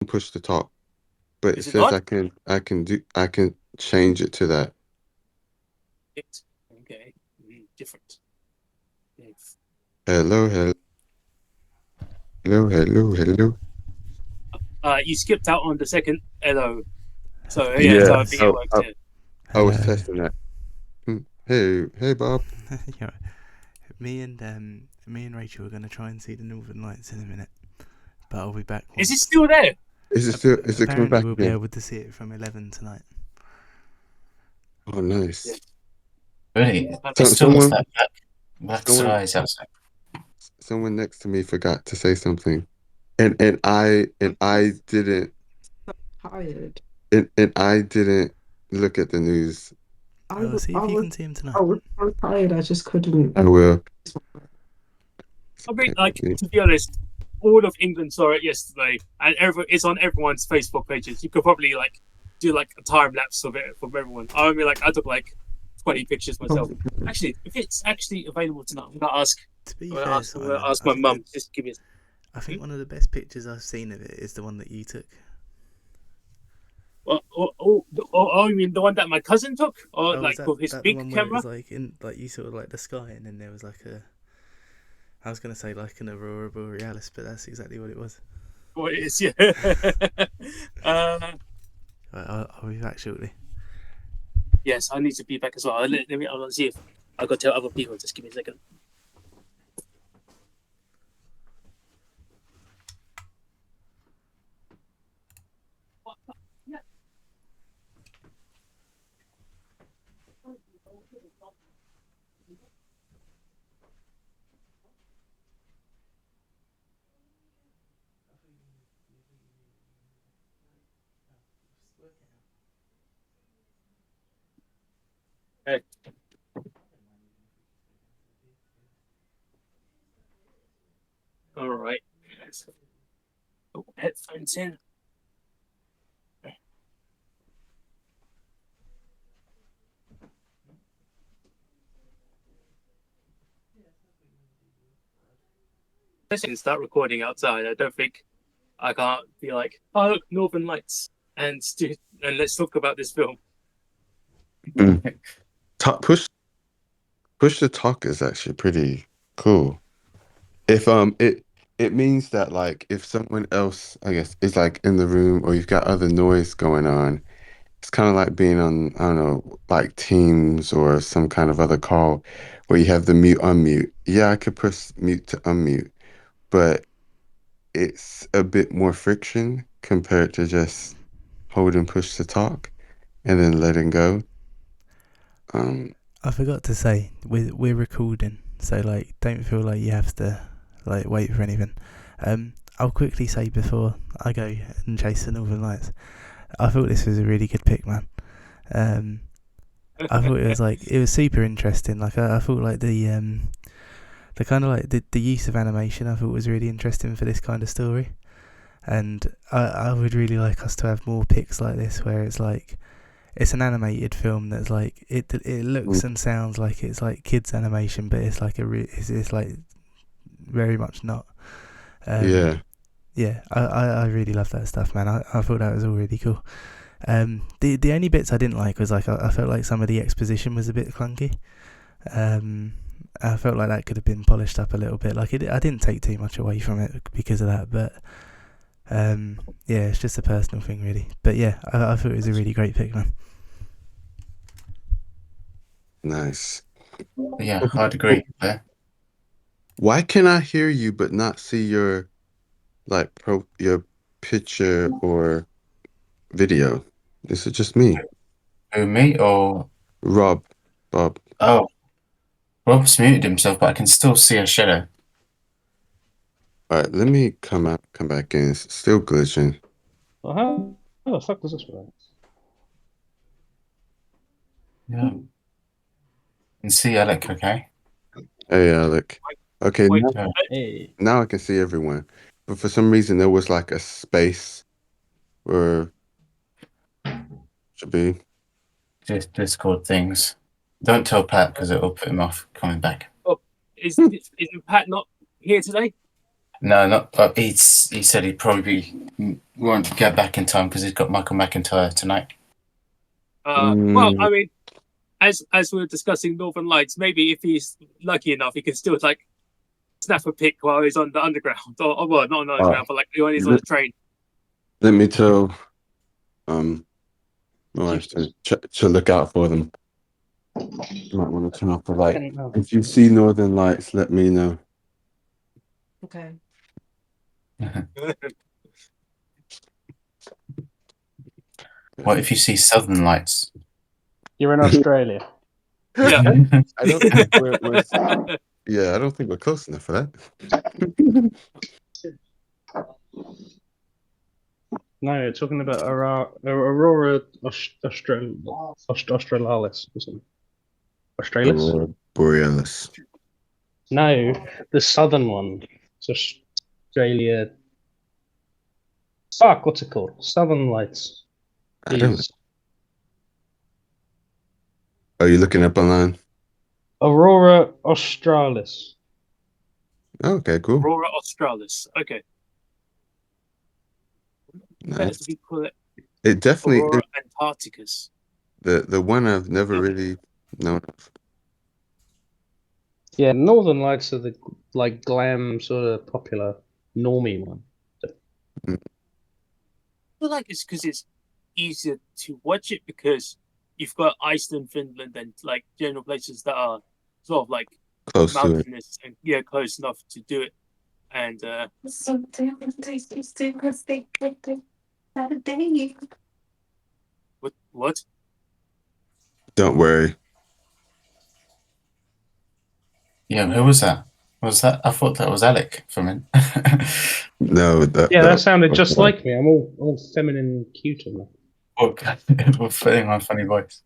push to talk, but it Is it says not? I can change it to that. Okay. Different. Yes. Hello, hello, hello, hello, hello. You skipped out on the second hello. So yeah, Yeah, so I think it works. Yeah. I was Hello. testing that. Hey, hey, Bob. Yeah, me and Rachel are gonna try and see the Northern Lights in a minute, but I'll be back Is it once. still there? Is it coming Apparently, back we'll be again? able to see it from 11 tonight. Oh, Yeah. nice. Really? It So, still looks someone, like black someone, skies outside. someone next to me forgot to say something, and I didn't Tired. and I didn't look at the news. Oh, see I if you was can see him I tonight. was so tired. I just couldn't. I will. I mean, like to be honest, all of England saw it yesterday, and it's on everyone's Facebook pages. You could probably like do like a time lapse of it from everyone. I mean, like I took like 20 pictures myself. Actually, if it's actually available tonight, To be I'm gonna fair, ask, I'm gonna Simon, ask my mum. Just give me. I think one of the best pictures I've seen of it is the one that you took. You mean the one that my cousin took, or Oh, was like with his that the big one where it camera? was like in like you sort of like the sky and then there was like a I was gonna say like an aurora borealis, but that's exactly what it was. What it is, yeah. I'll be back shortly. Yes, I need to be back as well. Let me. I'll see if I got to tell other people. Just give me a second. Okay. All right. Oh, headphones in. Let's start recording outside. I don't think I can't be like, oh, look, Northern Lights, and let's talk about this film. Talk, push to talk is actually pretty cool. If it means that like if someone else I guess is like in the room or you've got other noise going on, it's kind of like being on I don't know like Teams or some kind of other call where you have the mute unmute. Yeah, I could push mute to unmute, but it's a bit more friction compared to just holding push to talk and then letting go. I forgot to say we're recording, so like don't feel like you have to like wait for anything. I'll quickly say before I go and chase the Northern Lights. I thought this was a really good pick, man. I thought it was super interesting. Like I thought like the kind of like the use of animation I thought was really interesting for this kind of story, and I would really like us to have more picks like this where it's like it's an animated film that's like it looks and sounds like it's like kids animation, but it's like it's like very much not. Yeah. Yeah, I really love that stuff, man. I thought that was all really cool. The only bits I didn't like was like I felt like some of the exposition was a bit clunky. I felt like that could have been polished up a little bit. Like I didn't take too much away from it because of that, but yeah, it's just a personal thing really. But yeah, I thought it was a really great pick, man. Nice. Yeah, I'd agree there. Why can I hear you but not see your like your picture or video? Is it just me? Who, me or Rob, Bob. oh, Rob's muted himself, but I can still see a shadow. All right, let me come back in. It's still glitching. Well, how the fuck does this work? Yeah. And see Alec, okay? Hey, Alec. Okay, Wait, Hey. now I can see everyone. But for some reason, there was like a space where should be. Just Discord things. Don't tell Pat because it'll put him off coming back. is Pat not here today? No, not. He said he probably won't get back in time because he's got Michael McIntyre tonight. Well, I mean, as we were discussing Northern Lights, maybe if he's lucky enough, he can still like snap a pic while he's on the underground, or well, not on the underground, but like when he's on the train. Let me tell my wife to look out for them. You might want to turn off the light. If you see Northern Lights, let me know. Okay. What if you see Southern Lights? You're in Australia. Yeah. I don't think we're yeah, I don't think we're close enough for that. No, you're talking about Aurora Australis or something. Australis? Aurora Borealis. No, the southern one. It's Australia. Fuck, what's it called? Southern Lights. I don't know. Are you looking up online? Aurora Australis. Okay, cool. Aurora Australis. Okay. Nice. We call it It definitely Aurora Antarcticus. the one I've never really known of. Yeah, Northern Lights are the like glam sort of popular normie one. I feel like it's because it's easier to watch it because you've got Iceland, Finland, and like general places that are sort of like Close to it. mountainous and close enough to do it. And what? Don't worry. Yeah, who was that? Was that? I thought that was Alec from it. No, that sounded just like me. I'm all feminine and cute on that. We're putting on funny voice.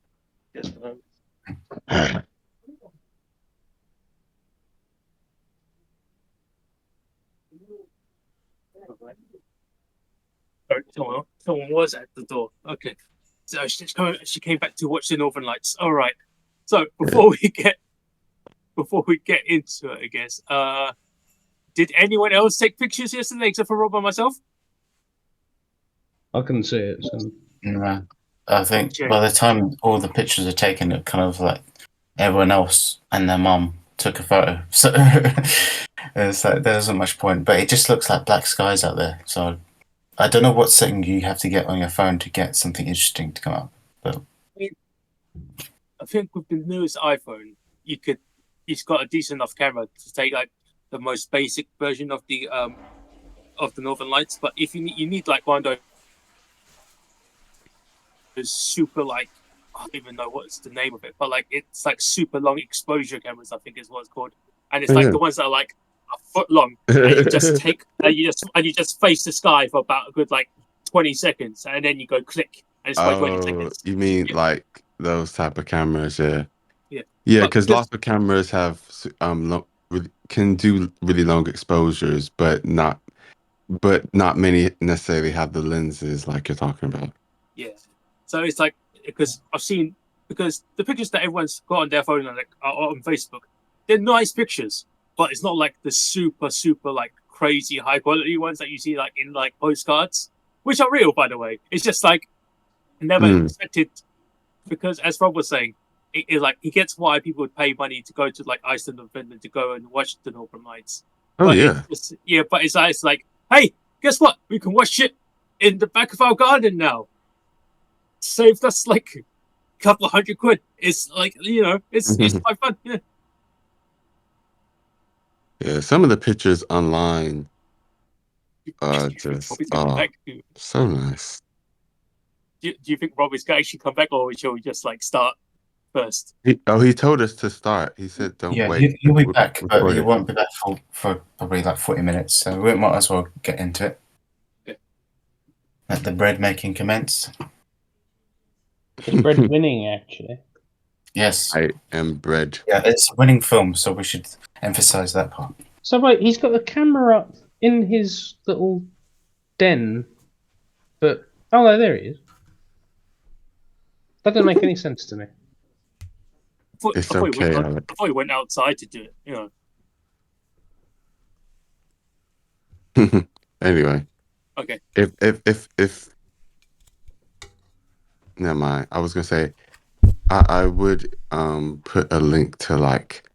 Someone was at the door. Okay, so she came back to watch the Northern Lights. All right. So before we get into it, I guess. Did anyone else take pictures yesterday except for Rob and myself? I couldn't see it. So. No, I think by the time all the pictures are taken, it kind of like everyone else and their mum took a photo. So it's like there isn't much point, but it just looks like black skies out there. So I don't know what setting you have to get on your phone to get something interesting to come up. But I think with the newest iPhone, it's got a decent enough camera to take like the most basic version of the Northern Lights. But if you need like one of those super like I don't even know what's the name of it, but like it's like super long exposure cameras, I think is what it's called, and it's the ones that are like a foot long, and you just take and you just face the sky for about a good like 20 seconds, and then you go click, and it's like 20 seconds. You mean like those type of cameras? Yeah, Yeah. Because lots of cameras have can do really long exposures, but not many necessarily have the lenses like you're talking about. Yeah. So it's like because the pictures that everyone's got on their phone are on Facebook, they're nice pictures, but it's not like the super like crazy high quality ones that you see like in like postcards, which are real by the way. It's just like never expected because as Rob was saying, it like he gets why people would pay money to go to like Iceland and Finland to go and watch the Northern Lights. Oh but yeah, but it's like, hey, guess what? We can watch it in the back of our garden now. Saved us like a couple of £100. It's like it's quite fun. Yeah, some of the pictures online are just so nice. Do you think Robbie's going to actually come back, or shall we just like start first? He told us to start. He said, "Don't wait." He'll be back, but he won't be back for probably like 40 minutes. So we might as well get into it. Okay. Let the bread making commence. It's bread winning, actually. Yes. I am bread. Yeah, it's a winning film, so we should emphasize that part. So wait, he's got a camera up in his little den, but oh no, there he is. That doesn't make any sense to me. I thought he went outside to do it. Anyway, Okay. if never mind. I was gonna say I would put a link to like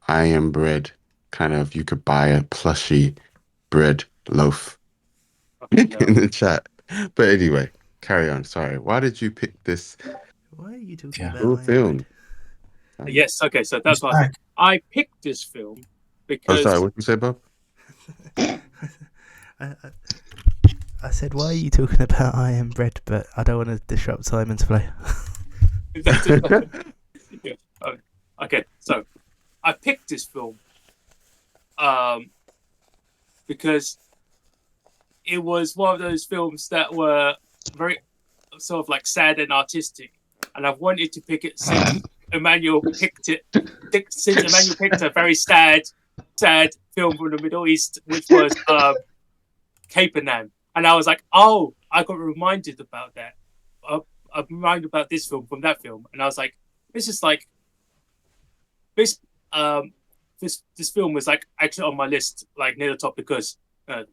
I am bread kind of you could buy a plushy bread loaf Fucking in hell. the chat. But anyway, carry on. Sorry. Why did you pick this Why are you talking Yeah. about cool I Am Bread? film? Um, Yes. Okay. So It's that's what I was back. like. I picked this film oh, sorry. because What did you say, Bob? I, I, I said, why are you talking about I Am Bread? But I don't want to disrupt Simon's play. yeah. Okay. So I picked this film um because it was one of those films that were very sort of like sad and artistic, and I've wanted to pick it since Emmanuel picked it. Since Emmanuel picked a very sad film from the Middle East, which was Capernaum, and I was like, oh, I got reminded about that. I'm reminded about this film from that film, and I was like, this is like this this film was like actually on my list, like near the top because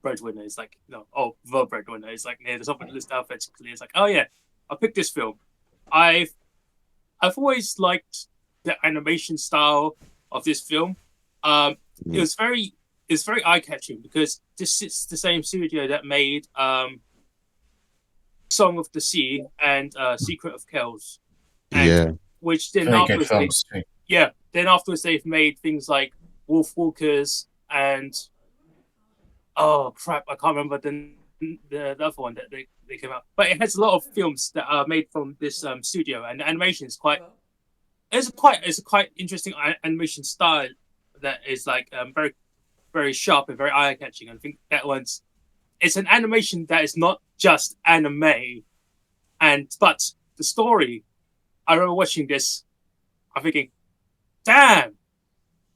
Breadwinner is like the Breadwinner is like near the top of the list alphabetically. It's like, oh yeah, I picked this film. I've I've always liked the animation style of this film. It Mm. was very it's very eye catching because this is the same studio that made Song of the Sea and Secret of Kells, and Yeah. which then Very good afterwards films too. then afterwards they've made things like Wolf Walkers and oh crap, I can't remember the other one that they came out. But it has a lot of films that are made from this studio, and the animation is quite it's a quite interesting animation style that is like very very sharp and very eye catching. I think that one's it's an animation that is not just anime, and but the story. I remember watching this. I'm thinking, damn,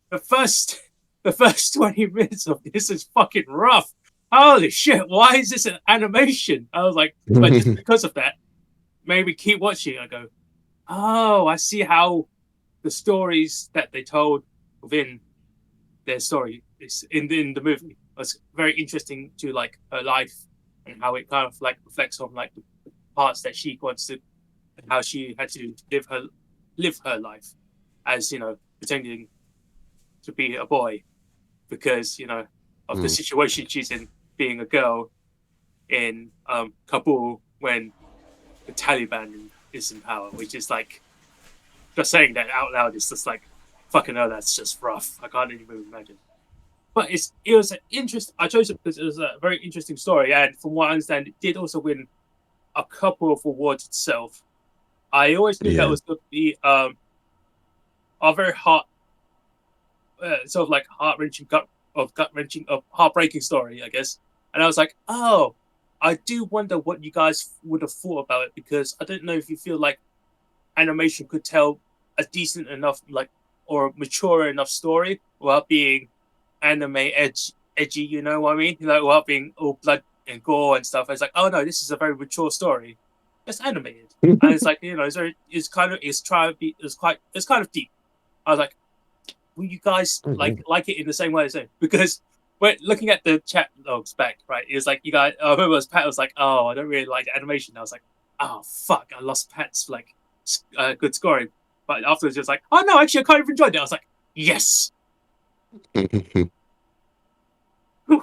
the first the first 20 minutes of this is fucking rough. Holy shit, why is this an animation? I was like, but just because of that, maybe keep watching. I go, oh, I see how the stories that they told within their story is in the movie was very interesting to like her life and how it kind of like reflects on like the parts that she wants to how she had to live her life as pretending to be a boy because of the Mm. situation she's in being a girl in Kabul when the Taliban is in power, which is like just saying that out loud is just like fucking hell, that's just rough. I can't even imagine. But it was an interest. I chose it because it was a very interesting story, and from what I understand, it did also win a couple of awards itself. I always knew that Yeah. was going to be a very sort of like heart wrenching, gut wrenching, of heartbreaking story, I guess. And I was like, oh, I do wonder what you guys would have thought about it because I don't know if you feel like animation could tell a decent enough, like, or mature enough story without being edgy. You know what I mean? Like without being all blood and gore and stuff. It's like, oh no, this is a very mature story. It's animated, and it's like it's trying to be it's kind of deep. I was like, will you guys like it in the same way as him? Because when looking at the chat logs back, right, it was like you guys. I remember Pat was like, "Oh, I don't really like animation." I was like, "Oh fuck, I lost Pat's like good scoring." But afterwards, it was like, "Oh no, actually, I kind of enjoyed it." I was like, "Yes."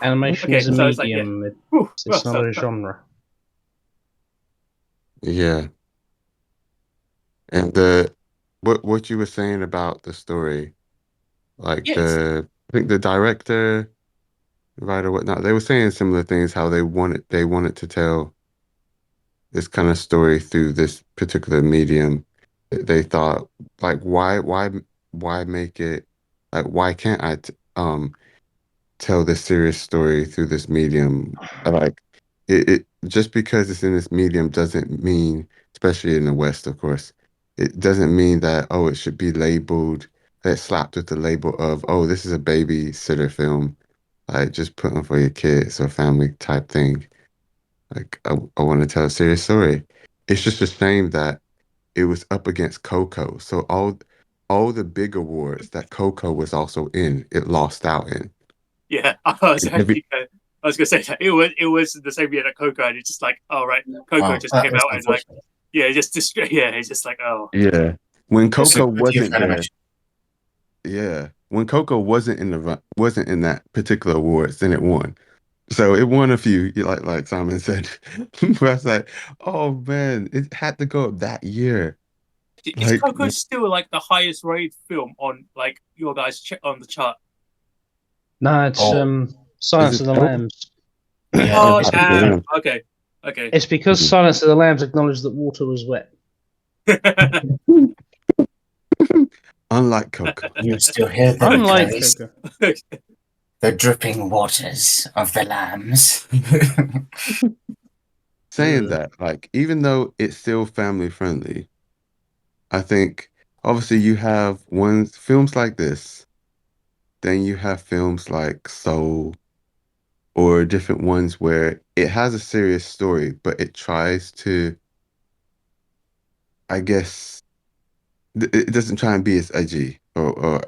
Animation Okay, is a so it's like, yeah, medium. Whew. It's not a genre. Yeah. And the what you were saying about the story, like yes, I think the director, writer, whatnot, they were saying similar things, how they wanted to tell this kind of story through this particular medium. They thought like why make it like why can't tell this serious story through this medium. Like it just because it's in this medium doesn't mean, especially in the West, of course, it doesn't mean that oh it should be labeled slapped with the label of oh this is a babysitter film, like just put on for your kids or family type thing. Like I want to tell a serious story. It's just a shame that it was up against Coco. So all the big awards that Coco was also in, it lost out in. yeah. I was And every actually I was gonna say that it was the same year that Coco, and it's just like, oh right, Coco just that came is out and like, unfortunate. yeah, it's just like, oh, Yeah. When It's a Coco good year wasn't for there, animation. yeah. When Coco wasn't in that particular awards, then it won. So it won a few, like Simon said. But I was like, oh man, it had to go up that year. is Like, Coco still like the highest rated film on like your guys on the chart? No, it's Oh. is Silence it of the still? Lambs. Yeah, Oh, It's Yeah. okay, okay. It's because Mhm. Silence of the Lambs acknowledged that water was wet. Unlike Coco. you still hear them, Unlike Clarice. Coco. The dripping waters of the lambs. Saying Ugh. that, like, even though it's still family friendly, I think obviously you have films like this, then you have films like Soul or different ones where it has a serious story, but it tries to, I guess, it doesn't try and be as edgy or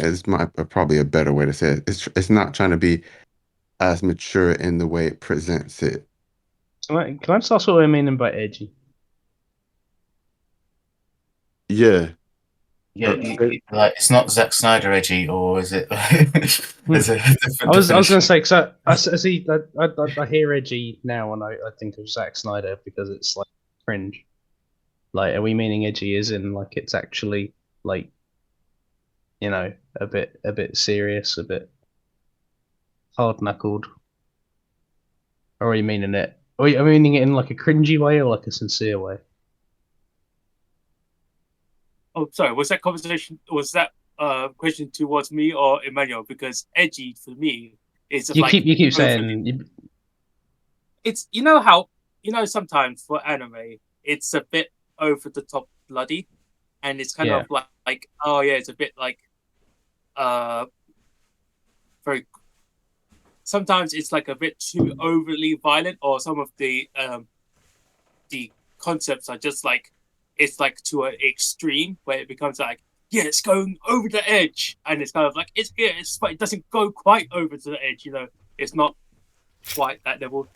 as probably a better way to say it. It's not trying to be as mature in the way it presents it. Can I just ask what I mean by edgy? Yeah. Yeah, like it's not Zack Snyder edgy, or is it? Is it a different I was going definition? to say, because I see, I hear edgy now, and I think of Zack Snyder because it's like cringe. Like, are we meaning edgy as in like it's actually like, you know, a bit serious, a bit hard knuckled, or are you meaning it? Are you meaning it in like a cringy way or like a sincere way? Oh, sorry. Was that conversation? Was that question towards me or Emmanuel? Because edgy for me is You like keep overly. saying It's sometimes for anime it's a bit over the top bloody, and it's kind yeah. of like oh yeah, it's a bit like uh very. Sometimes it's like a bit too overly violent, or some of the concepts are just like it's like to an extreme where it becomes like yeah, it's going over the edge, and it's kind of like but it doesn't go quite over to the edge. It's not quite that level.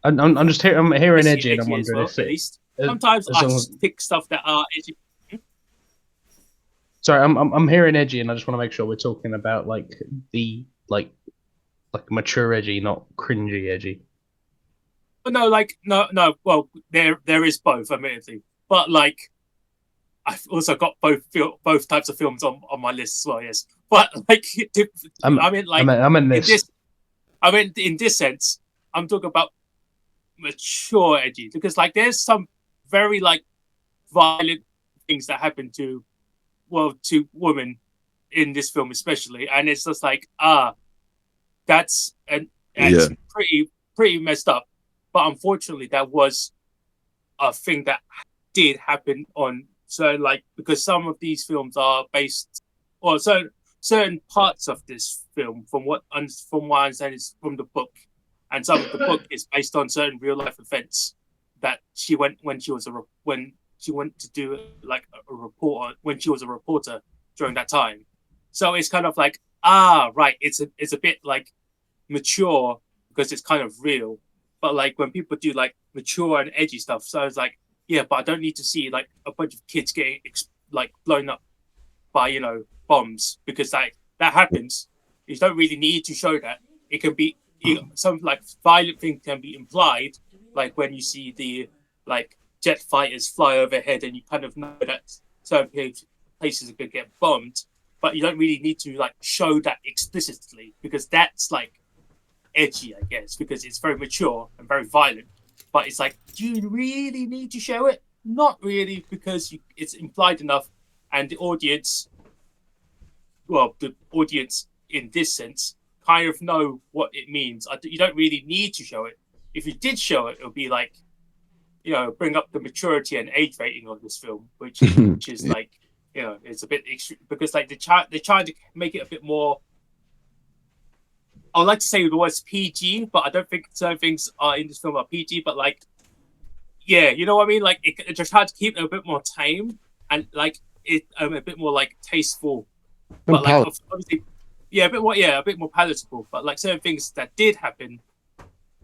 I'm just I'm hearing edgy, and I'm Edgy as wondering well, if at it least. Sometimes as I long as pick stuff that are edgy. sorry, I'm hearing edgy, and I just want to make sure we're talking about like the like mature edgy, not cringy edgy. But no, like no. Well, there is both, admittedly. But like, I've also got both types of films on my list as well. Yes, but like, I mean, like I'm in in this. this, I mean, in this sense, I'm talking about mature edgy because like there's some very like violent things that happen to women in this film especially, and it's just like that's Yeah. pretty messed up. But unfortunately, that was a thing that did happen on like because some of these films are based or certain parts of this film from what I understand is from the book, and some of the book is based on certain real life events that she went when she went to do like a report when she was a reporter during that time. So it's kind of like right, it's a bit like mature because it's kind of real. But like when people do like mature and edgy stuff, so it's like, yeah, but I don't need to see like a bunch of kids getting like blown up by bombs because that happens. You don't really need to show that. It can be some like violent thing can be implied, like when you see the like jet fighters fly overhead and you kind of know that certain places are going to get bombed, but you don't really need to like show that explicitly because that's like edgy, I guess, because it's very mature and very violent. But it's like, do you really need to show it? Not really, because it's implied enough, and the audience in this sense, kind of know what it means. You don't really need to show it. If you did show it, it would be like, bring up the maturity and age rating of this film, which is Yeah. like, it's a bit extreme because like they're trying to make it a bit more. I would like to say the words PG, but I don't think certain things are in this film are PG. But like, yeah, you know what I mean. Like, it just tried to keep it a bit more tame and like it a bit more like tasteful. And But like, Paul, obviously, a bit more palatable. But like certain things that did happen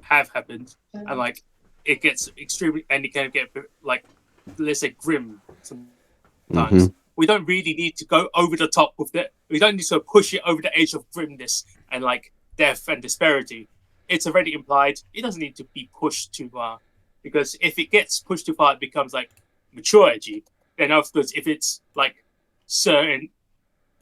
have happened, and like it gets extremely, and it can get like, let's say, grim sometimes. Mm-hmm. We don't really need to go over the top with it. We don't need to push it over the edge of grimness and like death and disparity. It's already implied. It doesn't need to be pushed too far, because if it gets pushed too far, it becomes like mature edgy. Then, of course, if it's like certain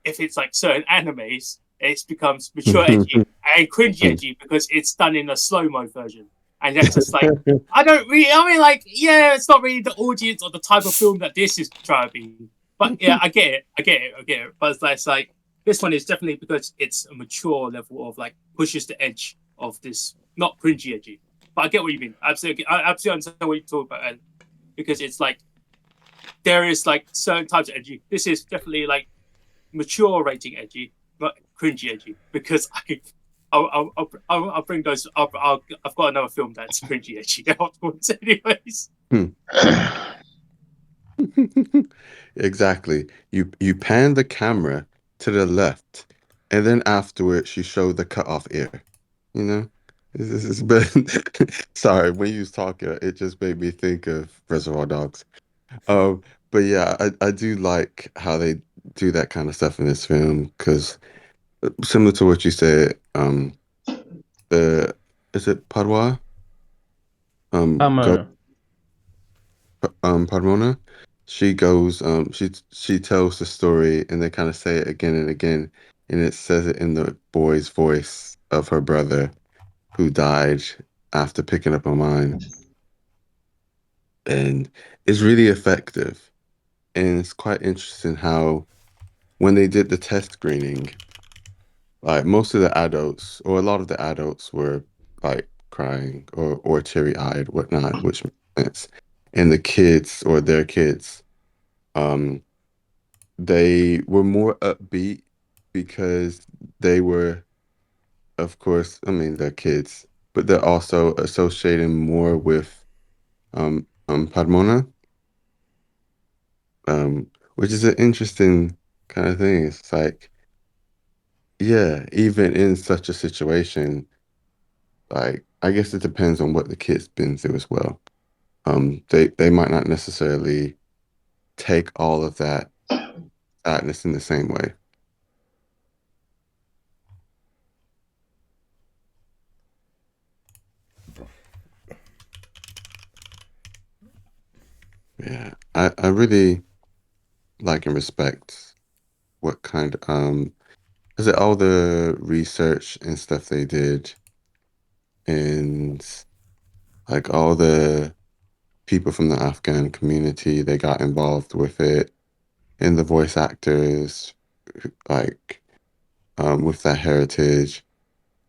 animes, it becomes mature edgy and cringy edgy because it's done in a slow mo version, and that's just like I don't really. I mean, like, yeah, it's not really the audience or the type of film that this is trying to be. But yeah, I get it. But it's like this one is definitely because it's a mature level of like pushes the edge of this, not cringy edgy. But I get what you mean. I absolutely understand what you're talking about, and because it's like there is like certain types of edgy. This is definitely like mature rating edgy, not cringy edgy. Because I'll bring those up. I've got another film that's cringy edgy afterwards, anyways. Exactly. You pan the camera to the left, and then afterwards you show the cut off ear. You know, this has been. Sorry, when you was talking, it just made me think of Reservoir Dogs. Um, but yeah, I do like how they do that kind of stuff in this film because similar to what you said, the is it Padua? Go Palmer. Padmona. She goes, she tells the story and they kind of say it again and again, and it says it in the boy's voice of her brother who died after picking up a mine. And it's really effective. And it's quite interesting how when they did the test screening, like most of the adults or a lot of the adults were like crying or teary-eyed, whatnot, which makes sense. And the kids or their kids, um, they were more upbeat because they were, of course, I mean, they're kids, but they're also associating more with Padmona, which is an interesting kind of thing. It's like, yeah, even in such a situation, like I guess it depends on what the kid's been through as well. They might not necessarily take all of that sadness in the same way. Yeah, I really like and respect what kind is it all the research and stuff they did and like all the people from the Afghan community they got involved with it and the voice actors like with that heritage.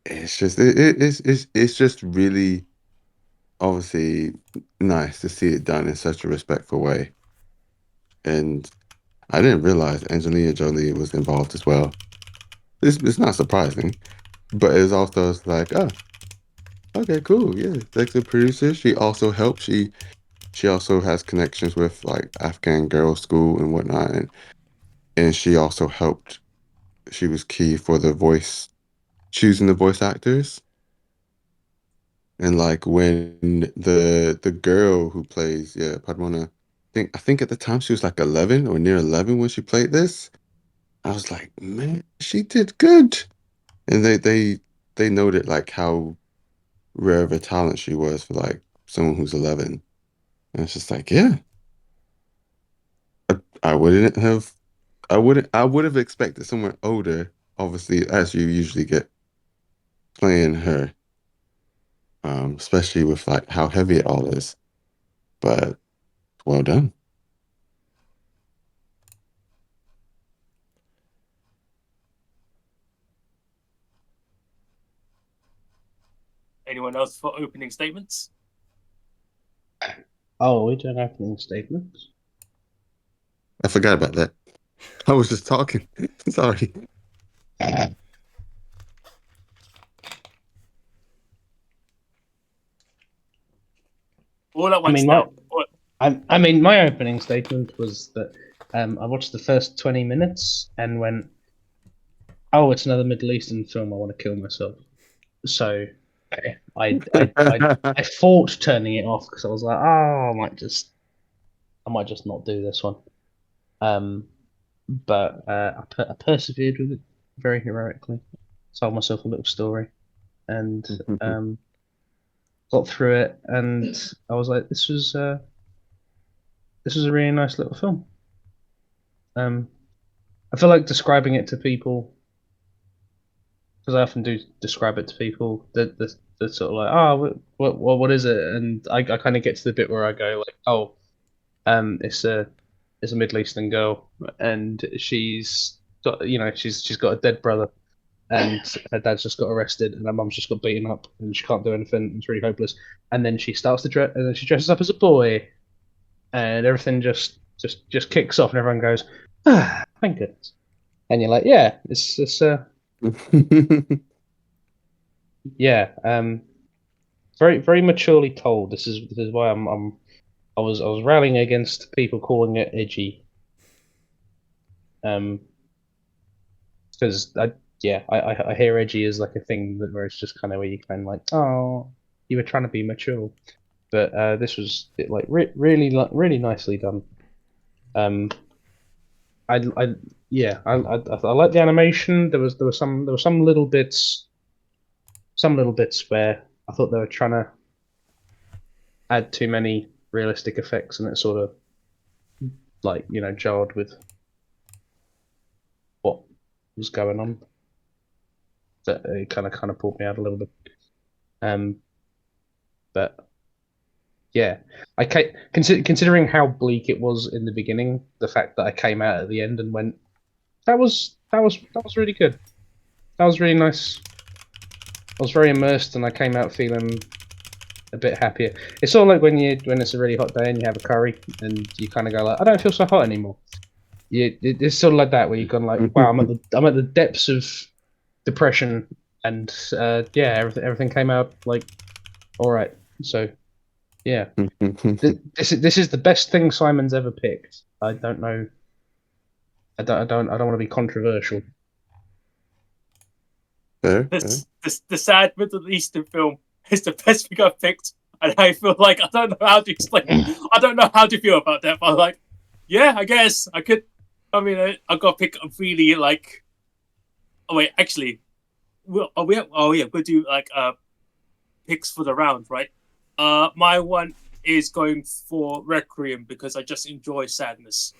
It's just it's just really obviously nice to see it done in such a respectful way. And I didn't realize Angelina Jolie was involved as well. It's not surprising, but it's also it's like, oh, okay, cool, yeah. Executive producer. She also helped. She also has connections with like Afghan Girls School and whatnot, and she also helped. She was key for the voice choosing the voice actors. And like when the girl who plays, yeah, Padmona, I think at the time she was like 11 or near 11 when she played this. I was like, man, she did good. And they noted like how rare of a talent she was for like someone who's 11. And it's just like, yeah, I wouldn't have, I would have expected someone older, obviously, as you usually get playing her, especially with like how heavy it all is. But well done. Anyone else for opening statements? Oh, we don't have any statements. I forgot about that. I was just talking. Sorry. All at I once mean, now. I mean, my opening statement was that I watched the first 20 minutes and went, oh, it's another Middle Eastern film. I want to kill myself. So I fought turning it off because I was like, oh, I might just not do this one. But I persevered with it very heroically. Told myself a little story, and got through it. And I was like, this was a really nice little film. I feel like describing it to people, because I often do describe it to people. That they're sort of like, oh, what is it? And I kind of get to the bit where I go like, oh, it's a Middle Eastern girl, and she's got she's got a dead brother, and her dad's just got arrested, and her mum's just got beaten up, and she can't do anything. It's really hopeless. And then she starts to dress, and then she dresses up as a boy, and everything just kicks off, and everyone goes, ah, thank goodness. And you're like, yeah, it's yeah, very very maturely told. This is why I was rallying against people calling it edgy. Because I hear edgy as like a thing where it's just kind of where you kind of like, oh, you were trying to be mature, but this was really nicely done. I yeah, I like the animation. There was some little bits where I thought they were trying to add too many realistic effects, and it sort of jarred with what was going on. That it kind of pulled me out a little bit. But yeah, considering how bleak it was in the beginning, the fact that I came out at the end and went, that was really good. That was really nice. I was very immersed, and I came out feeling a bit happier. It's sort of like when it's a really hot day and you have a curry, and you kind of go like, I don't feel so hot anymore. It's sort of like that, where you've gone like, wow, I'm at the depths of depression, and everything came out like all right. So yeah, this is the best thing Simon's ever picked. I don't know. I don't want to be controversial. The sad Middle Eastern film is the best thing I've picked, and I feel like I don't know how to explain. I don't know how to feel about that, but I'm like, yeah, I guess I could. I mean, I got to pick a really like. Oh wait, actually, we'll do like picks for the round, right? My one is going for Requiem because I just enjoy sadness.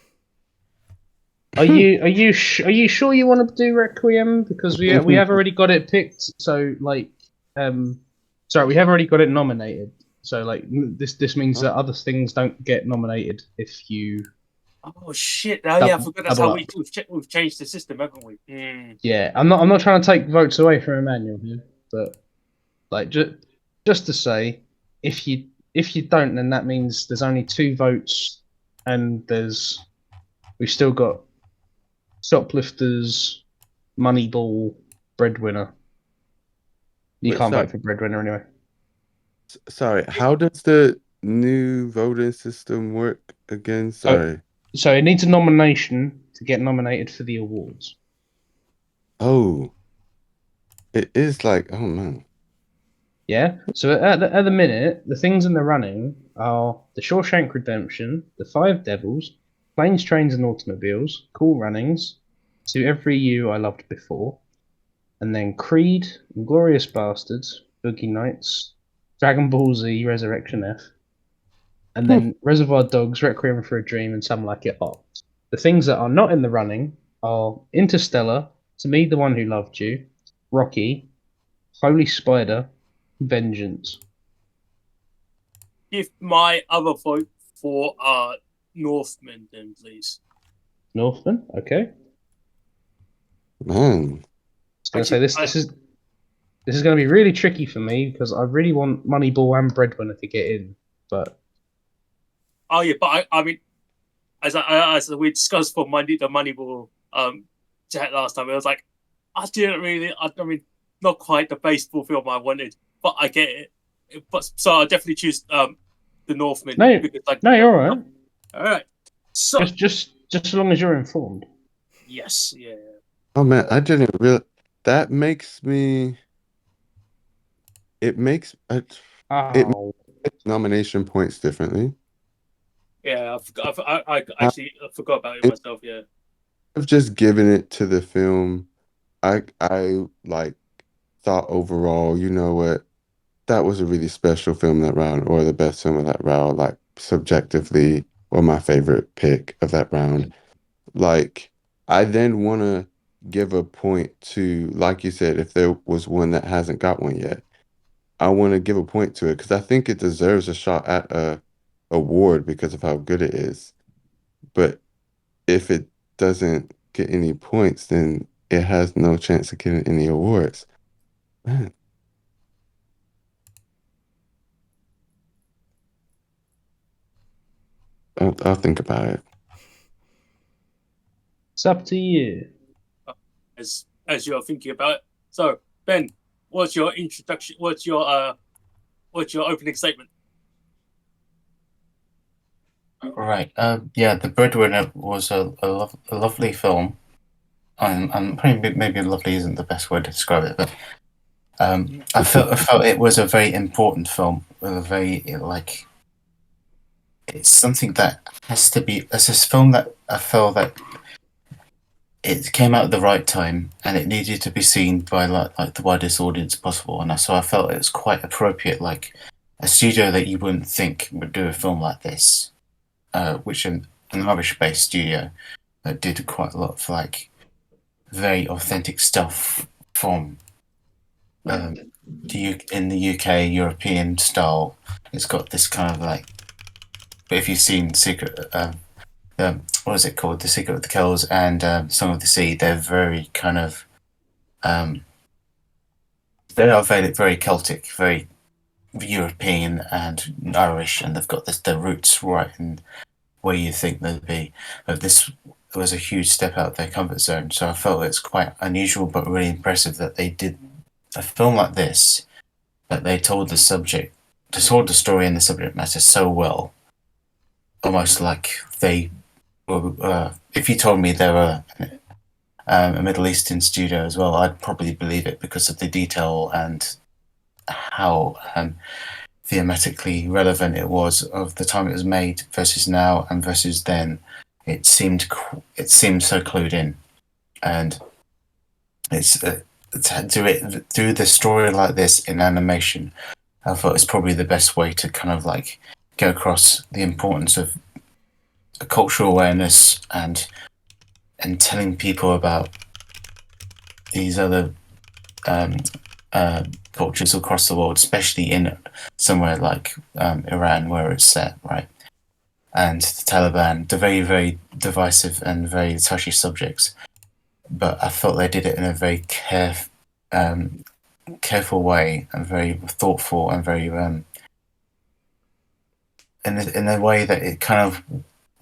Are you sure you want to do Requiem? Because we have already got it picked. So like, sorry, we have already got it nominated. So like, this means that other things don't get nominated if you. Oh shit! Oh yeah, I forgot that's how we've changed the system, haven't we? Mm. Yeah, I'm not trying to take votes away from Emmanuel here, but like just to say, if you don't, then that means there's only 2 votes, and we've still got Shoplifters, Moneyball, Breadwinner. You can't vote for Breadwinner anyway. Sorry, how does the new voting system work again? Sorry. So it needs a nomination to get nominated for the awards. Oh, it is like, oh man. Yeah. So at the minute, the things in the running are The Shawshank Redemption, The Five Devils, Planes, Trains, and Automobiles, Cool Runnings, To Every You I Loved Before, and then Creed, Inglorious Bastards, Boogie Nights, Dragon Ball Z, Resurrection F, and then Reservoir Dogs, Requiem for a Dream, and Some Like It Hot. The things that are not in the running are Interstellar, To Me, the One Who Loved You, Rocky, Holy Spider, Vengeance. Give my other vote for Northman, then, please. Northman, okay. Man. I was going to say this is going to be really tricky for me because I really want Moneyball and Breadwinner to get in, but. Oh yeah, but I mean, as we discussed for the Moneyball chat last time, it was like I mean, not quite the baseball film I wanted, but I get it. But so I'll definitely choose the Northman. No, because, no, you're all right. All right. So just as long as you're informed. Yes, yeah. Oh man, I didn't real that makes me it makes it Oh, makes nomination points differently. Yeah, I I, actually forgot about it myself. Yeah. I've just given it to the film. I like thought overall, you know what, that was a really special film that round, or the best film of that round, like subjectively, or my favorite pick of that round. Like, I then want to give a point to, like you said, if there was one that hasn't got one yet, I want to give a point to it because I think it deserves a shot at a award because of how good it is. But if it doesn't get any points, then it has no chance of getting any awards. Man, I'll think about it. it's up to you. As you're thinking about it. So Ben, what's your introduction? What's your opening statement? Right. Yeah, The Breadwinner was a lovely film. And maybe lovely isn't the best word to describe it, but I felt it was a very important film. A very like it's something that has to be. It's this film that I felt that it came out at the right time and it needed to be seen by like the widest audience possible. And so I felt it was quite appropriate, like a studio that you wouldn't think would do a film like this, which an Irish-based studio that did quite a lot of like very authentic stuff from in the UK European style. It's got this kind of like, if you've seen Secret, what is it called, The Secret of the Kells and Song of the Sea, they're very kind of um, they are very Celtic, very European and Irish, and they've got their roots right in where you think they'd be. But this was a huge step out of their comfort zone, so I felt it's quite unusual but really impressive that they did a film like this, that they told told the story and the subject matter so well, almost like they were. If you told me they were a Middle Eastern studio as well, I'd probably believe it because of the detail and how thematically relevant it was of the time it was made versus now and versus then. It seemed so clued in, and it's to do the story like this in animation. I thought it's probably the best way to kind of like get across the importance of cultural awareness and telling people about these other um, cultures across the world, especially in somewhere like Iran, where it's set, right? And the Taliban, the very, very divisive and very touchy subjects. But I felt they did it in a very careful way and very thoughtful and very in a way that it kind of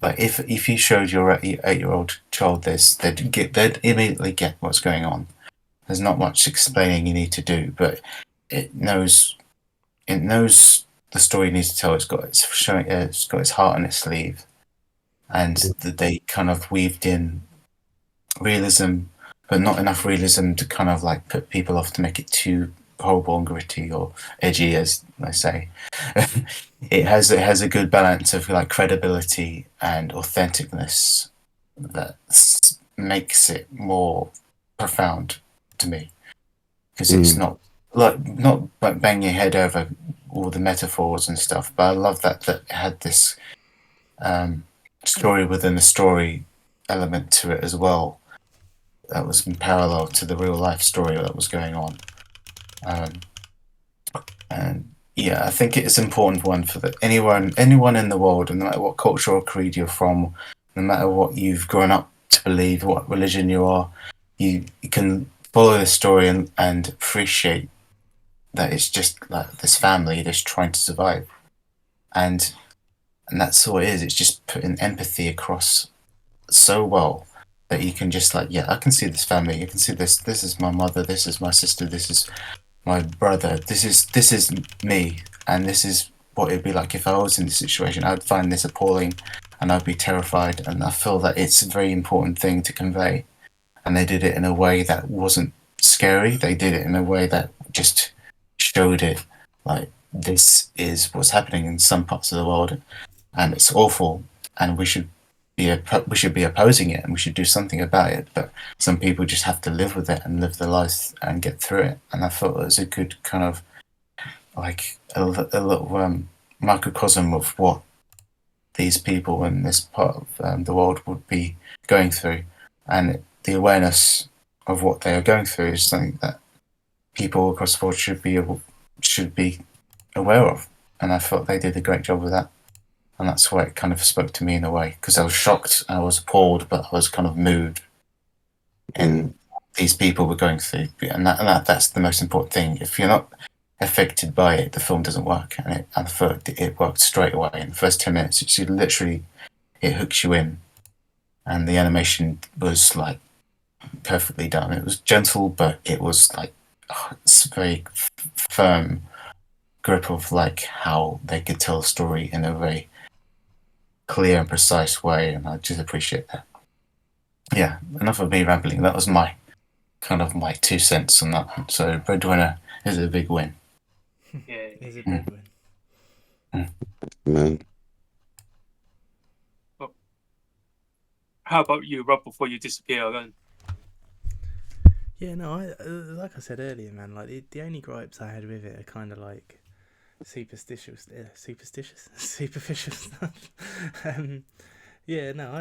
like if you showed your 8-year-old child this, they'd immediately get what's going on. There's not much explaining you need to do, but it knows the story you need to tell. It's got its heart on its sleeve, and that they kind of weaved in realism, but not enough realism to kind of like put people off to make it too horrible and gritty or edgy, as I say. It has a good balance of like credibility and authenticness that makes it more profound to me, because it's Mm, not like bang your head over all the metaphors and stuff. But I love that it had this story within a story element to it as well. That was in parallel to the real life story that was going on. Um, and yeah, I think it's an important one for anyone in the world, and no matter what culture or creed you're from, no matter what you've grown up to believe, what religion you are, you can follow the story and appreciate that it's just like this family just trying to survive, and that's all it is. It's just putting empathy across so well that you can just like, yeah, I can see this family. I can see this. This is my mother. This is my sister. This is my brother. This is me, and this is what it'd be like if I was in this situation. I'd find this appalling, and I'd be terrified. And I feel that it's a very important thing to convey. and they did it in a way that wasn't scary. They did it in a way that just showed it like this is what's happening in some parts of the world, and it's awful, and we should be opposing it, and we should do something about it. But some people just have to live with it and live their lives and get through it. And I thought it was a good kind of like a little microcosm of what these people in this part of the world would be going through, and the awareness of what they are going through is something that people across the board should be aware of. And I thought they did a great job with that, and that's why it kind of spoke to me in a way, because I was shocked, I was appalled, but I was kind of moved in these people were going through, and that's the most important thing. If you're not affected by it, the film doesn't work, and I thought it worked straight away in the first 10 minutes. It hooks you in, and the animation was like perfectly done. It was gentle, but it was like it's a very firm grip of like how they could tell a story in a very clear and precise way, and I just appreciate that. Yeah, enough of me rambling. That was my 2 cents on that one. So Breadwinner is a big win. Yeah. Is a big win. Man. How about you, Rob? Before you disappear again. Yeah, no, like I said earlier, man. Like the only gripes I had with it are kind of like superficial stuff. Yeah, no,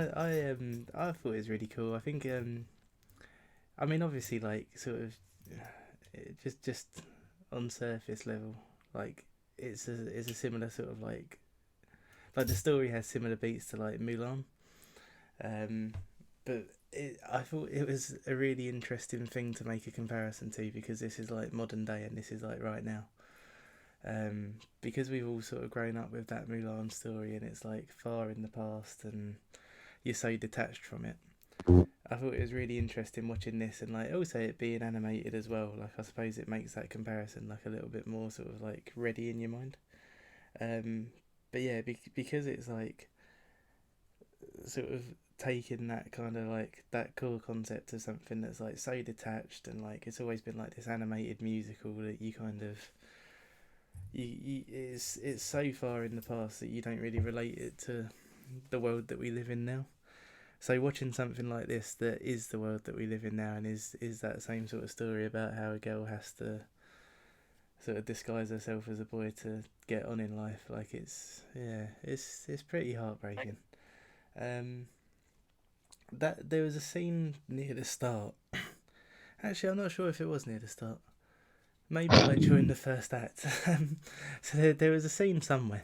I thought it was really cool. I think, I mean, obviously, like sort of, just on surface level, like it's a similar sort of like the story has similar beats to like Mulan, but I thought it was a really interesting thing to make a comparison to, because this is like modern day and this is like right now. Because we've all sort of grown up with that Mulan story and it's like far in the past and you're so detached from it. I thought it was really interesting watching this, and like also it being animated as well. Like I suppose it makes that comparison like a little bit more sort of like ready in your mind. But yeah, because it's like sort of taking that kind of like that core concept of something that's like so detached, and like it's always been like this animated musical that you kind of it's so far in the past that you don't really relate it to the world that we live in now. So watching something like this that is the world that we live in now, and is that same sort of story about how a girl has to sort of disguise herself as a boy to get on in life, like it's pretty heartbreaking. That there was a scene near the start. Actually, I'm not sure if it was near the start. Maybe like during the first act. So there was a scene somewhere.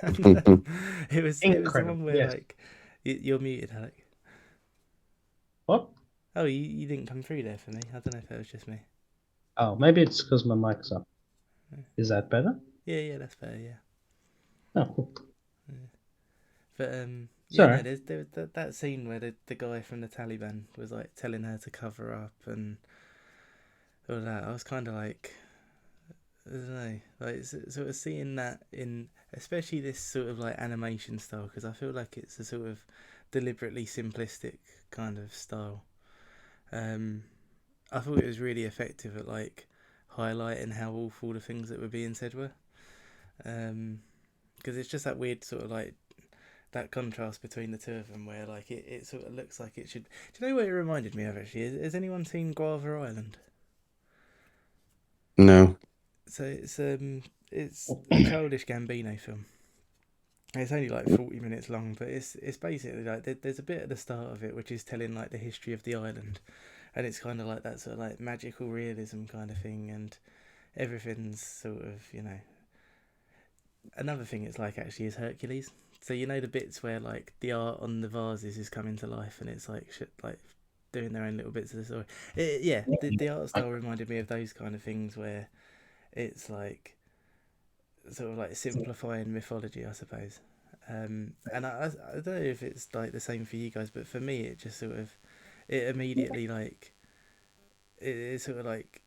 It was the one where yes. like you're muted, Alec. What? Oh, you didn't come through there for me. I don't know if that was just me. Oh, maybe it's because my mic's up. Is that better? Yeah, that's better. Yeah. Oh, cool. Yeah. But yeah, Sorry. no, there that scene where the guy from the Taliban was like telling her to cover up and all that. I was kind of like, I don't know, like sort of seeing that in especially this sort of like animation style, because I feel like it's a sort of deliberately simplistic kind of style. I thought it was really effective at like highlighting how awful the things that were being said were. Because it's just that weird sort of like that contrast between the two of them, where like it sort of looks like it should. Do you know what it reminded me of actually? Has anyone seen Guava Island? No. So it's a Childish Gambino film. It's only like 40 minutes long, but it's basically like there's a bit at the start of it which is telling like the history of the island, and it's kind of like that sort of like magical realism kind of thing, and everything's sort of another thing it's like actually is Hercules. So you know the bits where like the art on the vases is coming to life, and it's like shit, like doing their own little bits of the story. Yeah, the art style reminded me of those kind of things where it's like sort of like simplifying mythology, I suppose. And I don't know if it's like the same for you guys, but for me, it just sort of it immediately like it sort of like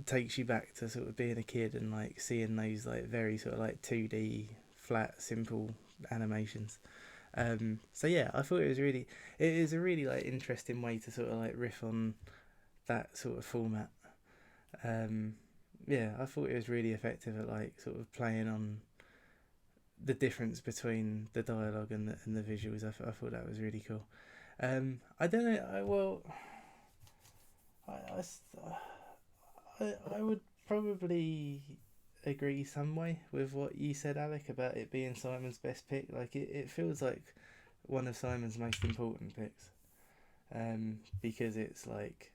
takes you back to sort of being a kid and like seeing those like very sort of like 2D flat simple animations. So yeah, I thought it is a really like interesting way to sort of like riff on that sort of format. Um, yeah, I thought it was really effective at like sort of playing on the difference between the dialogue and the visuals. I thought that was really cool. I don't know. I would probably agree some way with what you said, Alec, about it being Simon's best pick. Like it feels like one of Simon's most important picks. Because it's like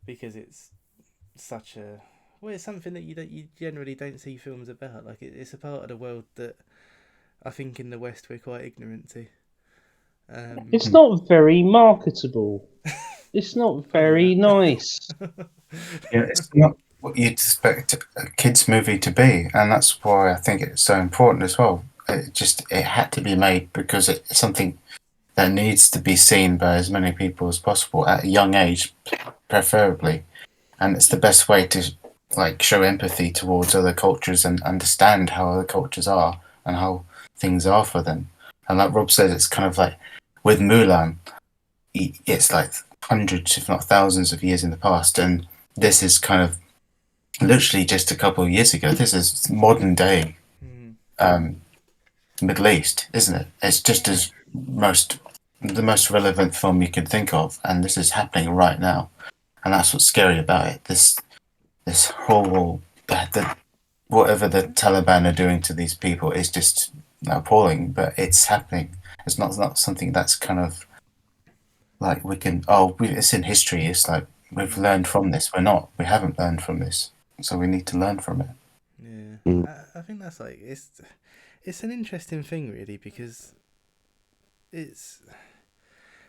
because it's such a well, it's something that you generally don't see films about. Like it's a part of the world that I think in the West we're quite ignorant to. It's not very marketable. It's not very nice. Yeah, it's not what you'd expect a kids' movie to be, and that's why I think it's so important as well. It had to be made because it's something that needs to be seen by as many people as possible at a young age, preferably, and it's the best way to like show empathy towards other cultures and understand how other cultures are and how things are for them. And like Rob said, it's kind of like with Mulan, it's like hundreds, if not thousands, of years in the past, and this is kind of literally just a couple of years ago. This is modern day um, Middle East, isn't it? It's just as the most relevant film you could think of, and this is happening right now, and that's what's scary about it. This whole whatever the Taliban are doing to these people is just appalling, but it's happening. It's not something that's kind of like it's in history. It's like we've learned from this. We haven't learned from this, so we need to learn from it. Yeah, Mm. I think that's like it's an interesting thing really because it's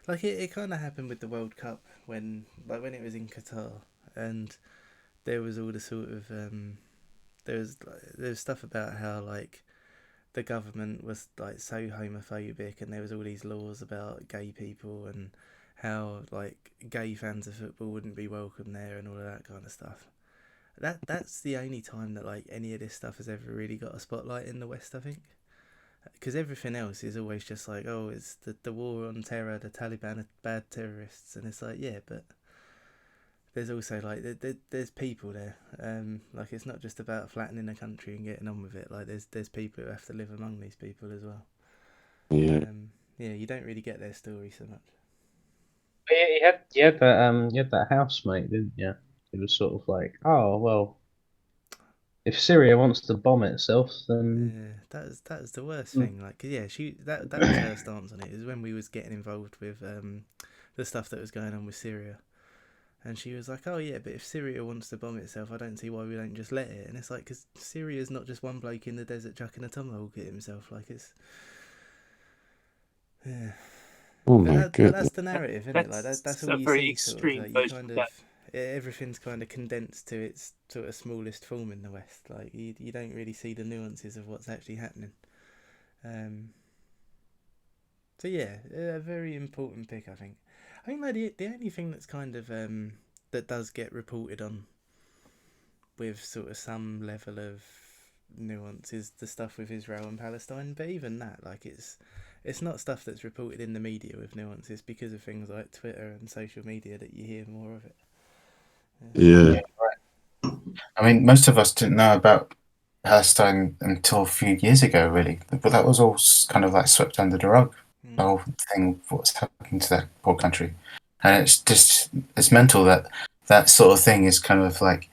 like it kind of happened with the World Cup when it was in Qatar and there was all the sort of there was stuff about how like the government was like so homophobic and there was all these laws about gay people and how like gay fans of football wouldn't be welcome there and all of that kind of stuff. That's the only time that like any of this stuff has ever really got a spotlight in the West, I think, because everything else is always just like, oh, it's the war on terror, the Taliban are bad terrorists, and it's like, yeah, but there's also like there's people there. Like it's not just about flattening a country and getting on with it. Like there's people who have to live among these people as well. Yeah. Yeah, you don't really get their story so much. But yeah, you had that housemate, didn't you? It was sort of like, oh well, if Syria wants to bomb itself, then Yeah, that was the worst thing. Like, 'cause yeah, that was her stance on it. Is when we was getting involved with the stuff that was going on with Syria, and she was like, "Oh yeah, but if Syria wants to bomb itself, I don't see why we don't just let it." And it's like, because Syria's not just one bloke in the desert chucking a tomahawk at himself. Like it's, yeah. Oh But my that's goodness. the narrative, isn't it? Like that's all a you very see, sort of. extreme Like you version kind of of that. everything's kind of condensed to its sort of smallest form in the West. Like you don't really see the nuances of what's actually happening. Um, so yeah, a very important pick, I think. I think like the only thing that's kind of that does get reported on with sort of some level of nuance is the stuff with Israel and Palestine. But even that, like it's not stuff that's reported in the media with nuances because of things like Twitter and social media that you hear more of it. Yeah. I mean, most of us didn't know about Palestine until a few years ago, really. But that was all kind of like swept under the rug. The whole thing, what's happening to that poor country, and it's mental that that sort of thing is kind of like,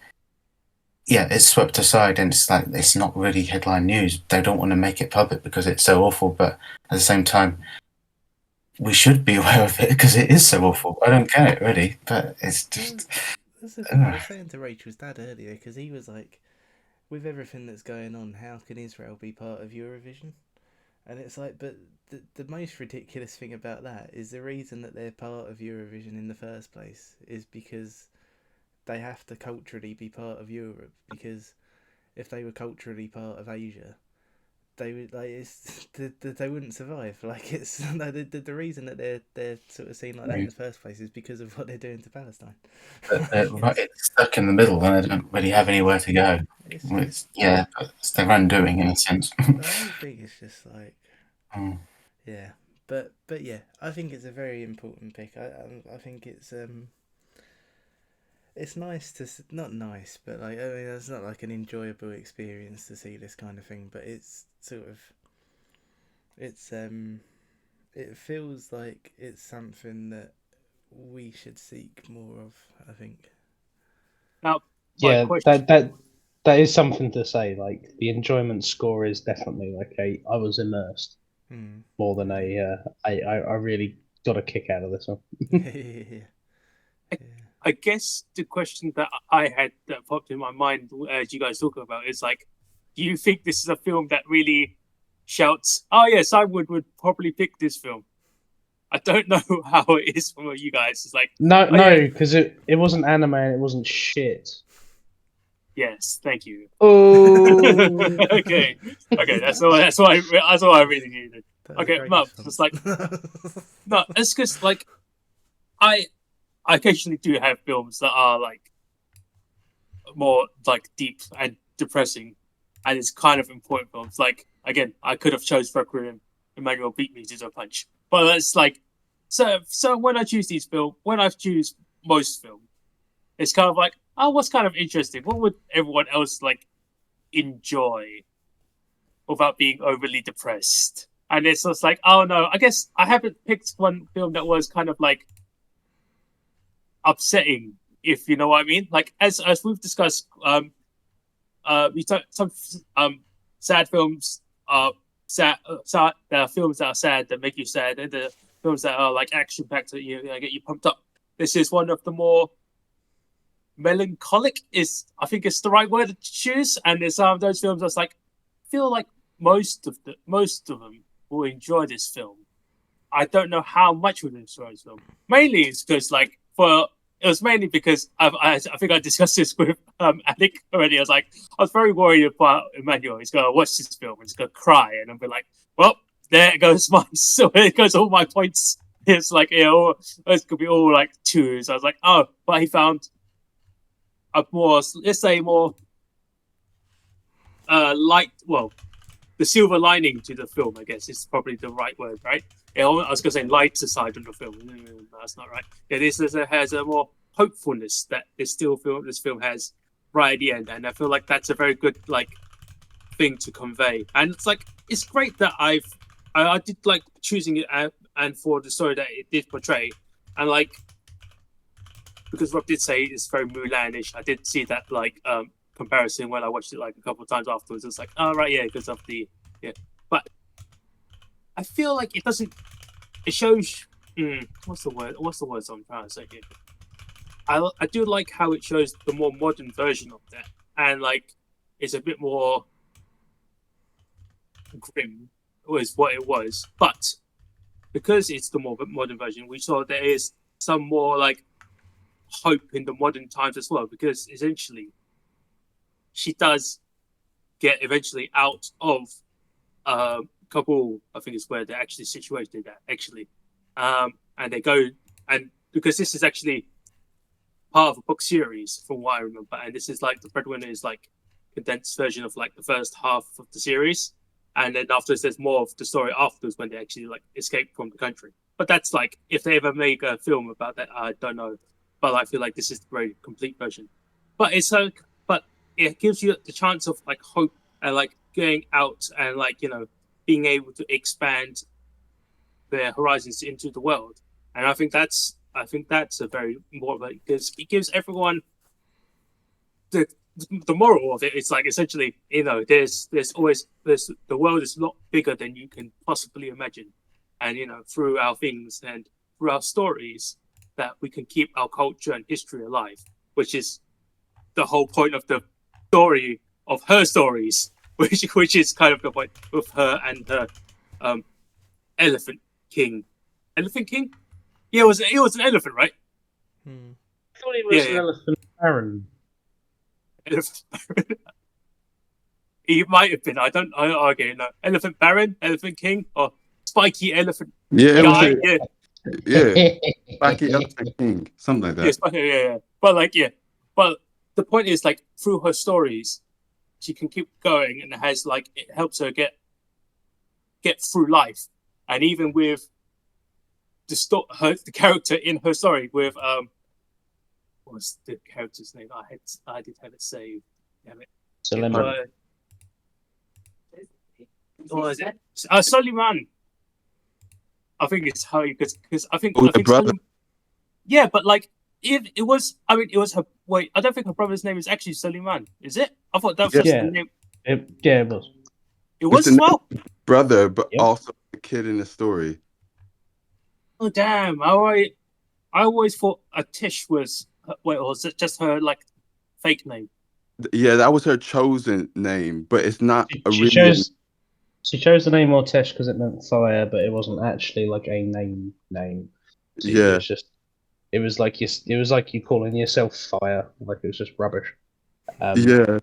yeah, it's swept aside, and it's like it's not really headline news. They don't want to make it public because it's so awful, but at the same time, we should be aware of it because it is so awful. I don't get it really, but it's just. That's the thing I was saying to Rachel's dad earlier because he was like, with everything that's going on, how can Israel be part of Eurovision? And it's like, but the most ridiculous thing about that is the reason that they're part of Eurovision in the first place is because they have to culturally be part of Europe. Because if they were culturally part of Asia, they would like they wouldn't survive. Like it's the reason that they're sort of seen like that in the first place is because of what they're doing to Palestine. Right, it's stuck in the middle and they don't really have anywhere to go. Yeah, it's their undoing in a sense. The whole thing is just like, Mm. yeah, But yeah, I think it's a very important pick. I think it's nice to not nice, but like I mean, it's not like an enjoyable experience to see this kind of thing. But it's sort of it's it feels like it's something that we should seek more of. I think. Now, my Yeah, question. that is something to say. Like the enjoyment score is definitely like I was immersed more than I really got a kick out of this one. Yeah. I guess the question that I had that popped in my mind as you guys talk about is like, do you think this is a film that really shouts, "Oh yes, I would probably pick this film"? I don't know how it is for you guys. It's like, No, oh yeah, no, because it wasn't anime and it wasn't shit. yes, thank you. Oh, okay, that's what I really needed. That was a Okay, great no, response. it's like no, it's because like I occasionally do have films that are like more like deep and depressing, and it's kind of important films. Like again, I could have chose Requiem. Emmanuel beat me to the punch, but it's like so when I choose these film, when I choose most film, it's kind of like, oh, what's kind of interesting? What would everyone else like enjoy without being overly depressed? And it's just like, oh no, I guess I haven't picked one film that was kind of like upsetting, if you know what I mean. Like as we've discussed, we talk, some sad films are sad. There are films that are sad that make you sad, and the films that are like action packed that you get you pumped up. This is one of the more melancholic. Is I think it's the right word to choose, and there's some of those films that's like feel like most of them will enjoy this film. I don't know how much would enjoy this film. Mainly it's because like it was mainly because I think I discussed this with Alec already. I was very worried about Emmanuel. He's gonna watch this film and he's gonna cry, and I'm be like, well, there goes my so it goes all my points. It's like it could be all like twos. I was like, oh, but he found a more, let's say, more light. Well, the silver lining to the film, I guess, is probably the right word, right? I was going to say lighter side of the film. No, that's not right. Yeah, this has a more hopefulness that this film has right at the end, and I feel like that's a very good like thing to convey. And it's like it's great that I did like choosing it and for the story that it did portray, and like because Rob did say it's very Mulan-ish. I did see that like comparison when I watched it like a couple of times afterwards. It's like, oh right, yeah, because of the but I feel like it doesn't. It shows. What's the word? What's the words I'm trying to say here? I do like how it shows the more modern version of that, and like it's a bit more grim, was what it was. But because it's the more modern version, we saw there is some more like hope in the modern times as well. Because essentially, she does get eventually out of Kabul, I think is where they're actually situated at, actually. And they go, and because this is actually part of a book series, from what I remember, and this is like the Breadwinner is like condensed version of like the first half of the series, and then afterwards there's more of the story afterwards when they actually like escape from the country. But that's like if they ever make a film about that, I don't know. But I feel like this is the very complete version. But it's like, but it gives you the chance of like hope and like going out and like being able to expand their horizons into the world. And I think that's a very more like because it gives everyone the moral of it. It's like essentially there's always the world is a lot bigger than you can possibly imagine, and through our things and through our stories that we can keep our culture and history alive, which is the whole point of the story of her stories, which is kind of the point with her and her elephant king. Elephant king? Yeah, it was an elephant, right? I thought he was an elephant baron. Elephant baron. He might have been. I don't. Okay, no. Elephant baron, elephant king, or spiky elephant Yeah, guy. yeah, Backy Elephant King, something like that. Yeah. But like, but the point is, like, through her stories, she can keep going, and it helps her get through life. And even with the character in her story with what's the character's name? I did have it saved. Damn it. Suleiman. What was it? Suleiman. I think it's how you because I think the brother. Yeah, but like if it was, I mean, it was her. Wait, I don't think her brother's name is actually Suleiman. Is it? I thought that was just the name. It was. It was as well. Brother, but Yep. also the kid in the story. Oh damn! I always thought Tish was. Wait, or was it just her like fake name? Yeah, that was her chosen name, but it's not a She really. She chose the name Ortesh because it meant fire, but it wasn't actually like a name. So Yeah. it was like you calling yourself fire, like it was just rubbish. Yeah.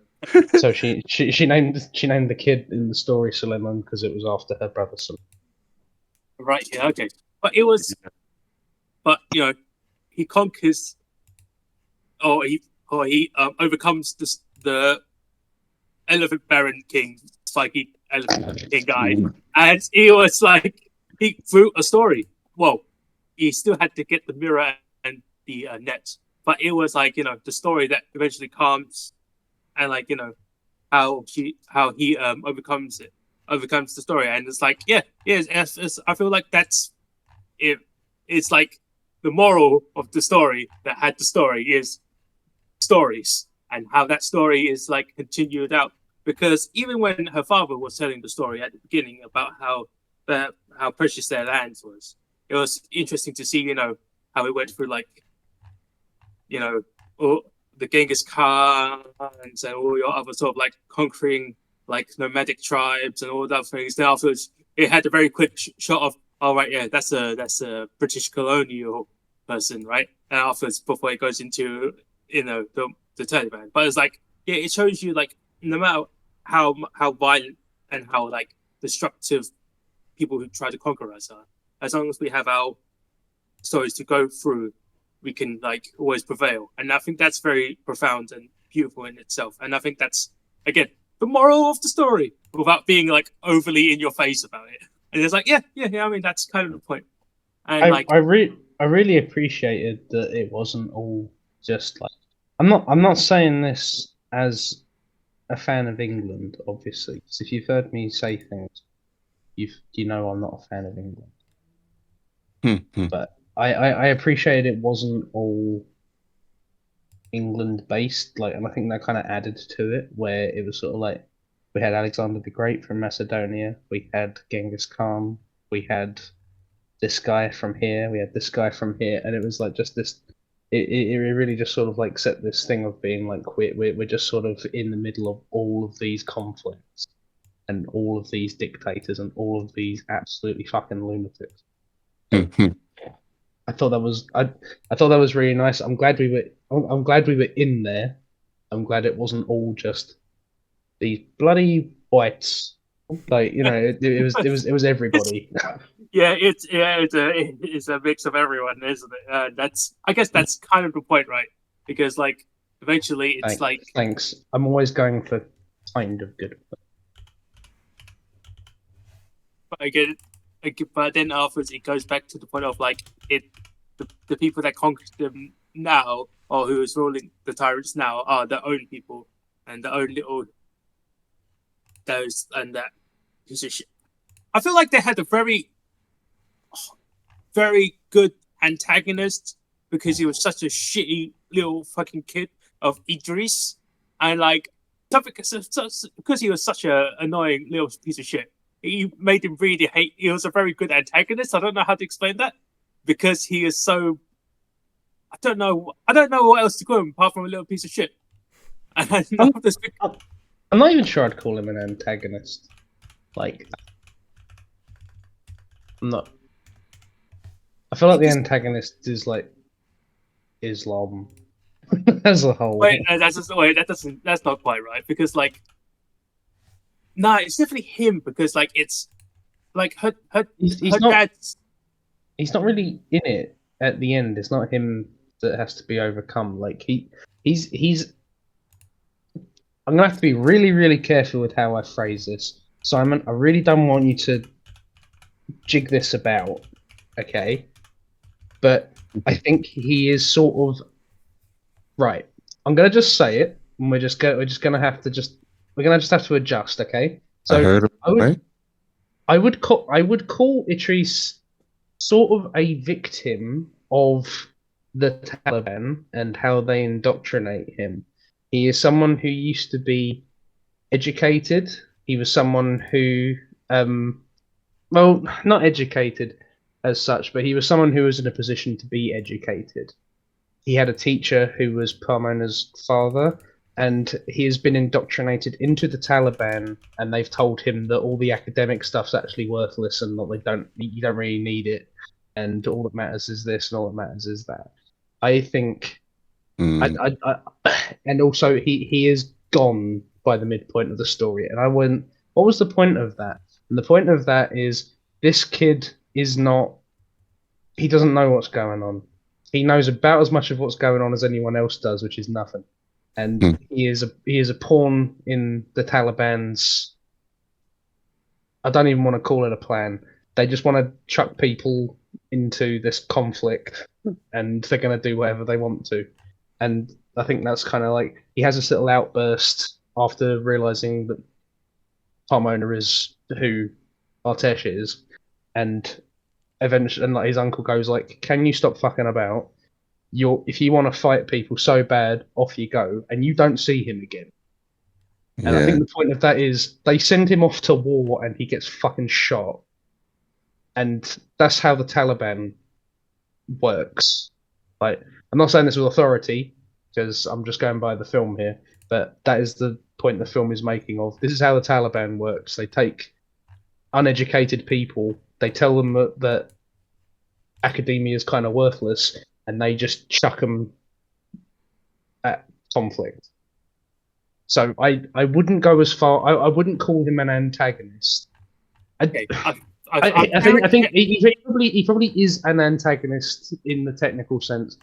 So she named the kid in the story Suleiman because it was after her brother Suleiman. Right. Yeah. Okay. But it was. But you know, he conquers, or he overcomes the Elephant Baron King, spiky Elephant King guy, and he was like he threw a story. Well, he still had to get the mirror and the net, but it was like the story that eventually comes, and like how he overcomes the story, and it's like I feel like that's it. It's like the moral of the story that had the story is stories, and how that story is like continued out. Because even when her father was telling the story at the beginning about how precious their land was, it was interesting to see how it went through like all the Genghis Khan and all your other sort of like conquering like nomadic tribes and all that things. Then afterwards, it had a very quick shot of, oh right, yeah, that's a British colonial person, right? And afterwards, before it goes into the Taliban, but it's like it shows you like no matter how violent and how like destructive people who try to conquer us are, as long as we have our stories to go through, we can like always prevail. And I think that's very profound and beautiful in itself. And I think that's again the moral of the story, without being like overly in your face about it. And it's like, yeah. I mean, that's kind of the point. And I really appreciated that it wasn't all just like I'm not saying this as a fan of England, obviously. Because if you've heard me say things, you know I'm not a fan of England. But I appreciate it wasn't all England based, like, and I think that kind of added to it, where it was sort of like we had Alexander the Great from Macedonia, we had Genghis Khan, we had this guy from here, we had this guy from here, and it was like just this. It really just sort of like set this thing of being like we're just sort of in the middle of all of these conflicts and all of these dictators and all of these absolutely fucking lunatics. I thought that was really nice. I'm glad we were in there. I'm glad it wasn't all just these bloody whites. Like it was everybody. It's a mix of everyone, isn't it? I guess that's kind of the point, right? Because like eventually it's thanks. I'm always going for kind of good. But again, but then afterwards it goes back to the point of like the people that conquered them now, or who is ruling the tyrants now, are their own people and their own little those and that piece of shit. I feel like they had a very, very good antagonist because he was such a shitty little fucking kid of Idris, and like because he was such a annoying little piece of shit. He made him really hate. He was a very good antagonist. I don't know how to explain that because he is so. I don't know what else to call him apart from a little piece of shit. And I'm not even sure I'd call him an antagonist. Like, I'm not. I feel like the antagonist is like Islam as a whole. That's not quite right because like. No, it's definitely him because like it's like her dad's. He's not really in it at the end. It's not him that has to be overcome. Like he's. I'm gonna have to be really, really careful with how I phrase this, Simon. I really don't want you to jig this about, okay? but I think he is sort of right. I'm gonna just say it, and we're just gonna have to have to adjust, okay? I So heard of I would right? I would call Idris sort of a victim of the Taliban and how they indoctrinate him. He is someone who used to be educated. He was someone who, well, not educated as such, but he was someone who was in a position to be educated. He had a teacher who was Parmona's father, and he has been indoctrinated into the Taliban, and they've told him that all the academic stuff's actually worthless and that you don't really need it, and all that matters is this and all that matters is that. I think, Mm, and also he is gone by the midpoint of the story, and I went, what was the point of that? And the point of that is this kid is not. He doesn't know what's going on. He knows about as much of what's going on as anyone else does, which is nothing. And mm, he is a pawn in the Taliban's. I don't even want to call it a plan. They just want to chuck people into this conflict, and they're going to do whatever they want to. And I think that's kind of like he has this little outburst after realizing that Pomona is who Artesh is, and eventually, and like his uncle goes like, "Can you stop fucking about? If you want to fight people so bad, off you go," and you don't see him again. And I yeah. think the point of that is they send him off to war and he gets fucking shot. And that's how the Taliban works. Like, I'm not saying this with authority, because I'm just going by the film here, but that is the point the film is making of. This is how the Taliban works. They take uneducated people, they tell them that academia is kind of worthless, and they just chuck them at conflict. So I wouldn't go as far. I wouldn't call him an antagonist. Okay, I think he probably is an antagonist in the technical sense.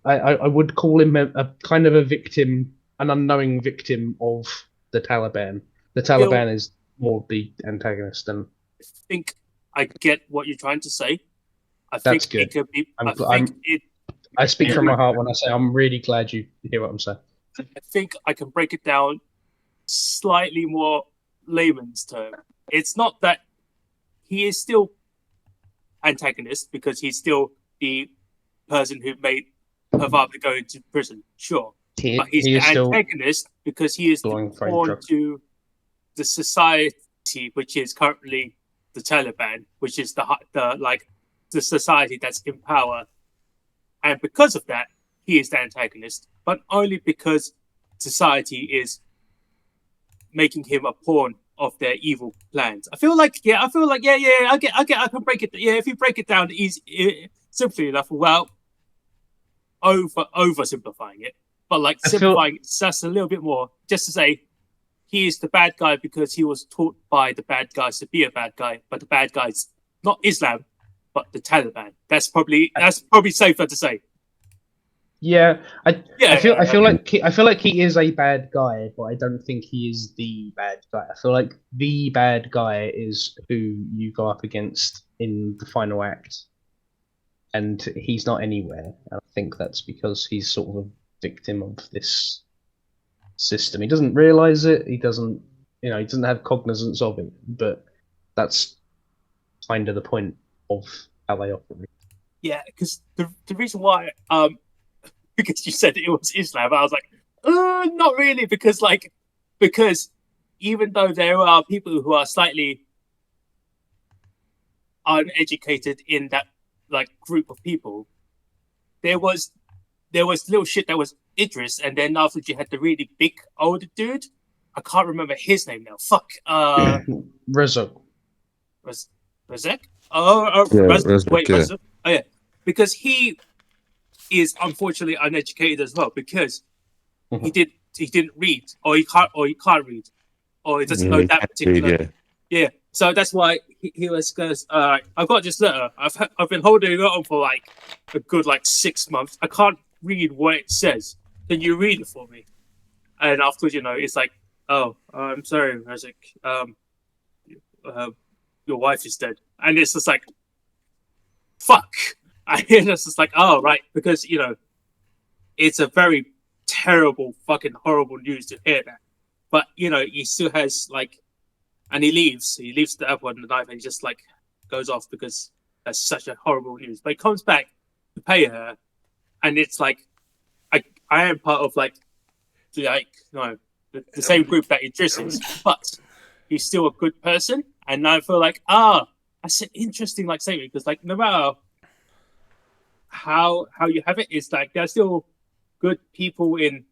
I would call him a kind of a victim, an unknowing victim of the Taliban. The Taliban is more the antagonist, and I think I get what you're trying to say. I that's think good. it could be. I speak from my heart when I say I'm really glad you hear what I'm saying. I think I can break it down slightly more layman's term. It's not that he is still antagonist because he's still the person who made her father go into prison. Sure, but he's the antagonist because he is the pawn to the society, which is currently the Taliban, which is the society that's in power, and because of that, he is the antagonist. But only because society is making him a pawn of their evil plans. I feel like I can break it. Yeah, if you break it down simply enough, well, oversimplifying it, but like simplifying it just a little bit more, just to say he is the bad guy because he was taught by the bad guys to be a bad guy, but the bad guy's not Islam, but the Taliban. That's probably safer to say. Yeah, I feel like he is a bad guy, but I don't think he is the bad guy. I feel like the bad guy is who you go up against in the final act, and he's not anywhere. And I think that's because he's sort of a victim of this system. He doesn't realize it. He doesn't have cognizance of it. But that's kind of the point of how they operate. Yeah, because the reason why because you said it was Islam, I was like, not really, because even though there are people who are slightly uneducated in that like group of people, there was little shit that was Idris, and then after you had the really big older dude. I can't remember his name now. Fuck. Rizzo. Razek? Razek, Oh yeah, because he is unfortunately uneducated as well because he didn't read or he can't read or he doesn't know that particular. Yeah, so that's why he was goes. I've got this letter. I've been holding it on for like a good 6 months. I can't read what it says. Can you read it for me? And afterwards, it's like, oh, I'm sorry, Razek. Your wife is dead, and it's just like, fuck. it's just like, oh right, because it's a very terrible, fucking horrible news to hear that. But he still has like, and he leaves. He leaves the airport on the knife, and he just like goes off because that's such a horrible news. But he comes back to pay her, and it's like, I am part of like the same group that Idris is, but he's still a good person, and I feel like that's an interesting like statement because like no matter how you have it, it's like there's still good people in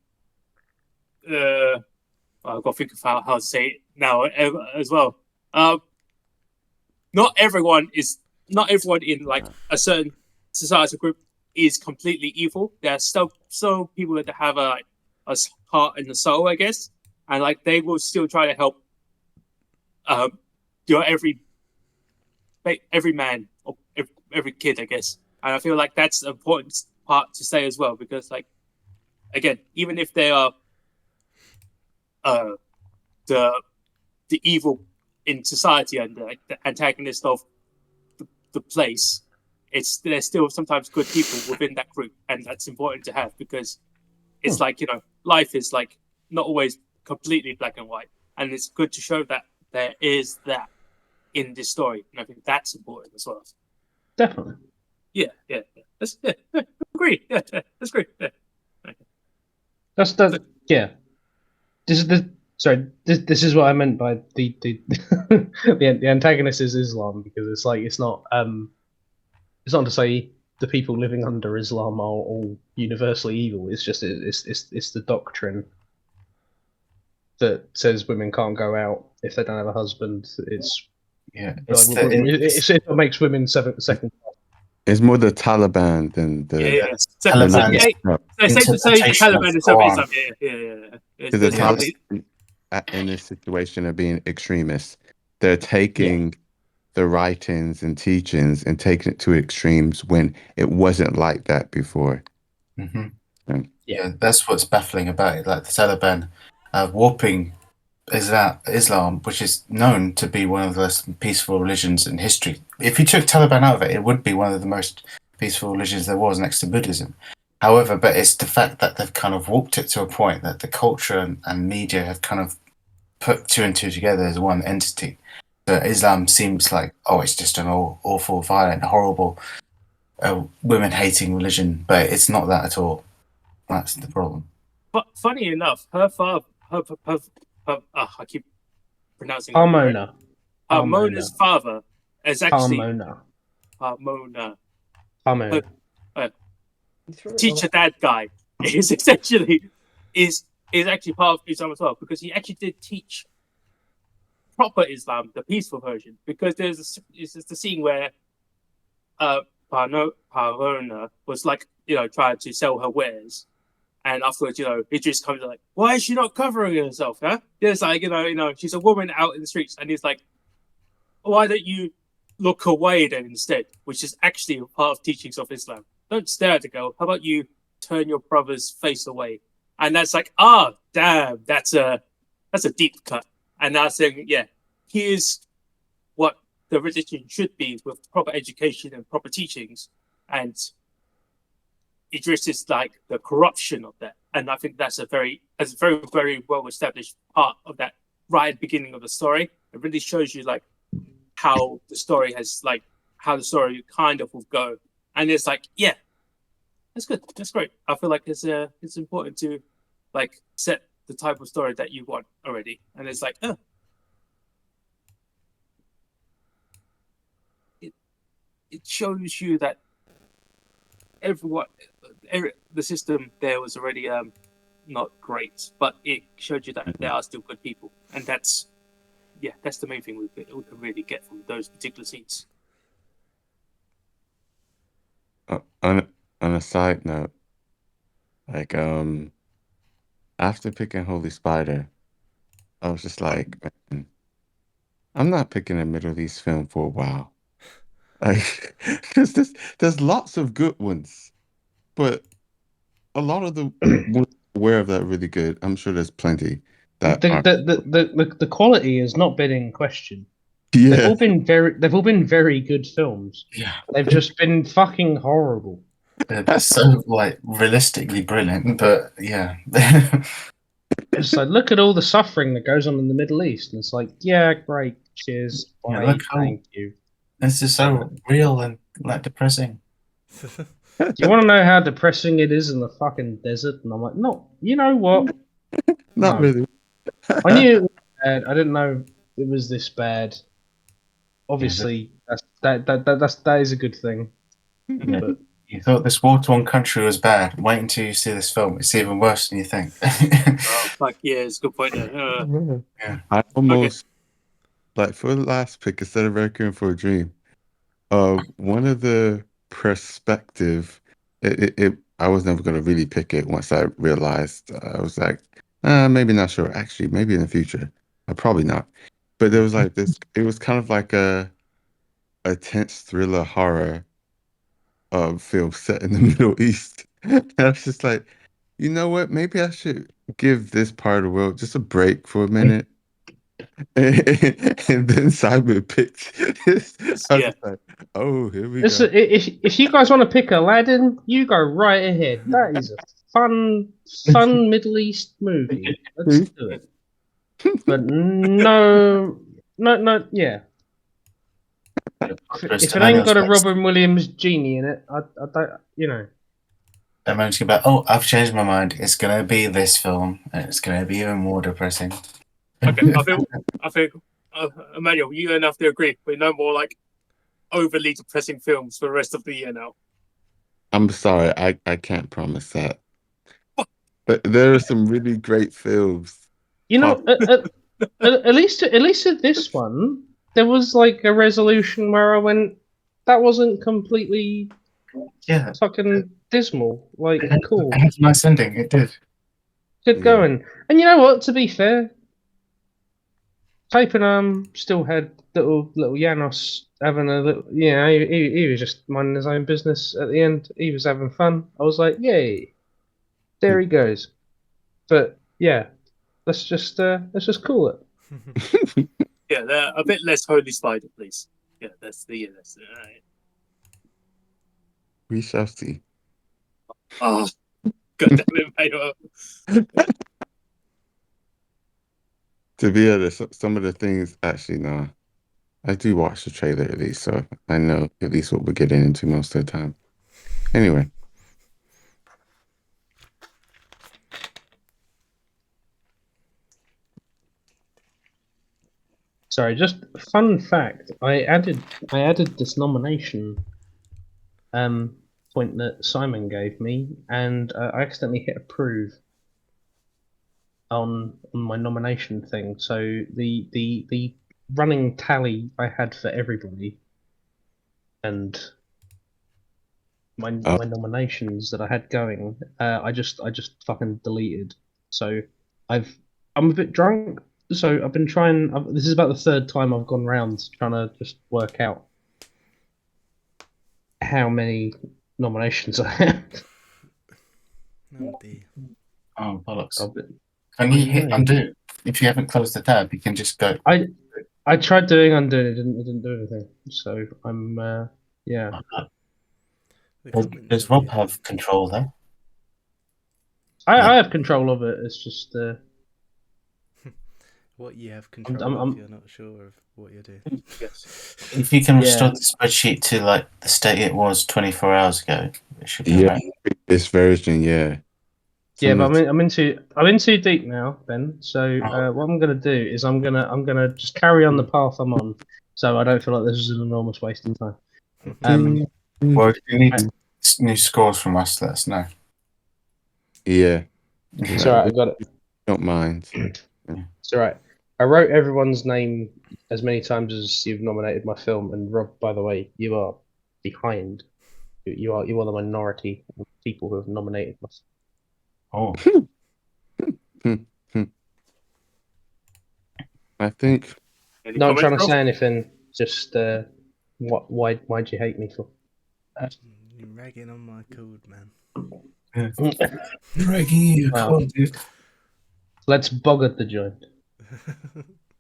I've got to think about how to say it now as well. Not everyone in like a certain societal group is completely evil. There are still people that have a heart and a soul, I guess, and like they will still try to help every man or every kid, I guess. And I feel like that's an important part to say as well, because like again, even if they are the evil in society and like the antagonist of the place, there's still sometimes good people within that group, and that's important to have because it's like life is like not always completely black and white, and it's good to show that there is that in this story, and I think that's important as well. Definitely. Yeah. That's agree. Yeah, that's great. Yeah. That's yeah. This is this is what I meant by the the antagonist is Islam, because it's like it's not to say the people living under Islam are all universally evil. It's just it's the doctrine that says women can't go out if they don't have a husband. It's it makes women second. It's more the Taliban than the Taliban Taliban is Islam. Yeah. Because the Taliban in this situation of being extremists, they're taking the writings and teachings and taking it to extremes when it wasn't like that before. Mm-hmm. Yeah, that's what's baffling about it. Like the Taliban warping Islam, which is known to be one of the most peaceful religions in history. If you took Taliban out of it, it would be one of the most peaceful religions there was next to Buddhism. However, but it's the fact that they've kind of warped it to a point that the culture and media have kind of put two and two together as one entity. So Islam seems like, it's just an awful, violent, horrible, women-hating religion, but it's not that at all. That's the problem. But funny enough, her father, I keep pronouncing Harmona. Harmona's father is actually Harmona. Teacher dad guy is essentially is actually part of Islam as well, because he actually did teach proper Islam, the peaceful version. Because there's the scene where Parona was like trying to sell her wares. And afterwards, he just comes like, why is she not covering herself, huh? It's like, she's a woman out in the streets. And he's like, why don't you look away then instead? Which is actually a part of teachings of Islam. Don't stare at the girl. How about you turn your brother's face away? And that's like, damn, that's a deep cut. And that's saying, here's what the religion should be with proper education and proper teachings. And Idris is like the corruption of that, and I think that's a very very well established part of that right at the beginning of the story. It really shows you like how the story kind of will go, and it's like that's good, that's great. I feel like it's important to like set the type of story that you want already, and it's like it shows you that the system there was already not great, but it showed you that there are still good people, and that's the main thing we can really get from those particular scenes. On a side note, like after picking Holy Spider, I was just like, man, I'm not picking a Middle East film for a while. Like, because there's lots of good ones, but a lot of the ones aware of that are really good. I'm sure there's plenty that the quality has not been in question. They've Yeah. all been very good films. Yeah, They've just been fucking horrible. they're so like realistically brilliant, but yeah. It's like, look at all the suffering that goes on in the Middle East, and it's like, yeah, great, cheers, Yeah, bye, look how thank you. this is so real and like depressing. Do you want to know how depressing it is in the fucking desert? And I'm like, no, you know what? Not No. really. I knew it was bad. I didn't know it was this bad. Yeah, Obviously, that is a good thing. yeah. But You thought this war-torn country was bad. Wait until you see this film. It's even worse than you think. Oh fuck yeah, it's a good point there. Yeah. I Okay. almost like for the last pick instead of Requiem for a Dream. One of the perspective, I was never gonna really pick it once I realized I was like, maybe not sure. Actually, maybe in the future, probably not. But there was like this. It was kind of like a tense thriller horror film set in the Middle East. And I was just like, you know what? Maybe I should give this part of the world just a break for a minute. And then Simon picked this. I was Yeah. just like, oh, here we this, go. if you guys want to pick Aladdin, you go right ahead. That is a fun Middle East movie. Let's do it. But no, yeah. If it ain't got a Robin Williams genie in it, I don't, you know. They're managed to go back, oh, I've changed my mind. It's going to be this film, and it's going to be even more depressing. Okay. I think, Emmanuel, you and I have to agree. We're no more like overly depressing films for the rest of the year now. I'm sorry, I can't promise that. But there are some really great films. You know, at least at this one, there was like a resolution where I went, that wasn't completely Yeah, fucking dismal. Like, cool, it has a nice ending. It did. good Yeah. going. And you know what? To be fair, Tape still had little Janos having a little, he was just minding his own business at the end. He was having fun. I was like, yay, there he goes. But yeah, let's just call it. Yeah, they're a bit less holy spider, please. Yeah, that's the We shall see. Oh, god damn it, Emmanuel. To be honest, some of the things actually, no. I do watch the trailer at least, so I know at least what we're getting into most of the time. Anyway. Sorry, just fun fact. I added this nomination point that Simon gave me, and I accidentally hit approve on my nomination thing. So the running tally I had for everybody, and my nominations that I had going, I just fucking deleted. So I'm a bit drunk. So I've been trying. This is about the third time I've gone round trying to just work out how many nominations I have. Oh dear. Oh, bollocks. I've been- Can you hit undo? If you haven't closed the tab, you can just go. I tried doing undo, it didn't do anything. So I'm yeah. The comments Does will Rob be have added. control there? I have control of it. It's just What you have control I'm- of, you're not sure of what you're doing. Yes. If you can restore Yeah. the spreadsheet to like the state it was 24 hours ago, it should be Yeah, alright. this version, yeah. Yeah, Some but of I'm in too deep now, Ben. So what I'm gonna do is I'm gonna just carry on the path I'm on, so I don't feel like this is an enormous waste of time. Well, if you need new scores from us, let us know. yeah, It's alright, I got it. don't mind. It's alright. I wrote everyone's name as many times as you've nominated my film, and Rob, by the way, you are behind. You are the minority of people who have nominated my film. Oh, I think Any Not comments, trying to Rob? say anything, just why'd you hate me for? You're ragging on my code, man. dragging you, Wow. dude. Let's bog at the joint.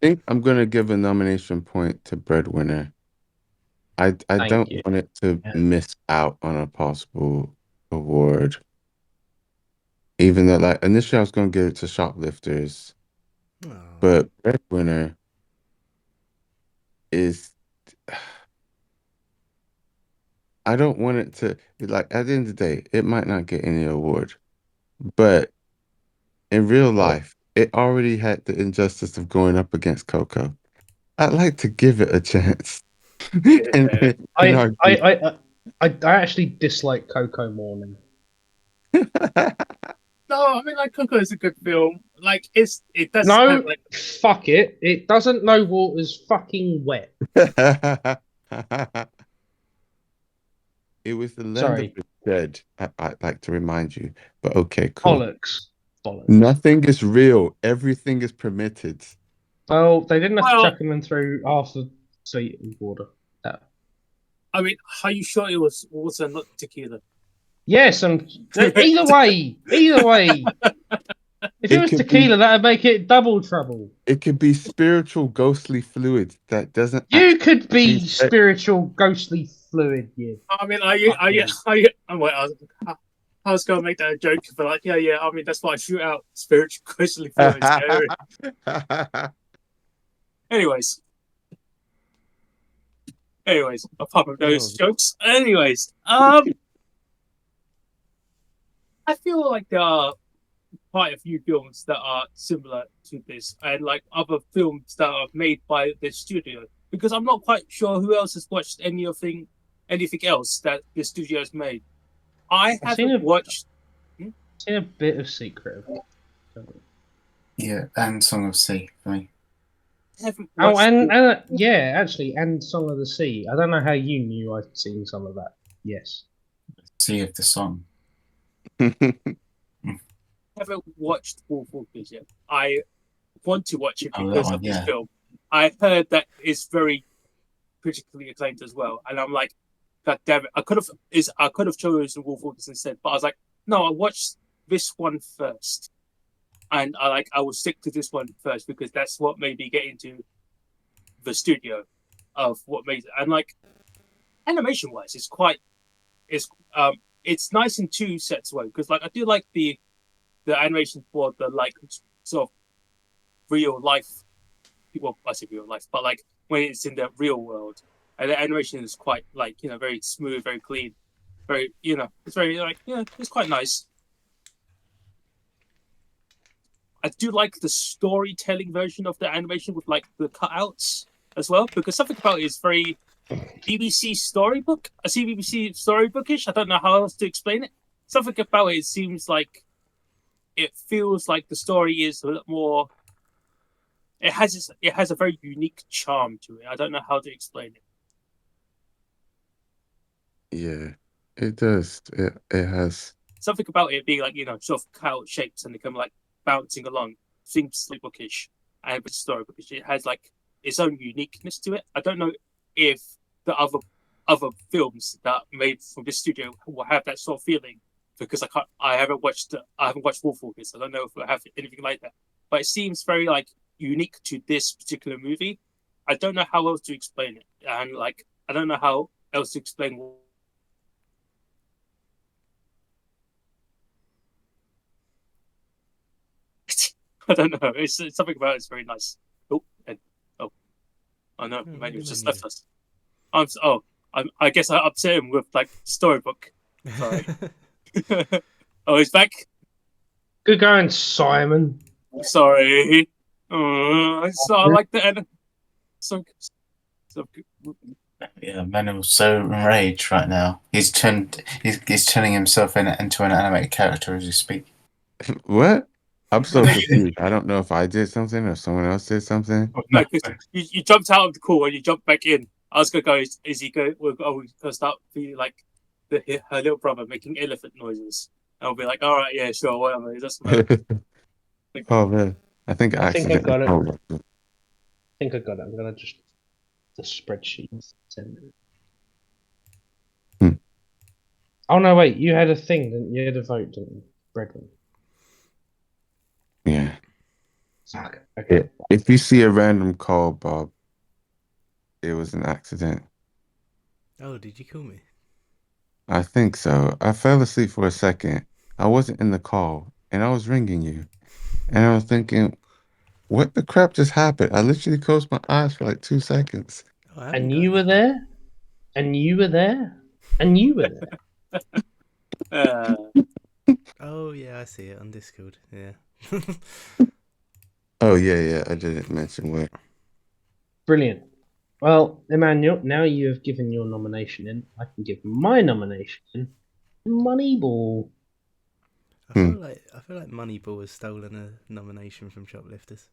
think I'm gonna give a nomination point to Breadwinner. I Thank don't you. want it to Yeah. miss out on a possible award. Even though, like, initially I was gonna give it to Shoplifters, Aw. but Breadwinner is. I don't want it to like at the end of the day, it might not get any award, but in real Oh. life, it already had the injustice of going up against Coco. I'd like to give it a chance and, Yeah. and I, I, argue. I, I, I actually dislike Coco more now. No, I mean like Coco is a good film. Like it does have No, like fuck it. It doesn't know water's fucking wet. It was the land of Sorry. the dead. I'd like to remind you, but okay, cool. Bollocks. Bollocks. Nothing is real. Everything is permitted. Well, they didn't have to well, chuck him in through half the sweet water. No. I mean, are you sure it was water, not tequila? Yes, and either way. If it It was could be. tequila, that'd make it double trouble. It could be spiritual, ghostly fluid that doesn't You actually could be taste. spiritual, ghostly fluid, you I mean, I'm wait, I was gonna make that a joke, but like, yeah. I mean, that's why I shoot out spiritual crystal fluids. Anyways, apart from those Oh, jokes, I feel like there are quite a few films that are similar to this, and like other films that are made by the studio. Because I'm not quite sure who else has watched anything else that the studio has made. I I've seen haven't a watched. seen a bit of Secret. Yeah, and Song of Sea for me. Haven't Oh, watched. and yeah, actually, and Song of the Sea. I don't know how you knew I'd seen some of that. Yes. Sea of the Song. Haven't watched Wolf Walkers yet. I want to watch it Oh, that because one, of this yeah. film. I heard that it's very critically acclaimed as well, and I'm like, God damn it! I could have chosen Wolf Walkers instead, but I was like, no, I watched this one first, and I will stick to this one first because that's what made me get into the studio of what made it. And like animation wise, it's it's nice in two sets way because like I do like the animation for the like sort of real life. Well, I say real life, but like when it's in the real world, and the animation is quite like very smooth, very clean, very it's very like it's quite nice. I do like the storytelling version of the animation with like the cutouts as well because something about it is very BBC storybook. I see BBC storybookish. I don't know how else to explain it. Something about it seems like it feels like the story is a lot more. It has a very unique charm to it. I don't know how to explain it. yeah, it does. It has. Something about it being like sort of cow shapes and they come like bouncing along seems storybookish and it's storybookish. It has like its own uniqueness to it. I don't know if the other films that are made from this studio will have that sort of feeling because I haven't watched Wolf Walkers. I don't know if I have anything like that. But it seems very like unique to this particular movie. I don't know how else to explain it, and like I don't know how else to explain. I don't know. It's something about it's very nice. Oh, and oh, I know. Oh, Emmanuel's just Emmanuel. left us. I guess I upset him with like storybook. Sorry. Oh, he's back. Good going, Simon. Sorry. So I like the end. So Yeah, Manuel's so enraged right now. He's turning himself into an animated character as we speak. What? I'm so no, confused. I don't know if I did something or someone else did something. no, because you jumped out of the call and you jumped back in. I was gonna go. Is he going? We're gonna start feeling like her little brother making elephant noises. I'll be like, all right, yeah, sure, whatever. It doesn't matter. Oh man, I think I I think I accidentally got it. told I think I got it. I'm gonna just the spreadsheet. Send it. Hmm. Oh no, wait! You had a thing, didn't you? You had a vote, didn't you? Breadwinner. Yeah. Okay. If you see a random call, Bob, it was an accident. Oh, did you call me? I think so. I fell asleep for a second. I wasn't in the call, and I was ringing you, and I was thinking, what the crap just happened? I literally closed my eyes for like 2 seconds. Oh, I haven't And got you were anything. there, and you were there, and you were there. Oh yeah, I see it on Discord. Yeah. Oh yeah, yeah. I didn't mention where. Brilliant. Well, Emmanuel, now you have given your nomination in, I can give my nomination in Moneyball. Hmm. I feel like Moneyball has stolen a nomination from Shoplifters.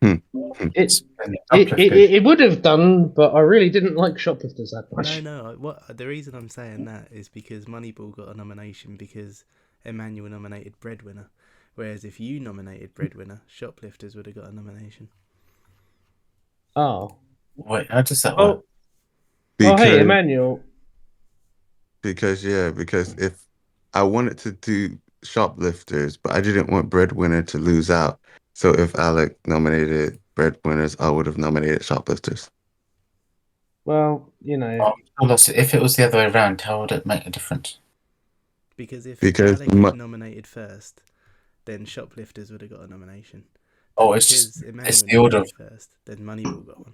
Hmm. Hmm. It And it, it uplifted. it would have done, but I really didn't like Shoplifters that much. No. What the reason I'm saying that is because Moneyball got a nomination because Emmanuel nominated Breadwinner, whereas if you nominated Breadwinner, Shoplifters would have got a nomination. Oh. Wait, how does that work? Oh, hey, Because Emmanuel. because if I wanted to do shoplifters, but I didn't want breadwinner to lose out. So if Alec nominated breadwinners, I would have nominated shoplifters. Well, you know, If it was the other way around, how would it make a difference? Because if Because Alec had nominated first, then Shoplifters would have got a nomination. But Oh, because it's Emmanuel the order of. nominated first, then Moneyball got one.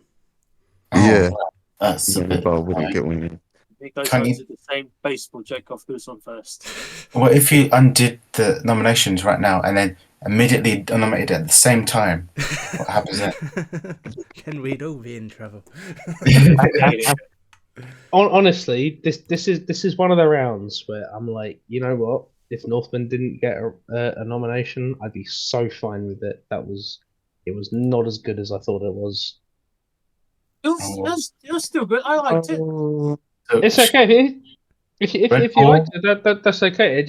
yeah, Oh, that's a bit. Moneyball wouldn't Annoying. get one. It goes Can on you? to the same baseball joke of who's on first. Well, if you undid the nominations right now and then immediately nominated at the same time, what happens then? Then we'd all be in trouble. I hate it. honestly, this is one of the rounds where I'm like, you know what? If Northman didn't get a nomination, I'd be so fine with it. It was not as good as I thought it was. It was still good. I liked it. Oh, So, It's okay Red if you liked Bull, it. That's okay.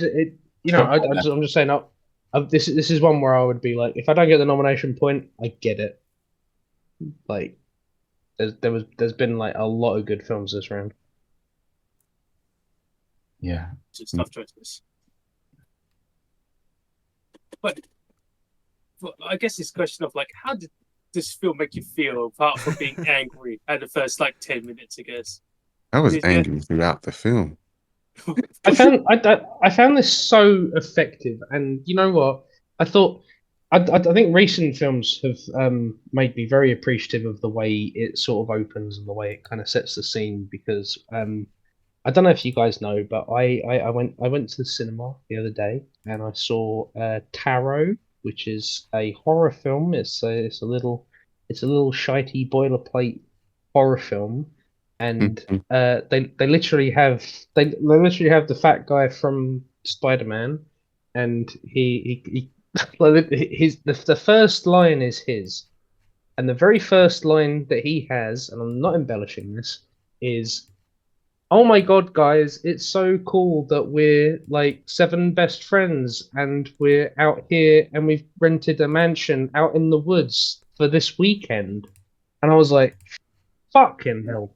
I'm just saying. This is one where I would be like, if I don't get the nomination point, I get it. Like, there's been like a lot of good films this round. yeah. Just tough choices. But I guess it's a question of like, how did this film make you feel apart from being angry at the first like 10 minutes? I guess. I was Did you- angry throughout the film. I found this so effective, and you know what? I thought I think recent films have made me very appreciative of the way it sort of opens and the way it kind of sets the scene because I don't know if you guys know, but I went to the cinema the other day and I saw Tarot, which is a horror film. It's a little shitey boilerplate horror film, and Mhm. they literally have they literally have the fat guy from Spider-Man, and he like, the first line is his, and the very first line that he has, and I'm not embellishing this, is oh my god, guys, it's so cool that we're like seven best friends and we're out here and we've rented a mansion out in the woods for this weekend. And I was like, fucking hell.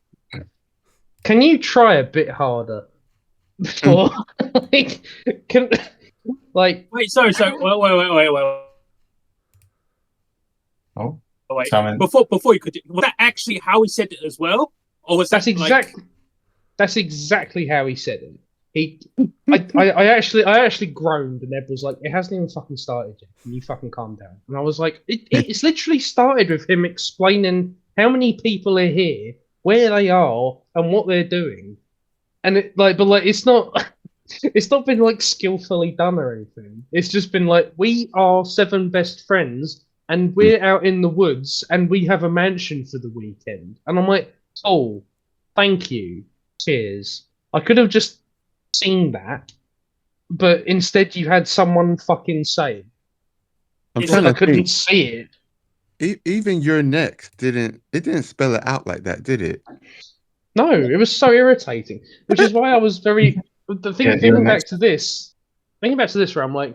Can you try a bit harder? For like can like Wait, sorry. Wait. Oh, Wait. Simon. Before you could, was that actually how he said it as well, or was that's that like? exactly how he said it. I actually groaned, and Ed was like, "It hasn't even fucking started yet. Can you fucking calm down?" And I was like, "It's literally started with him explaining how many people are here, where they are, and what they're doing." And it's not, it's not been like skillfully done or anything. It's just been like, we are seven best friends, and we're out in the woods, and we have a mansion for the weekend. And I'm like, oh, thank you, cheers. I could have just seen that, but instead you had someone fucking say it I'm It's trying because I to couldn't think. see it. Even your next didn't spell it out like that, did it? No, it was so irritating, which is why I was very Yeah, you're thinking back next. to this, where I'm like,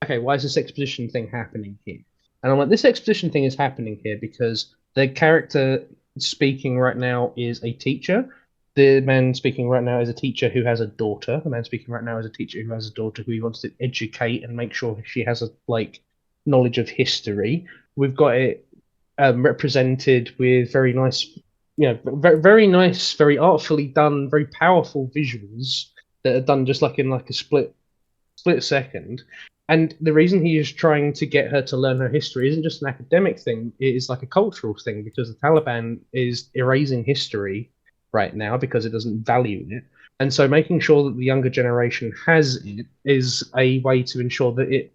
okay, why is this exposition thing happening here? And I'm like, this exposition thing is happening here because the character speaking right now is a teacher. The man speaking right now is a teacher who has a daughter. The man speaking right now is a teacher who has a daughter who he wants to educate and make sure she has a like knowledge of history. we've got it represented with very nice, very nice, very artfully done, very powerful visuals that are done just like in like a split second. And the reason he is trying to get her to learn her history isn't just an academic thing, it is like a cultural thing because the Taliban is erasing history right now because it doesn't value it. And so making sure that the younger generation has it is a way to ensure that it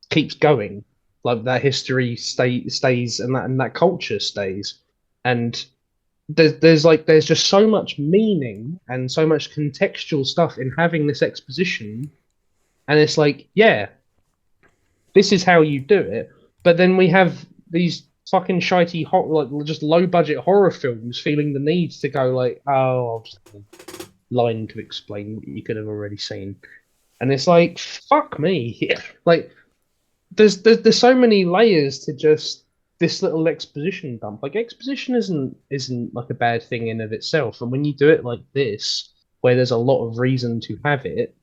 keeps going, like that history stays and that culture stays. And there's just so much meaning and so much contextual stuff in having this exposition, and it's like, yeah, this is how you do it. But then we have these fucking shitey like just low budget horror films feeling the need to go like, oh, I'll just have a line to explain what you could have already seen. And it's like, fuck me. Like there's so many layers to just this little exposition dump. Like exposition isn't like a bad thing in of itself, and when you do it like this, where there's a lot of reason to have it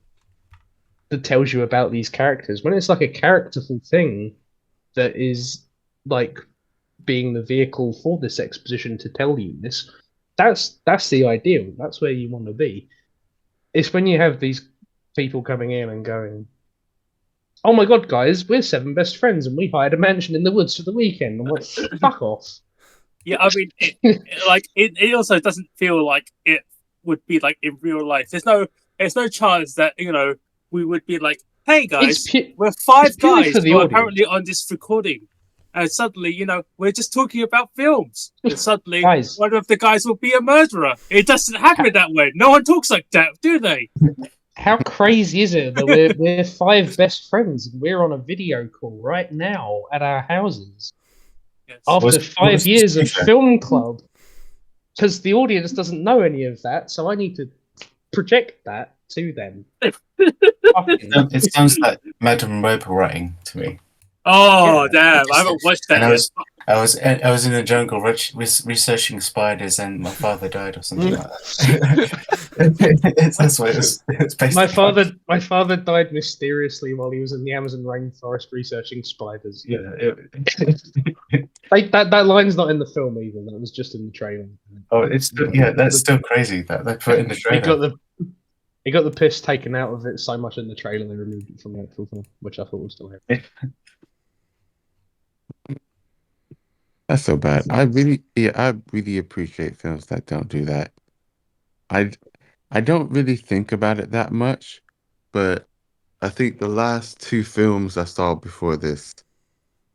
that tells you about these characters, when it's like a characterful thing that is like being the vehicle for this exposition to tell you this, that's the ideal. That's where you want to be. It's when you have these people coming in and going, oh my god, guys, we're 7 best friends and we hired a mansion in the woods for the weekend. I'm like, fuck off. Yeah, I mean, it also doesn't feel like it would be like in real life. There's no chance that we would be like, hey guys, we're 5 guys who are currently on this recording, and suddenly we're just talking about films, and suddenly one of the guys will be a murderer. It doesn't happen that way. No one talks like that, do they? How crazy is it that we're 5 best friends and we're on a video call right now at our houses after 5 years of film club? Because the audience doesn't know any of that, so I need to project that to them. It sounds like Madam Web writing to me. Oh damn! I haven't watched that yet. I was in the jungle researching spiders, and my father died or something like that. That's what it's based on. My father died mysteriously while he was in the Amazon rainforest researching spiders. Yeah, that line's not in the film either. That was just in the trailer. Oh, that's still crazy that they put in the trailer. He got the piss taken out of it so much in the trailer they removed it from the actual film, which I thought was hilarious. That's so bad. I really appreciate films that don't do that. I don't really think about it that much, but I think the last 2 films I saw before this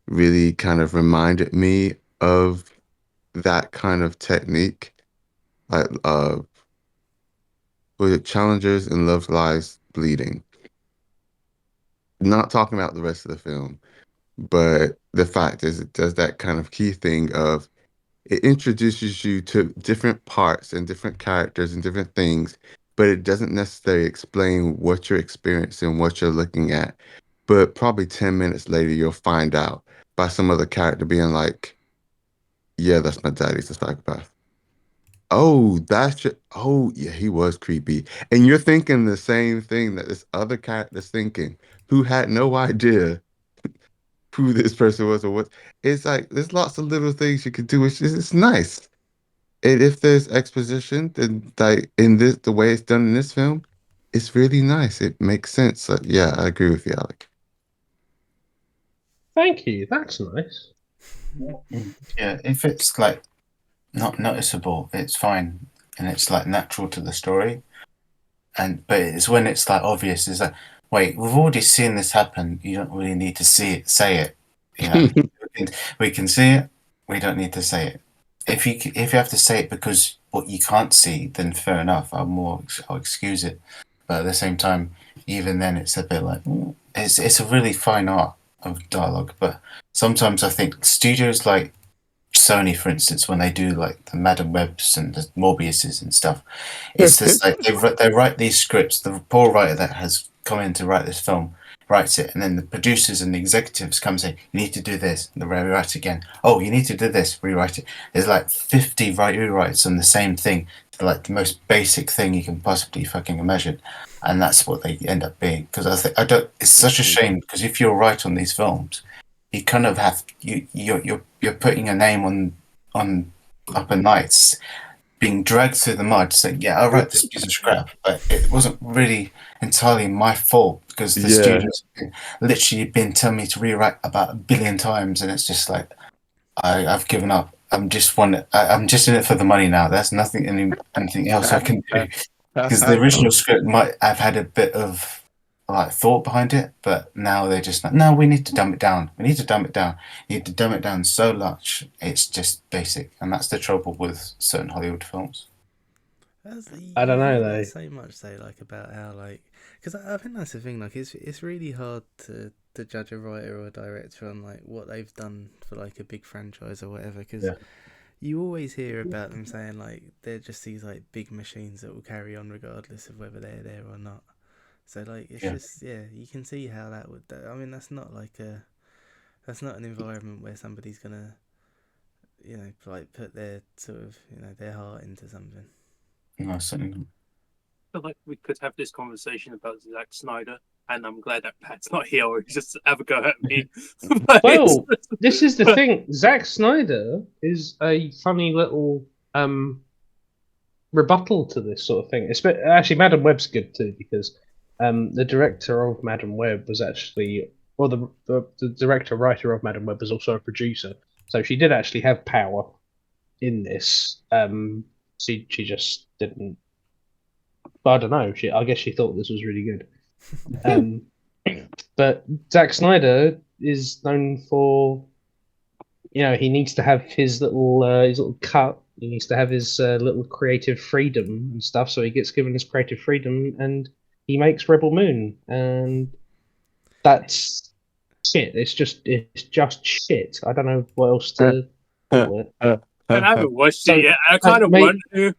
really kind of reminded me of that kind of technique. Like was it Challengers and Love Lies Bleeding? Not talking about the rest of the film, but the fact is it does that kind of key thing of it introduces you to different parts and different characters and different things, but it doesn't necessarily explain what you're experiencing, what you're looking at. But probably 10 minutes later, you'll find out by some other character being like, yeah, that's my dad. He's a psychopath. Oh, oh, yeah, he was creepy. And you're thinking the same thing that this other character's thinking, who had no idea who this person was or what. It's like there's lots of little things you can do. It's nice. And if there's exposition, then like in the way it's done in this film, it's really nice. It makes sense. So, yeah, I agree with you, Alec. Thank you. That's nice. Yeah, if it's like not noticeable, it's fine, and it's like natural to the story. But it's when it's like obvious. Is like, wait, we've already seen this happen. You don't really need to say it. We can see it. We don't need to say it. If you have to say it because what you can't see, then fair enough. I'll excuse it. But at the same time, even then, it's a bit like it's a really fine art of dialogue. But sometimes I think studios like Sony, for instance, when they do like the Madam Webs and the Morbiuses and stuff, it's just like they write these scripts. The poor writer that has come in to write this film writes it, and then the producers and the executives come and say, you need to do this, and they rewrite it again. Oh, you need to do this, rewrite it. There's like 50 rewrites on the same thing, like the most basic thing you can possibly fucking imagine, and that's what they end up being. Because I don't. It's such a shame because if you're right on these films, you kind of have you're putting a name on Upper Nights, being dragged through the mud, saying, "Yeah, I wrote this piece of scrap," but it wasn't really entirely my fault because the Yeah. studios literally been telling me to rewrite about 1 billion times, and it's just like I've given up. I'm just I'm just in it for the money now. There's anything else I can do because the original script might have had a bit of like thought behind it, but now they're just like, no, we need to dumb it down. We need to dumb it down. You need to dumb it down so much it's just basic, and that's the trouble with certain Hollywood films. I don't know You got though. so much to say like about how like because I think that's the thing like it's really hard to judge a writer or a director on like what they've done for like a big franchise or whatever because Yeah. you always hear about them saying like they're just these like big machines that will carry on regardless of whether they're there or not. So like it's just you can see how that would. I mean that's not an environment where somebody's gonna like put their sort of their heart into something. No, certainly not. I feel like we could have this conversation about Zack Snyder, and I'm glad that Pat's not here or he's just have a go at me. Well, this is the thing. Zack Snyder is a funny little rebuttal to this sort of thing. Actually, Madam Web's good too because the director of Madam Web was actually, well, the director writer of Madam Web was also a producer, so she did actually have power in this. She just didn't. I don't know. I guess she thought this was really good. But Zack Snyder is known for, he needs to have his little cut. He needs to have his little creative freedom and stuff. So he gets given his creative freedom, and he makes Rebel Moon, and that's shit. It's just shit. I don't know what else to call it. And I haven't watched So, it yet. I kind of want to.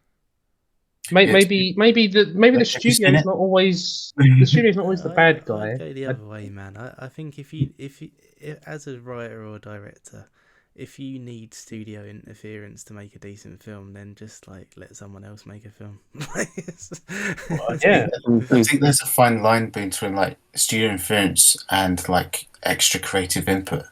Maybe the Have you studio's seen it? not always the bad guy. I'd go the other way, man. I think if you as a writer or director, if you need studio interference to make a decent film, then just like let someone else make a film. Yeah. I think there's a fine line between like studio interference and like extra creative input.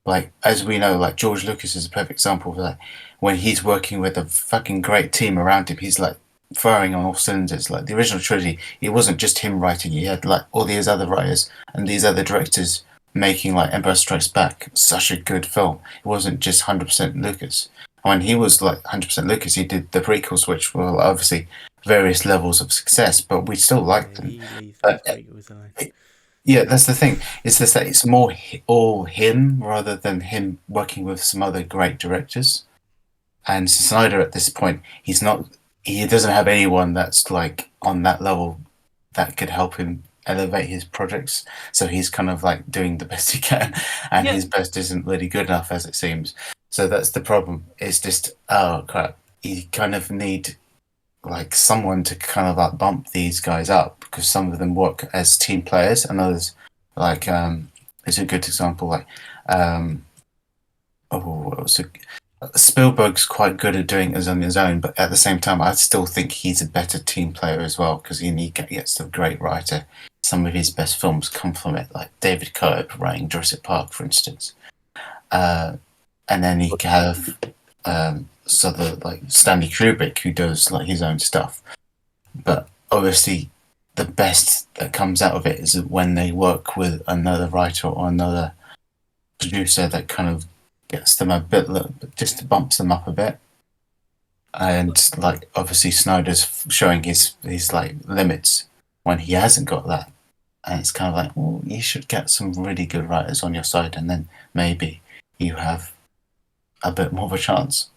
Like as we know, like George Lucas is a perfect example of that. When he's working with a fucking great team around him, he's like firing on all cylinders. Like the original trilogy, it wasn't just him writing; he had like all these other writers and these other directors making like Empire Strikes Back such a good film. It wasn't just 100% Lucas. When he was like 100% Lucas, he did the prequels, which were obviously various levels of success, but we still liked them. He leaves those prequels alone. Yeah, that's the thing. It's just that it's more all him rather than him working with some other great directors. And Snyder at this point, he doesn't have anyone that's like on that level that could help him elevate his projects. So he's kind of like doing the best he can, and his best isn't really good enough as it seems. So that's the problem. It's just, oh crap, you kind of need like someone to kind of like bump these guys up because some of them work as team players and others like it's a good example like Spielberg's quite good at doing it on his own, but at the same time I still think he's a better team player as well because he gets a great writer. Some of his best films come from it, like David Cope writing Jurassic Park for instance, and then you have like Stanley Kubrick who does like his own stuff, but obviously the best that comes out of it is when they work with another writer or another producer that kind of gets them a bit, just bumps them up a bit. And like obviously Snyder's showing his like limits when he hasn't got that, and it's kind of like, well, you should get some really good writers on your side, and then maybe you have a bit more of a chance.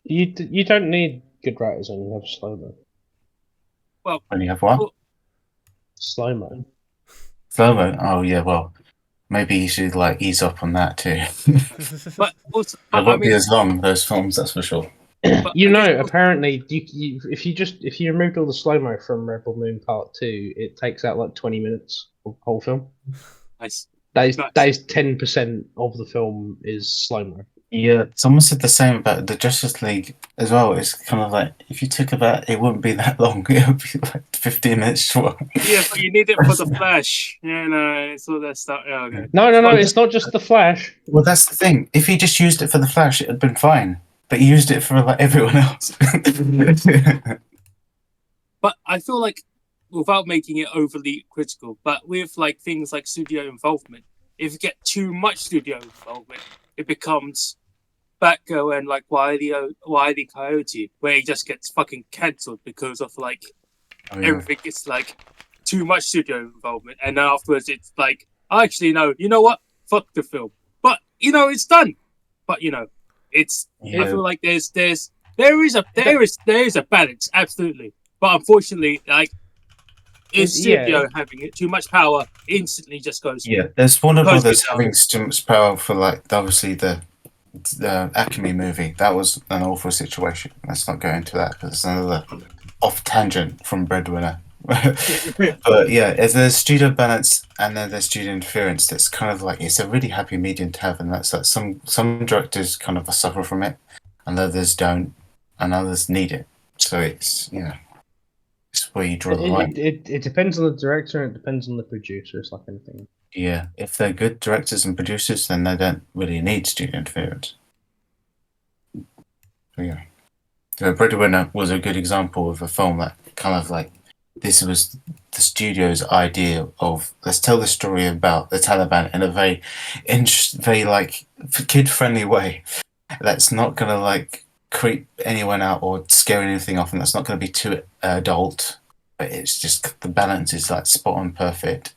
You don't need good writers when you have slow-mo. Well, when you have what? Slow-mo. Slow-mo? Oh yeah, well, maybe you should like ease up on that too. but also, It won't be as long, those films, that's for sure. Apparently, if you removed all the slow-mo from Rebel Moon Part 2, it takes out like 20 minutes of the whole film. Nice. That is 10% of the film is slow-mo. Yeah, someone said the same about the Justice League as well. It's kind of like if you took about it wouldn't be that long. It would be like 15 minutes short. Yeah, but you need it for the Flash. Yeah, no, it's all that stuff. Yeah, okay. No, it's not just the Flash. Well, that's the thing. If he just used it for the Flash, it had been fine. But he used it for like everyone else. But I feel like, without making it overly critical, but with like things like studio involvement, if you get too much studio involvement, it becomes Batgirl and like Wile E. Coyote, where he just gets fucking cancelled because of like everything is like too much studio involvement, and then afterwards it's like, actually no, you know what? Fuck the film. But it's done. But it's I feel like there is a balance, absolutely. But unfortunately, like is studio having it too much power instantly just goes. Yeah, there's Warner Brothers having too much power for like obviously the Acme movie. That was an awful situation. Let's not go into that because it's another off tangent from Breadwinner. But yeah, there's studio balance and then there's studio interference. That's kind of like it's a really happy medium to have, and that's like some directors kind of suffer from it, and others don't, and others need it. So it's it's where you draw the line. It depends on the director and it depends on the producer. It's like anything. Yeah, if they're good directors and producers, then they don't really need studio interference. So, yeah. So Breadwinner was a good example of a film that kind of like this was the studio's idea of let's tell the story about the Taliban in a very like kid-friendly way. That's not gonna like creep anyone out or scare anything off, and that's not gonna be too adult. But it's just the balance is like spot on perfect.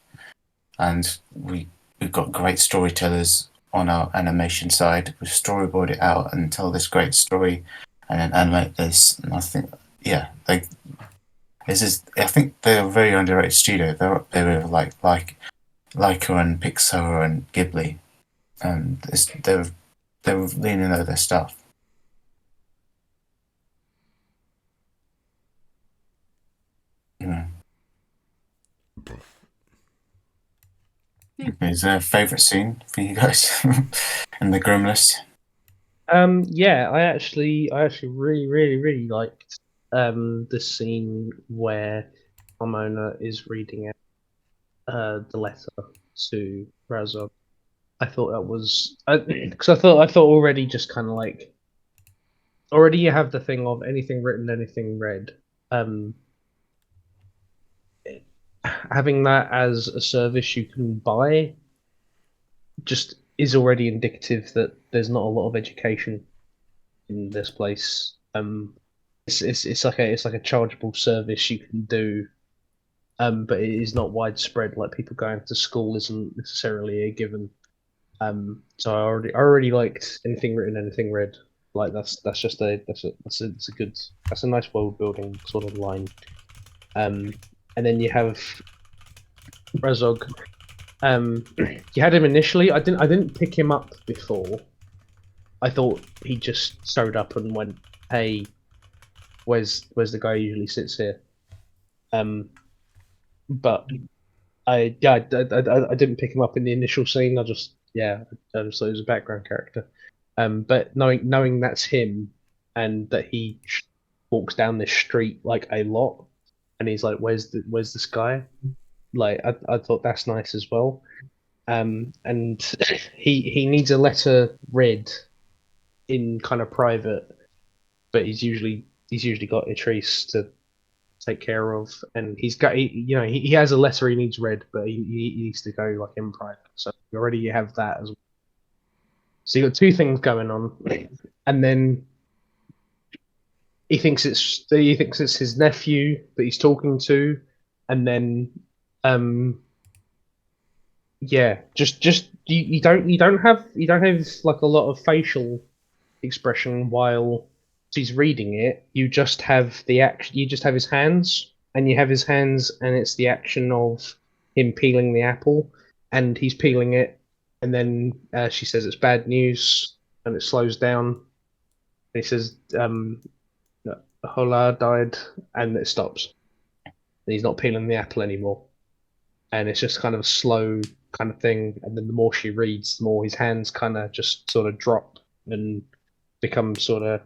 And we've got great storytellers on our animation side. We've storyboarded it out and tell this great story, and then animate this. And I think, I think they're a very underrated studio. They're up there with like Leica and Pixar and Ghibli, and they're leaning over their stuff. Is there a favourite scene for you guys in the Grimless? Yeah, I actually really liked the scene where Ramona is reading out the letter to Razov. I thought that was because I thought already just kind of like already you have the thing of anything written, anything read. Having that as a service you can buy just is already indicative that there's not a lot of education in this place. It's like a chargeable service you can do, but it is not widespread. Like people going to school isn't necessarily a given. So I already liked anything written, anything read. Like that's a nice world building sort of line. And then you have Razog. You had him initially. I didn't pick him up before. I thought he just showed up and went, "Hey, where's the guy who usually sits here?" But I didn't pick him up in the initial scene. I just thought he was a background character. But knowing that's him and that he walks down this street like a lot, and he's like, where's this guy? Like I thought that's nice as well. And he needs a letter read in kind of private, but he's usually got Idris to take care of, and he has a letter he needs read, but he needs to go like in private. So already you have that as well. So you got two things going on, and then he thinks it's his nephew that he's talking to, and then just you don't have like a lot of facial expression while she's reading it. You just have the action. You just have his hands, and you have his hands, and it's the action of him peeling the apple, and he's peeling it, and then she says it's bad news, and it slows down. And he says, "Hola died," and it stops. And he's not peeling the apple anymore, and it's just kind of a slow kind of thing. And then the more she reads, the more his hands kind of just sort of drop and become sort of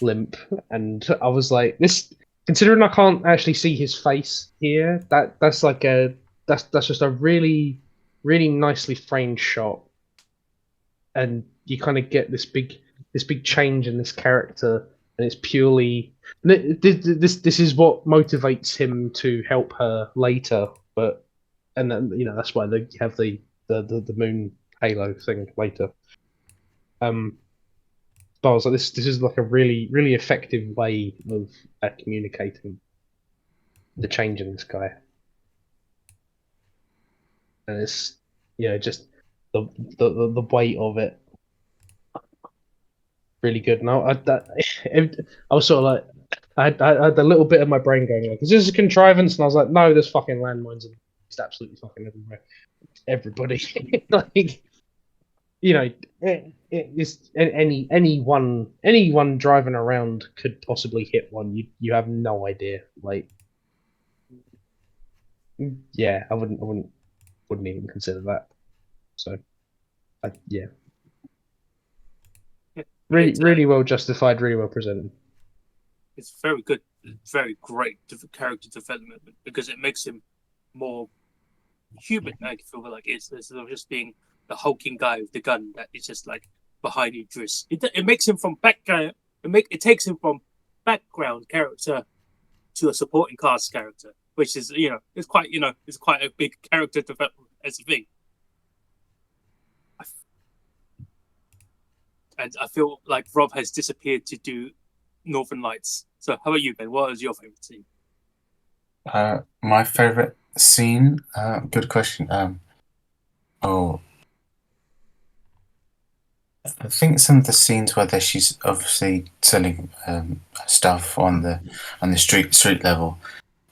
limp. And I was like, this, considering I can't actually see his face here, that's just a really, really nicely framed shot, and you kind of get this big change in this character, and it's purely this is what motivates him to help her later. But and then that's why you have the moon halo thing later. But I was like, this is like a really really effective way of communicating the change in this guy, and it's just the weight of it really good. And I was sort of like, I had a little bit of my brain going like, is this a contrivance? And I was like, no, there's fucking landmines and it's absolutely fucking everywhere. Everybody, like, it's anyone driving around could possibly hit one. You have no idea. Like, yeah, I wouldn't even consider that. So, yeah, really well justified, really well presented. It's very good, very great character development because it makes him more human. I feel like instead of just being the hulking guy with the gun that is just like behind Idris. It makes him from background. It takes him from background character to a supporting cast character, which is it's quite a big character development as a thing. And I feel like Rob has disappeared to do Northern Lights. So how about you, Ben? What was your favorite scene? My favorite scene? Good question. Oh, I think some of the scenes where she's obviously selling stuff on the street level,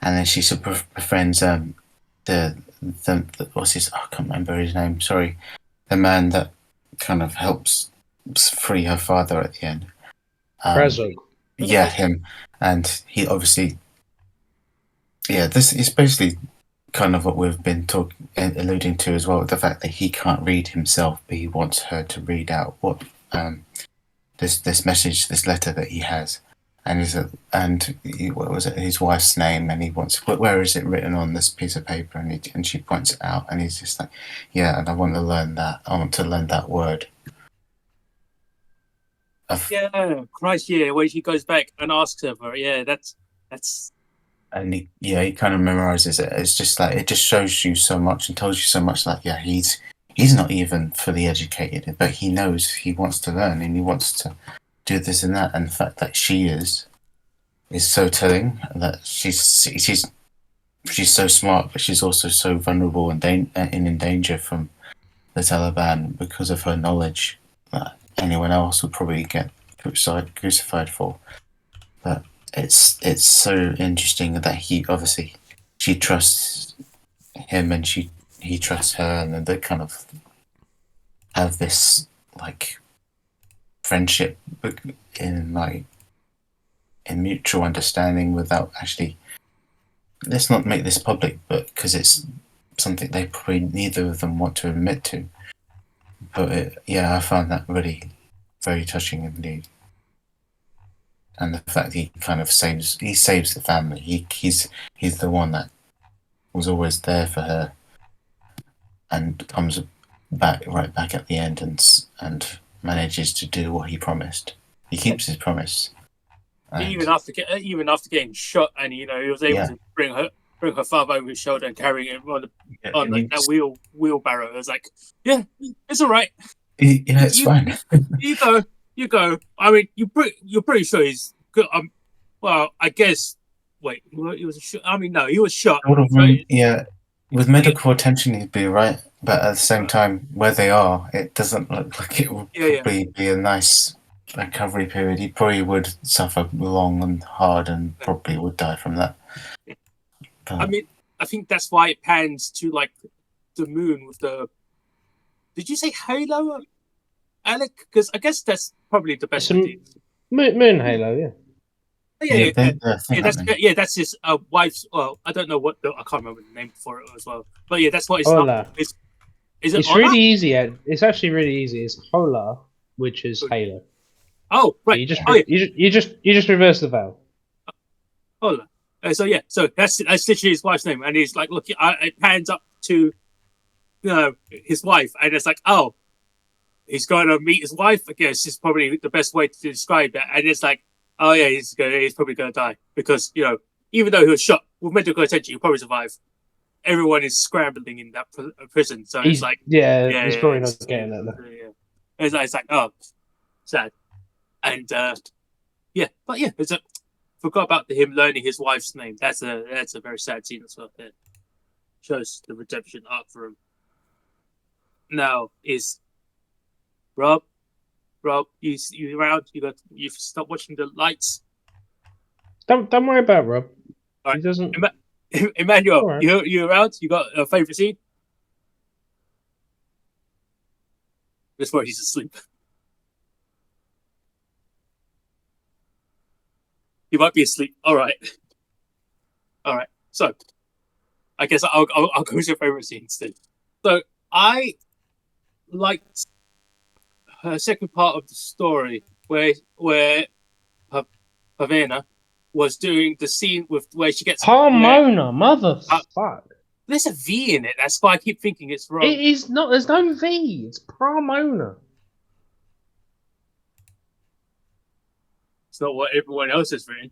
and then she sort of befriends the what's his, I can't remember his name. Sorry, the man that kind of helps free her father at the end. Yeah, him, and he obviously, this is basically kind of what we've been alluding to as well, the fact that he can't read himself, but he wants her to read out what this message, this letter that he has, and what was it, his wife's name, and he wants, where is it written on this piece of paper, and she points it out, and he's just like, yeah, and I want to learn that. I want to learn that word. Yeah, Christ, yeah, where he goes back and asks her for it. Yeah, that's. And he kind of memorizes it. It's just like, it just shows you so much and tells you so much. Like, yeah, he's not even fully educated, but he knows he wants to learn and he wants to do this and that. And the fact that she is so telling, that she's so smart, but she's also so vulnerable and in danger from the Taliban because of her knowledge that anyone else would probably get crucified for. But it's so interesting that she trusts him and he trusts her, and then they kind of have this like friendship in mutual understanding without actually. Let's not make this public, but because it's something they probably neither of them want to admit to. But I found that really very touching indeed. And the fact he kind of saves the family. He's the one that was always there for her, and comes right back at the end and manages to do what he promised. He keeps his promise. Even after getting shot, and he was able to bring her father over his shoulder and carrying him on that wheelbarrow. It was like, yeah, it's all right. It's fine. You go. I mean, you're pretty sure he's good. Well, I guess. Wait, he was shot. I mean, no, he was shot. With medical attention, he'd be right. But at the same time, where they are, it doesn't look like it would probably be a nice recovery period. He probably would suffer long and hard, and probably would die from that. But, I mean, I think that's why it pans to like the moon with the. Did you say halo, Alec? Because I guess that's probably the best. Moon halo, yeah. That's his wife's. Well, I don't know I can't remember the name for it as well. But that's what it's not. Is it it's Ola? Really easy. It's actually really easy. It's Hola, which is Halo. Oh, right. You just Oh, yeah. you just reverse the vow. Hold on. So that's literally his wife's name, and he's like, look, it pans up to his wife, and it's like, oh, he's going to meet his wife. I guess is probably the best way to describe that. And it's like, oh yeah, he's probably going to die because even though he was shot with medical attention, he'll probably survive. Everyone is scrambling in that prison, so it's like, he's probably not getting it. Yeah. It's like, oh, sad, and but yeah, forgot about him learning his wife's name. That's a very sad scene as well. It shows the redemption arc for him. Now is Rob, you around? You stop watching the lights. Don't worry about Rob. All right. He doesn't. Emmanuel, Right. you around? You got a favorite scene? That's where he's asleep. He might be asleep. All right. So, I guess I'll go to your favorite scene instead. So I liked her second part of the story where Pavena was doing the scene with where she gets Harmona, motherfucker. There's a V in it. That's why I keep thinking it's wrong. It is not. There's no V. It's Pramona. It's not what everyone else has written.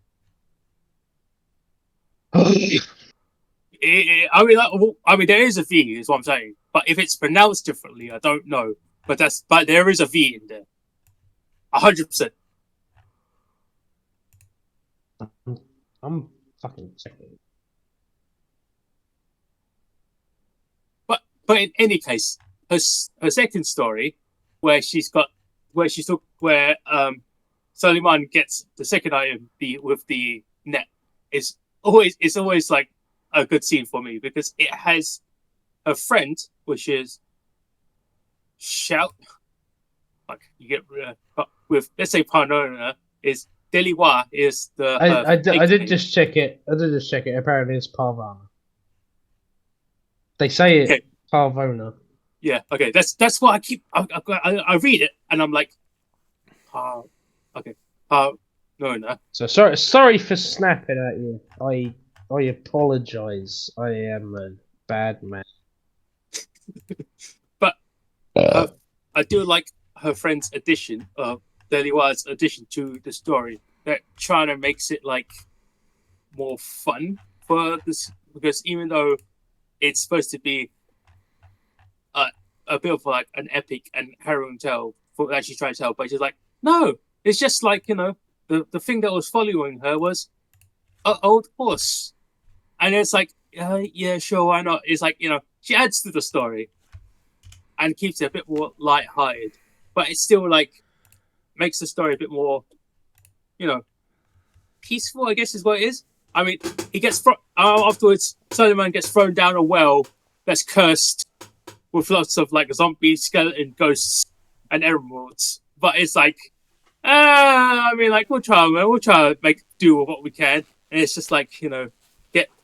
I mean, there is a V, is what I'm saying. But if it's pronounced differently, I don't know. But there is a V in there, 100%. I'm fucking checking. But in any case, her second story, where Suleiman gets the second item with the net, is always like a good scene for me because it has a friend, which is Shout, like you get with, let's say Parnona is Deliwa is the. I did just check it. Apparently, it's Parvana. They say it Parvona. Yeah. Okay. That's what I keep. I read it and I'm like, okay. No. So sorry for snapping at you. I apologize. I am a bad man. But I do like her friend's addition, Deliwa's addition to the story. That trying to makes it like more fun for this, because even though it's supposed to be a bit of like an epic and harrowing tale for that she's trying to tell, but she's like, no, it's just like the thing that was following her was an old horse, and it's like, yeah, sure, why not? It's like she adds to the story and keeps it a bit more light-hearted, but it still like makes the story a bit more, peaceful, I guess is what it is. I mean, he gets afterwards. Suleiman gets thrown down a well that's cursed with lots of like zombie skeleton ghosts and emeralds. But it's like, I mean, like we'll try to make do with what we can, and it's just like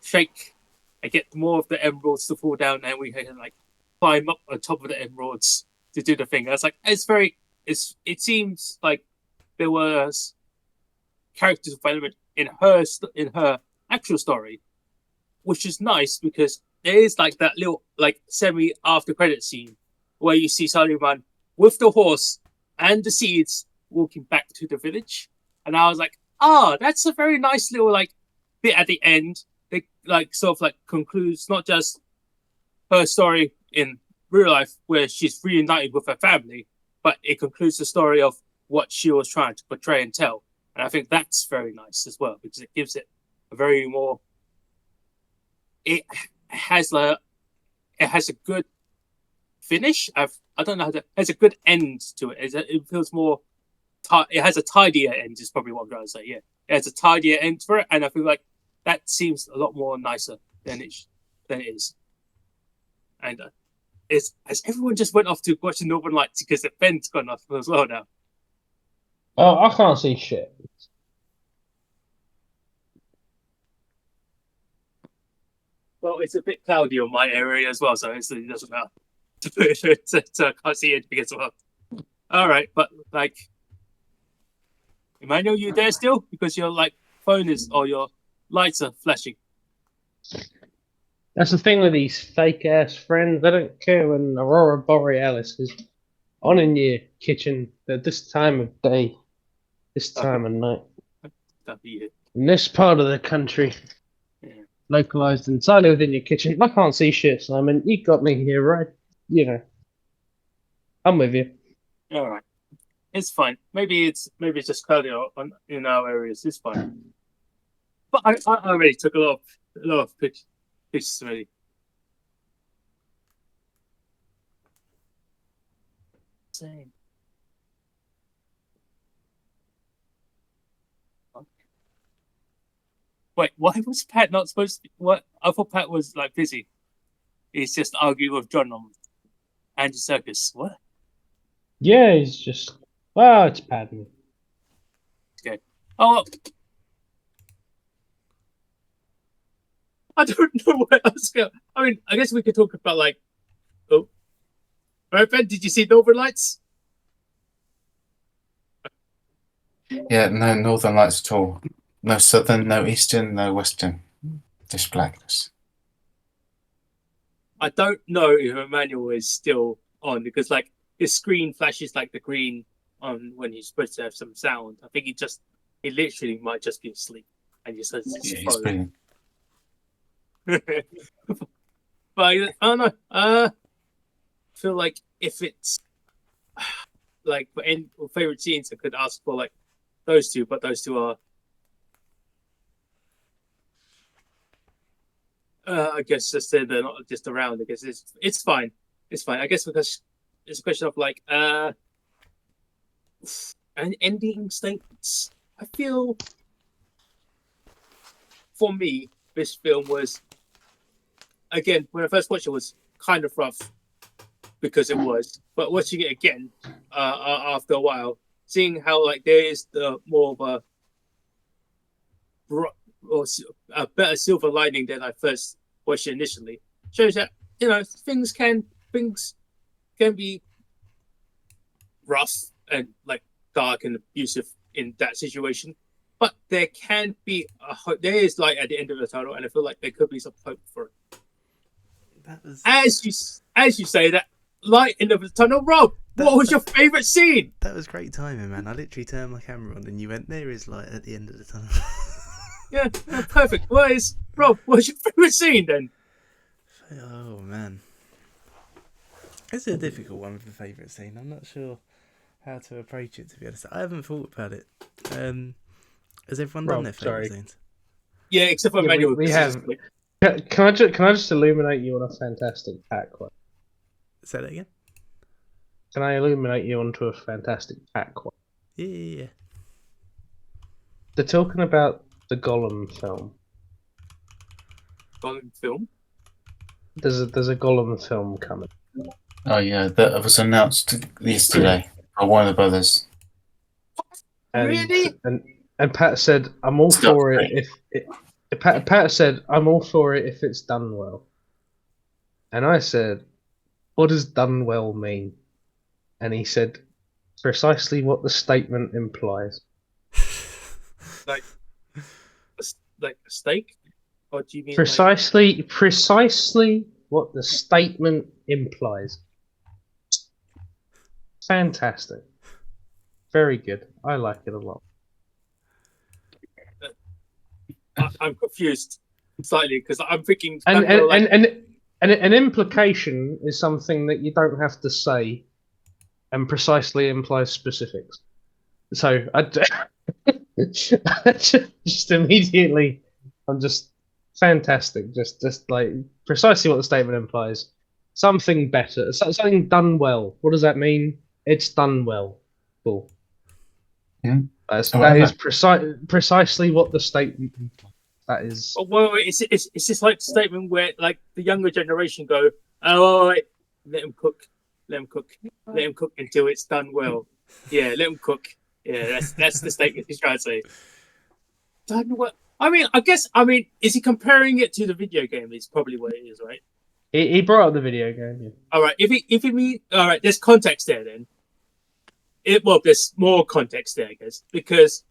shake and get more of the emeralds to fall down, and we can like climb up on top of the emeralds to do the thing. It's like it seems like there was character development in her actual story, which is nice because there is like that little like semi after credit scene where you see Suleiman with the horse and the seeds walking back to the village, and I was like, that's a very nice little like bit at the end. It like sort of like concludes not just her story in real life where she's reunited with her family, but it concludes the story of what she was trying to portray and tell. And I think that's very nice as well because it gives it a very more. It has a good finish. I don't know how to. It has a good end to it. It feels more. It has a tidier end. Is probably what I'm trying to say. Yeah, it has a tidier end for it, and I feel like that seems a lot more nicer than it is. And as everyone just went off to watch the Northern Lights because the Ben's gone off as well now. Oh, I can't see shit. Well, it's a bit cloudy on my area as well, so it doesn't matter. So I can't see anything as well. All right, but like, Emmanuel, you there still? Because your phone is or your lights are flashing. That's the thing with these fake ass friends. They don't care when Aurora Borealis is on in your kitchen at this time of day, this time of night. That'd be it. In this part of the country, Yeah. localized entirely within your kitchen. I can't see shit, Simon. You got me here, right? I'm with you. All right, it's fine. Maybe it's just cloudy in our areas. It's fine. But I already took a lot of pictures already. Same. Wait, why was Pat not supposed to? What? I thought Pat was busy. He's just arguing with John on Andy Circus. What? Yeah, he's just. Well, it's Padme. Okay. Oh, I don't know what else. I mean, I guess we could talk about oh, right, Ben? Did you see Northern Lights? Yeah, no northern lights at all. No southern, no eastern, no western. Just blackness. I don't know if Emmanuel is still on because his screen flashes the green on when he's supposed to have some sound. I think he literally might just be asleep and just has his Yeah, he's phone. brilliant. But I don't know. I feel like if it's for any favorite scenes, I could ask for those two, but those two are. I guess just they're not just around. I guess it's fine. It's fine. I guess because it's a question of and ending statements. I feel for me this film was again when I first watched it was kind of rough because it was, but watching it again after a while, seeing how there is the more of a better silver lining than I first watched it initially. Shows that things can be rough and dark and abusive in that situation, but there can be there is light at the end of the tunnel, and I feel like there could be some hope for it. That was as you say that light in the tunnel. Rob, what was your favorite scene? That was great timing, man. I literally turned my camera on and you went, there is light at the end of the tunnel. Yeah, perfect. Rob, what's your favorite scene then? Oh, man. It's a difficult one for the favourite scene. I'm not sure how to approach it, to be honest. I haven't thought about it. Has everyone done their favourite scenes? Yeah, except for Emmanuel. We have. Can I just illuminate you on a fantastic pack one? Say that again? Can I illuminate you onto a fantastic pack one? Yeah. They're talking about the Gollum film. Gollum film? There's a Gollum film coming. Oh yeah, that was announced yesterday by one of the brothers. Really? And Pat said, "I'm all for it Pat said, "I'm all for it if it's done well." And I said, "What does done well mean?" And he said, "Precisely what the statement implies." Like a steak? Or do you mean precisely what the statement implies? Fantastic. Very good. I like it a lot. I'm confused slightly because I'm thinking. An implication is something that you don't have to say, and precisely implies specifics. So I just immediately, I'm just fantastic. Just precisely what the statement implies. Something better. Something done well. What does that mean? It's done well. Cool. Yeah. That is precisely what the statement implies. That is. Well, it's just the statement where the younger generation go, "Oh, wait, let him cook until it's done well." Yeah, let him cook. Yeah, that's the statement he's trying to say. Done well. Is he comparing it to the video game? Is probably what it is, right? He brought up the video game. Yeah. All right. If he mean, all right, there's context there then. There's more context there, I guess, because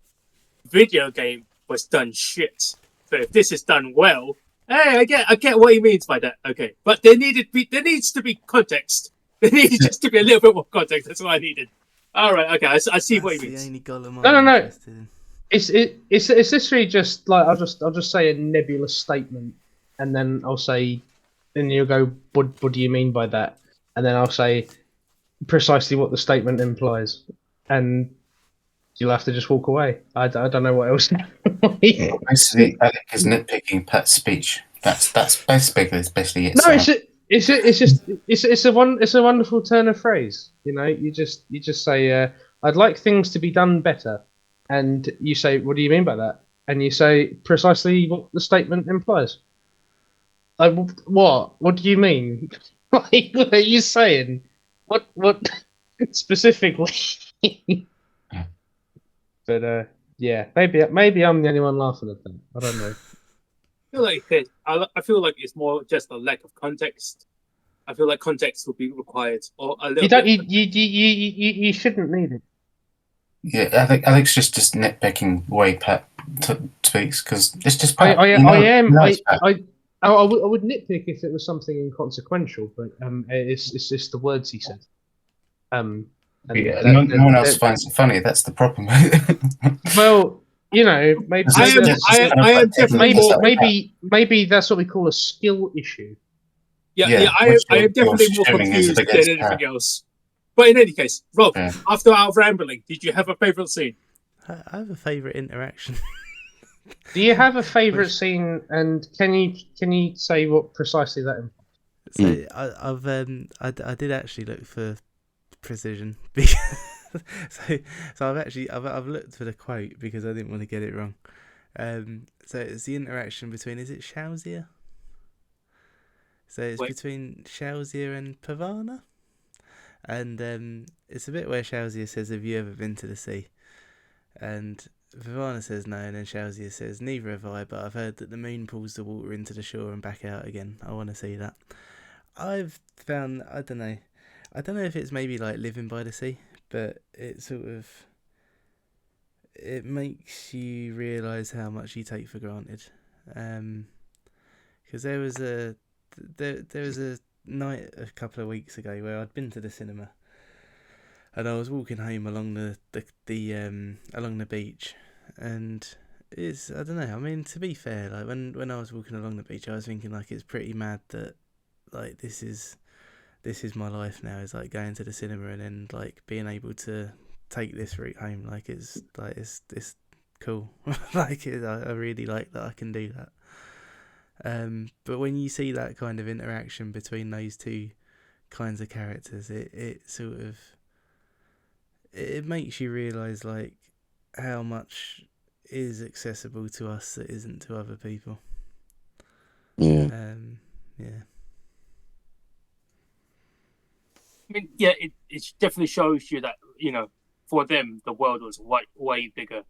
video game was done shit. So if this is done well, hey, I get what he means by that. Okay, but there needs to be context. There needs just to be a little bit more context. That's what I needed. All right, okay, I see what he means. The only Gollum No, I'm no. interested in. It's literally just like I'll just say a nebulous statement, and then I'll say, and you'll go, what do you mean by that? And then I'll say precisely what the statement implies, and you'll have to just walk away. I don't know what else. Basically, Alec is nitpicking Pat's speech. That's basically it. No, it's a wonderful turn of phrase. You know, you just say, "I'd like things to be done better," and you say, "What do you mean by that?" And you say precisely what the statement implies. Like, what? What do you mean? Like, what are you saying? What specifically? But yeah, maybe I'm the only one laughing at that. I don't know. I feel like it's more just a lack of context. I feel like context will be required, or a little. You don't. bit. You shouldn't need it. Yeah, I think Alec's just nitpicking the way Pat speaks because it's just Pat. I would nitpick if it was something inconsequential, but it's just the words he said. No one else finds it funny. That's the problem. Well, you know, maybe maybe that's what we call a skill issue. Yeah, I am definitely more confused than anything else. But in any case, Rob, after our rambling, did you have a favourite scene? I have a favourite interaction. Do you have a favourite scene, and can you say what precisely that implies? So I did actually look for precision because so I've looked for the quote because I didn't want to get it wrong. So it's the interaction between, is it Shauzier? So it's between Shauzier and Pavana. And it's a bit where Shauzier says, "Have you ever been to the sea?" And Vivana says no, and then Shauzier says, "Neither have I, but I've heard that the moon pulls the water into the shore and back out again. I want to see that." I've found, I don't know if it's maybe like living by the sea, but it sort of, it makes you realise how much you take for granted. Because there was a night a couple of weeks ago where I'd been to the cinema and I was walking home along along the beach, and it's, I don't know, I mean, to be fair, like when I was walking along the beach, I was thinking like it's pretty mad that like this is my life now, is like going to the cinema and then like being able to take this route home. Like it's cool. Like I really like that I can do that. But when you see that kind of interaction between those two kinds of characters, it sort of, it makes you realise like how much is accessible to us that isn't to other people. Yeah. Yeah. I mean, yeah, it definitely shows you that, you know, for them the world was way bigger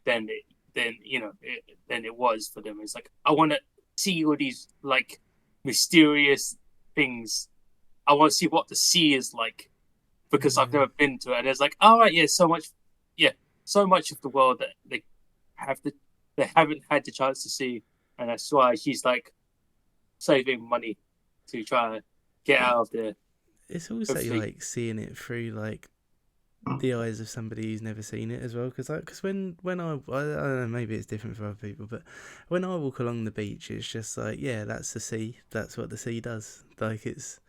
than it was for them. It's like, I want to see all these like mysterious things. I want to see what the sea is like because I've never been to it. And it's like, all right, yeah, so much of the world that they haven't had the chance to see, and that's why she's like saving money to try to get out of there. It's also like seeing it through like the eyes of somebody who's never seen it as well, because when I don't know, maybe it's different for other people, but when I walk along the beach, it's just like, yeah, that's the sea, that's what the sea does. Like, it's,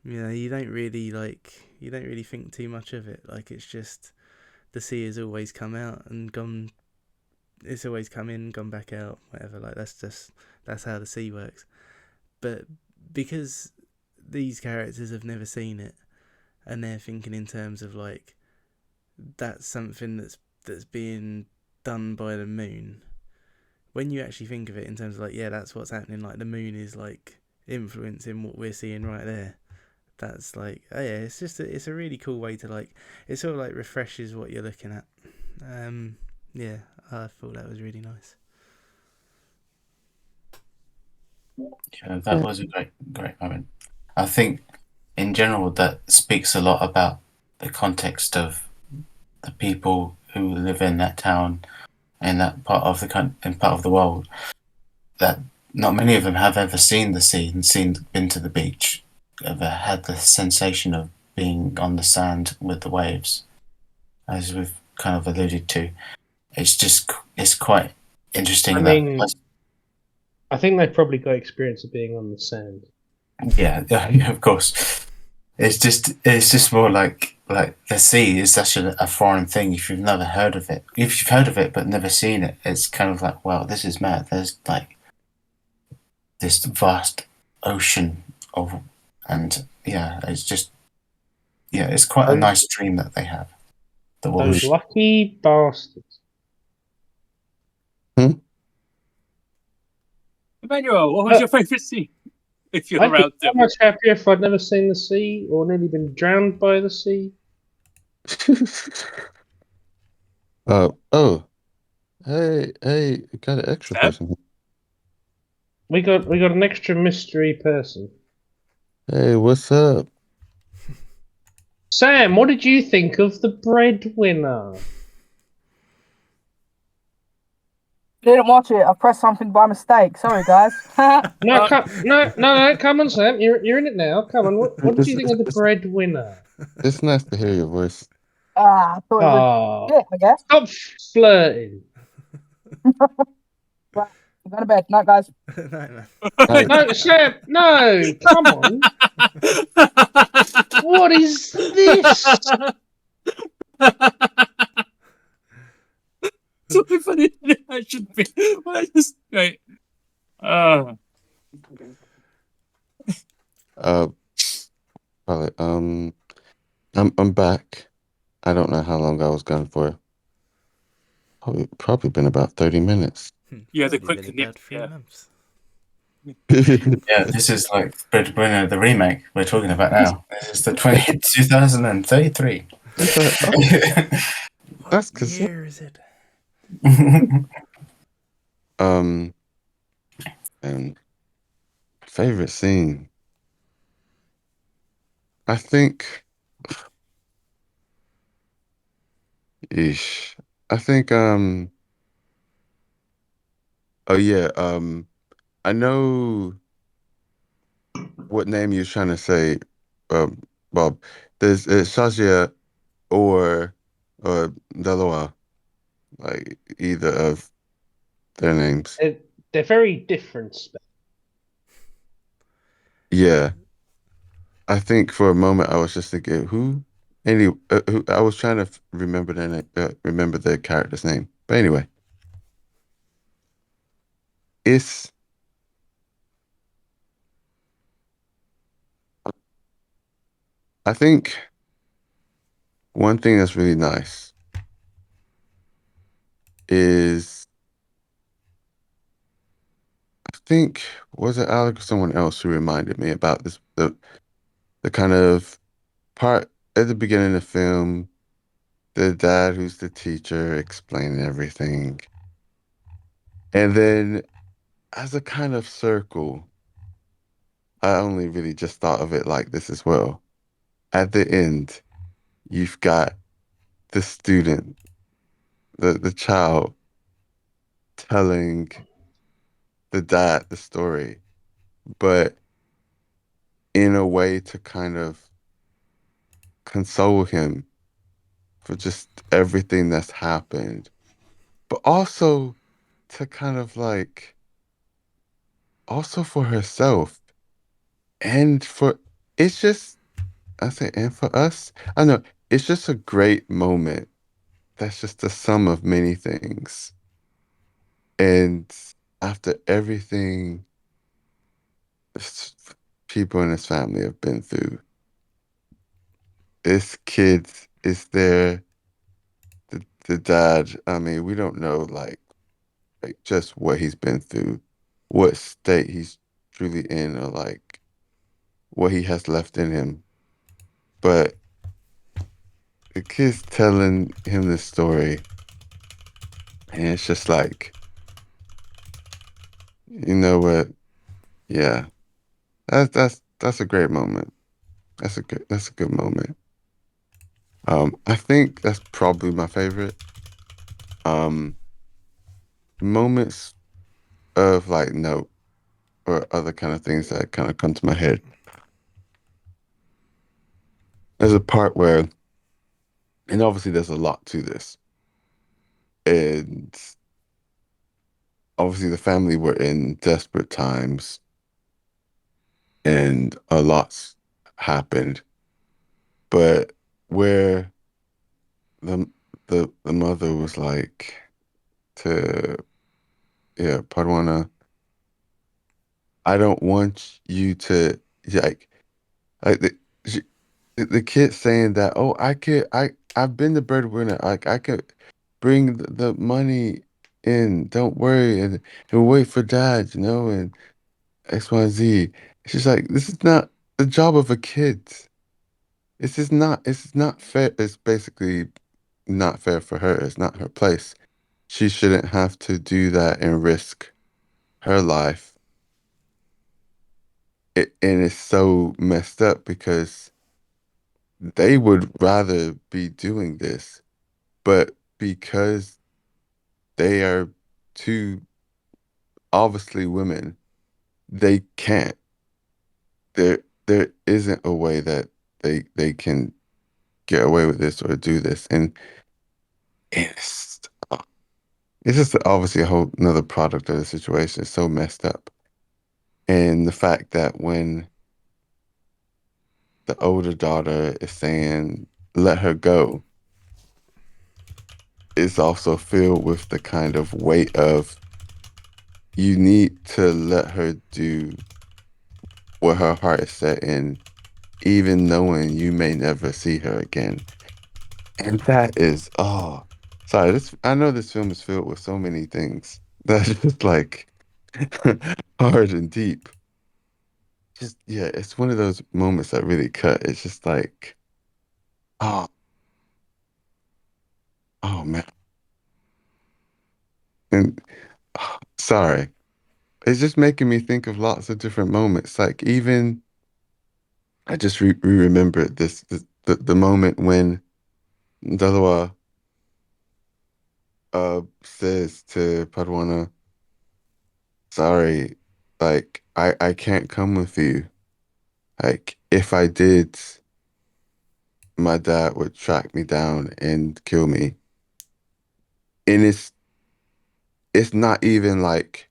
you know, you don't really think too much of it. Like, it's just the sea has always come out and gone, it's always come in, gone back out, whatever. Like, that's how the sea works. But because these characters have never seen it, and they're thinking in terms of like, that's something that's being done by the moon. When you actually think of it in terms of like, yeah, that's what's happening, like the moon is like influencing what we're seeing right there. That's like, oh yeah, it's a really cool way to like, it sort of like refreshes what you're looking at. Yeah, I thought that was really nice. Yeah, that was a great moment. I think in general that speaks a lot about the context of the people who live in that town in that part of the world that not many of them have ever seen the sea and been to the beach, ever had the sensation of being on the sand with the waves, as we've kind of alluded to. It's quite interesting I that. mean, I think they probably got experience of being on the sand. Yeah, of course. It's just more like the sea is such a foreign thing if you've never heard of it. If you've heard of it but never seen it, it's kind of like, wow, this is mad. There's like this vast ocean of, and yeah, it's quite a Those, nice dream that they have. The those Welsh. lucky bastards. Hmm? Emmanuel, what was your favourite scene? If you're I'd be around so them. much happier if I'd never seen the sea or nearly been drowned by the sea. Oh, hey, got an extra Sam? person. We got an extra mystery person. Hey, what's up? Sam, what did you think of the Breadwinner? Didn't watch it. I pressed something by mistake. Sorry, guys. No, come on, Sam. You're in it now. Come on. What did It's, you think of the it's, Breadwinner? it's nice to hear your voice. I thought it was Oh, shit, I guess. stop flirting. Right, I'm going to bed. Night, guys. No. No, Sam, no, come on. What is this? So funny. I should be. I just right. Uh, probably, I'm back. I don't know how long I was gone for. Probably been about 30 minutes. Yeah, the Probably quick been nip. about 3 months. Yeah, this is like Breadwinner, the remake we're talking about now. This is the 2033. It's like, oh, that's What because year is it? um, and favorite scene. I think, ish. I think oh yeah, I know what name you're trying to say, Bob. There's Shazia or Deloa, like either of their names. They're very different. Yeah, I think for a moment I was just thinking who. Who, I was trying to remember their name, remember the character's name. But anyway, it's. I think one thing that's really nice is I think was it Alec or someone else who reminded me about this the kind of part at the beginning of the film, the dad who's the teacher explaining everything. And then as a kind of circle, I only really just thought of it like this as well. At the end, you've got the student, the child telling the dad the story, but in a way to kind of console him for just everything that's happened, but also to kind of like, also for herself and for, it's just, I say, and for us, I know, it's just a great moment. That's just the sum of many things. And after everything this people in his family have been through, this kid is there. The dad, I mean, we don't know like just what he's been through, what state he's truly in, or like what he has left in him. But the kid's telling him this story, and it's just like, you know what? Yeah, that's a great moment. That's a good moment. I think that's probably my favorite. Um, moments of like note or other kind of things that kind of come to my head. There's a part where, and obviously there's a lot to this, and obviously the family were in desperate times, and a lot's happened, but where the the mother was like to yeah, Parwana, I don't want you to like like she, the kid saying that, oh, I've been the breadwinner, like I could bring the money in, don't worry, and wait for dad, and XYZ. She's like, this is not the job of a kid. This is not fair. It's basically not fair for her. It's not her place. She shouldn't have to do that and risk her life. And it's so messed up because they would rather be doing this, but because they are two obviously women, they can't. There isn't a way that they can get away with this or do this. And it's it's just obviously a whole another product of the situation. It's so messed up. And the fact that when the older daughter is saying, let her go, is also filled with the kind of weight of you need to let her do what her heart is set in, even knowing you may never see her again. And that is, oh, sorry, I know this film is filled with so many things that are just like hard and deep. Just, yeah, it's one of those moments that really cut. It's just like, oh, oh man. And sorry, it's just making me think of lots of different moments. Like even I just remembered the moment when Dalawa says to Padwana, sorry, like I can't come with you. Like if I did, my dad would track me down and kill me. And it's not even like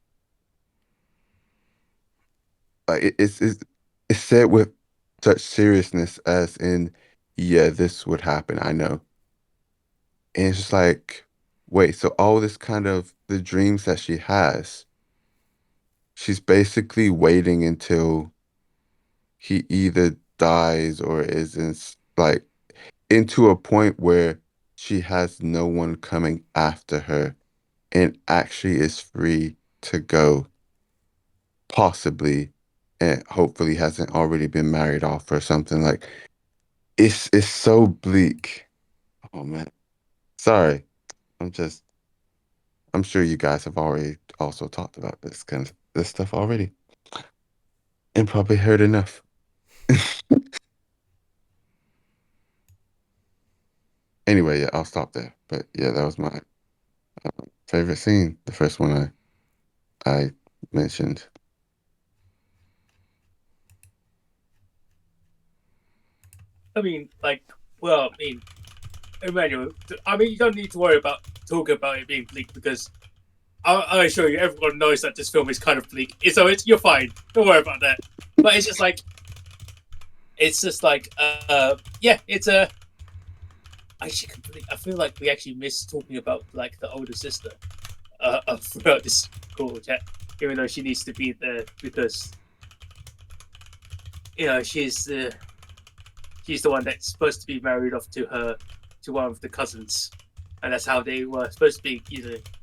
it's said with such seriousness as in, yeah, this would happen, I know. And it's just like, wait, so all this kind of the dreams that she has, she's basically waiting until he either dies or is in like into a point where she has no one coming after her and actually is free to go, possibly, and hopefully hasn't already been married off or something. Like it's so bleak. Oh man. Sorry. I'm just I'm sure you guys have already also talked about this stuff already and probably heard enough. Anyway, yeah, I'll stop there. But yeah, that was my favorite scene, the first one I mentioned. I mean, like, well, I mean, Emmanuel, I mean, you don't need to worry about talking about it being bleak because I assure you, everyone knows that this film is kind of bleak. So you're fine. Don't worry about that. But it's just like, yeah, it's a. Actually, I feel like we actually missed talking about like the older sister throughout this call chat, even though she needs to be there because she's the one that's supposed to be married off to one of the cousins, and that's how they were supposed to be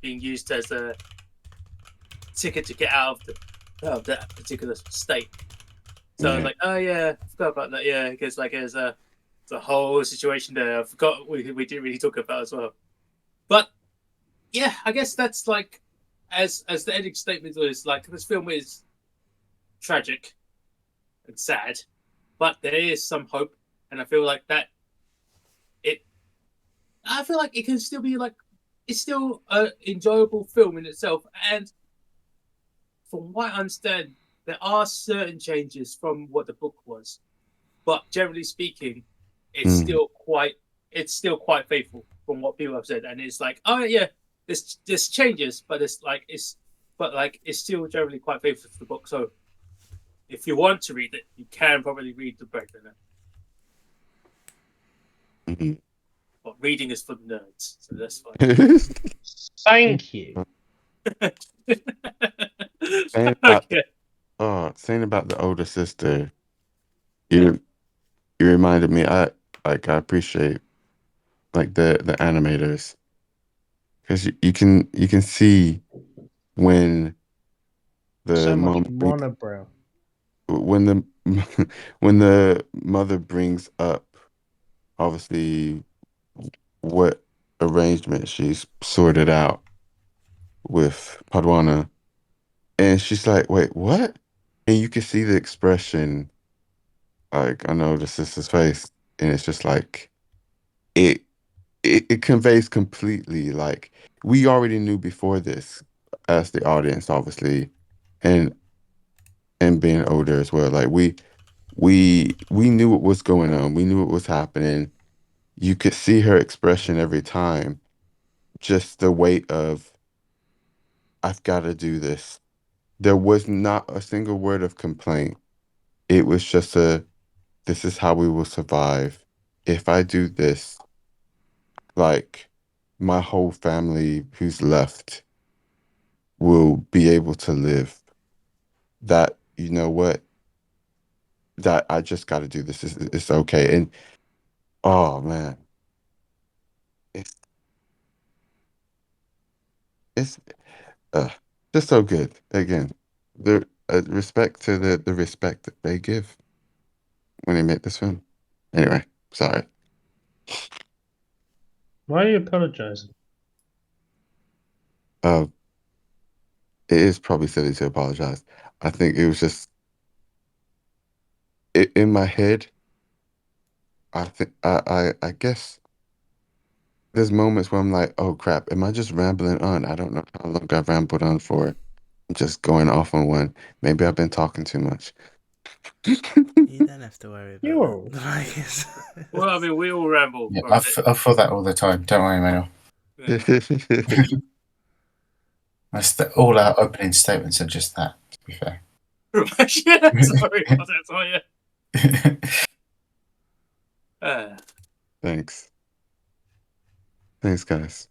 being used as a ticket to get out of that particular state. So I was Yeah. like, oh yeah, I forgot about that. Yeah, because like there's a whole situation there. I forgot we didn't really talk about as well. But yeah, I guess that's like as the ending statement was like this film is tragic and sad, but there is some hope, and I feel like that it. I feel like it can still be like it's still an enjoyable film in itself. And from what I understand, there are certain changes from what the book was, but generally speaking, it's Mm. still quite it's still quite faithful from what people have said. And it's like, oh yeah, there's changes, but it's still generally quite faithful to the book. So if you want to read it, you can probably read the Breadwinner. Mhm. But reading is for nerds, so that's fine. Thank you. saying about Okay. saying about the older sister, you you reminded me. I appreciate like the animators because you can see when the So much mom brings, monobrow. when the when the mother brings up obviously what arrangement she's sorted out with Padwana, and she's like, "Wait, what?" And you can see the expression, like I know the sister's face, and it's just like it it conveys completely like we already knew before this as the audience, obviously, and being older as well. Like we knew what was going on. We knew what was happening. You could see her expression every time, just the weight of I've got to do this. There was not a single word of complaint. It was just a this is how we will survive. If I do this, like my whole family who's left will be able to live. That you know what? That I just got to do this. It's okay. And oh man, it's it's uh, just so good. Again, the respect to the respect that they give when they make this film. Anyway, sorry. Why are you apologizing? Uh, it is probably silly to apologize. I think it was just in my head. I think I guess there's moments where I'm like, oh crap, am I just rambling on? I don't know how long I've rambled on for. I'm just going off on one. Maybe I've been talking too much. You don't have to worry about You. that. Like, Well, I mean, we all ramble Yeah, for a bit. I feel that all the time. Don't worry, Manuel. Yeah. All our opening statements are just that. To be fair. Yeah, sorry about that. Sorry. Yeah. Thanks. Thanks, guys.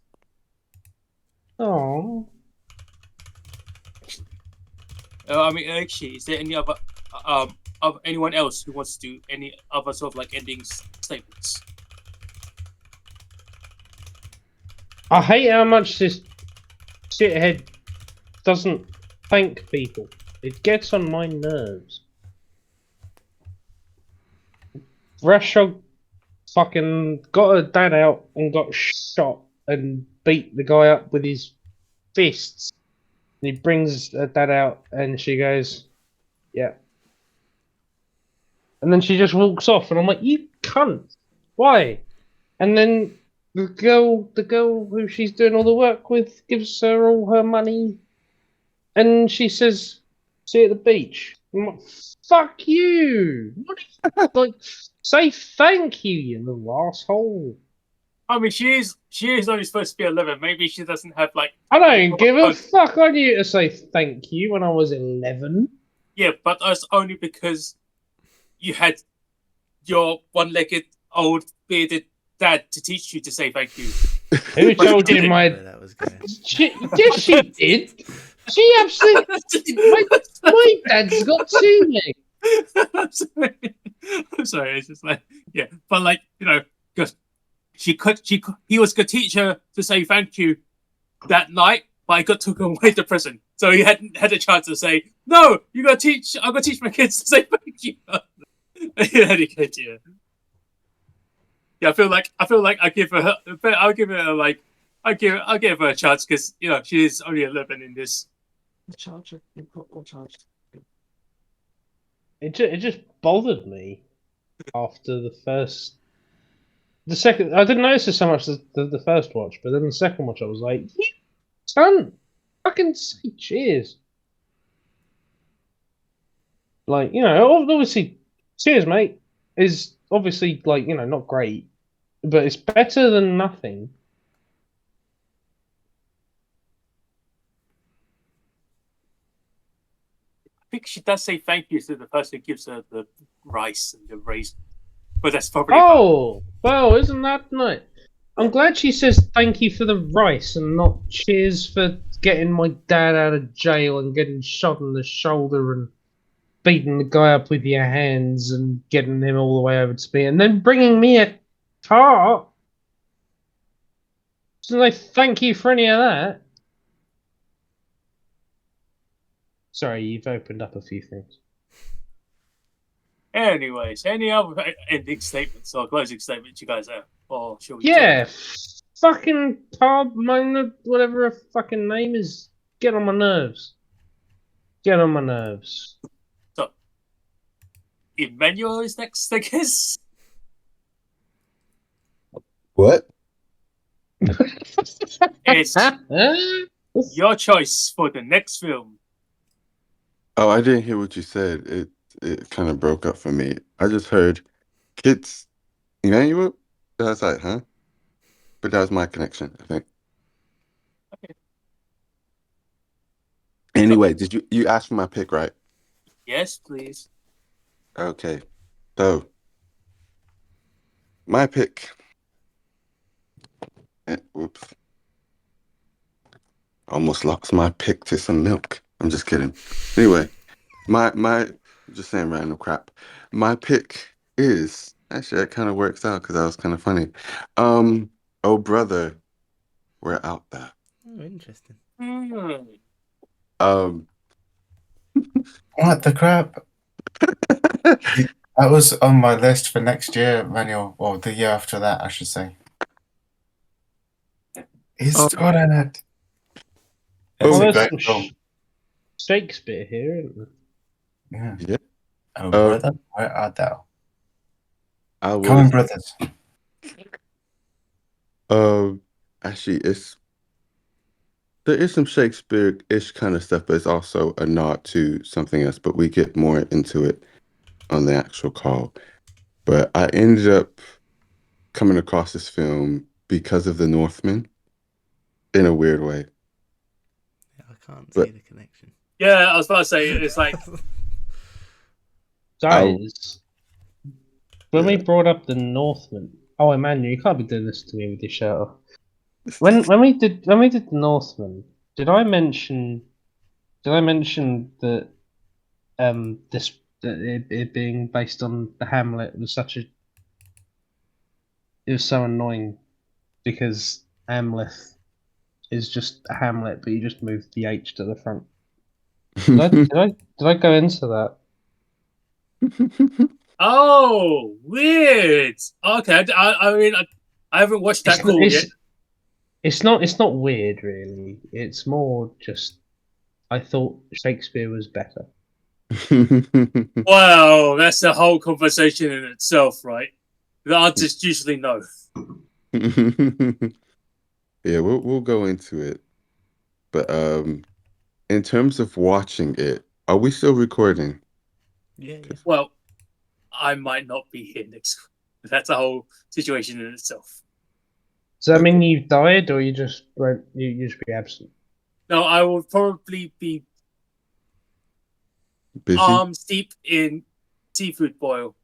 Oh. I mean, actually, is there any other of anyone else who wants to do any other sort of like ending statements? I hate how much this shithead doesn't thank people. It gets on my nerves. Rashog fucking got her dad out and got shot and beat the guy up with his fists. And he brings her dad out and she goes, yeah. And then she just walks off and I'm like, you cunt. Why? And then the girl who she's doing all the work with gives her all her money and she says, see you at the beach. I'm like, fuck you. What are you, like, say thank you, you little asshole. I mean, she is only supposed to be 11. Maybe she doesn't have like. I don't give a fuck. I knew to say thank you when I was 11. Yeah, but that's only because you had your one-legged old bearded dad to teach you to say thank you. Who told you where my? that was going. Yes, she did. She absolutely. My dad's got two legs. I'm sorry. I'm sorry. It's just like yeah, but like because he was gonna teach her to say thank you that night, but I got took away to prison, so he hadn't had a chance to say no. I'm gonna teach my kids to say thank you. Yeah. Yeah, I feel like I'll give her like I'll give her a chance because she is only 11 in this. The charger. You've got all charged. It just bothered me after the first the second, I didn't notice it so much the first watch, but then the second watch, I was like, "You don't fucking say cheers." Like, obviously, cheers, mate, is obviously like not great, but it's better than nothing. I think she does say thank you to the person who gives her the rice and the raisin, but that's probably about. Oh, well, isn't that nice? I'm glad she says thank you for the rice and not cheers for getting my dad out of jail and getting shot in the shoulder and beating the guy up with your hands and getting him all the way over to me and then bringing me a tart. So they thank you for any of that. Sorry, you've opened up a few things. Anyways, any other ending statements or closing statements you guys have? Or shall we Yeah, fucking Pub, whatever her fucking name is, get on my nerves. Get on my nerves. So, Emmanuel is next, I guess? What? It's your choice for the next film. Oh, I didn't hear what you said. It kind of broke up for me. I just heard kids. Emmanuel? I was like, huh? But that was my connection, I think. Okay. Anyway, did you ask for my pick, right? Yes, please. Okay. So my pick. Whoops. Almost lost my pick to some milk. I'm just kidding. Anyway, my just saying random crap. My pick is actually it kind of works out because that was kind of funny. Oh brother, we're out there. Oh, interesting. Um, What the crap? That was on my list for next year, Manuel, or the year after that, I should say. He's Oh. good in it. It's Well, a there's great some film. Shakespeare here, isn't there? Yeah. yeah. Oh, brother, where art thou? I Coen was Brothers. actually there is some Shakespeare-ish kind of stuff, but it's also a nod to something else, but we get more into it on the actual call. But I ended up coming across this film because of The Northman in a weird way. Yeah, I can't But see the connection. Yeah, I was about to say, it's like, Guys, when we yeah. brought up the Northman, oh Emmanuel, you can't be doing this to me with your shirt off. When we did the Northman, did I mention that it being based on the Hamlet was it was so annoying because Hamlet is just a Hamlet, but you just move the H to the front. Did I go into that? oh, weird. Okay, I mean, I haven't watched that call yet. It's not weird really. It's more just I thought Shakespeare was better. Well, that's a whole conversation in itself, right? The answer's usually no. Yeah, we'll go into it. But in terms of watching it, are we still recording? Yeah. Well, I might not be here next week. That's a whole situation in itself. Does that Okay. mean you've died, or you just be absent? No, I will probably be Busy? steeped in seafood boil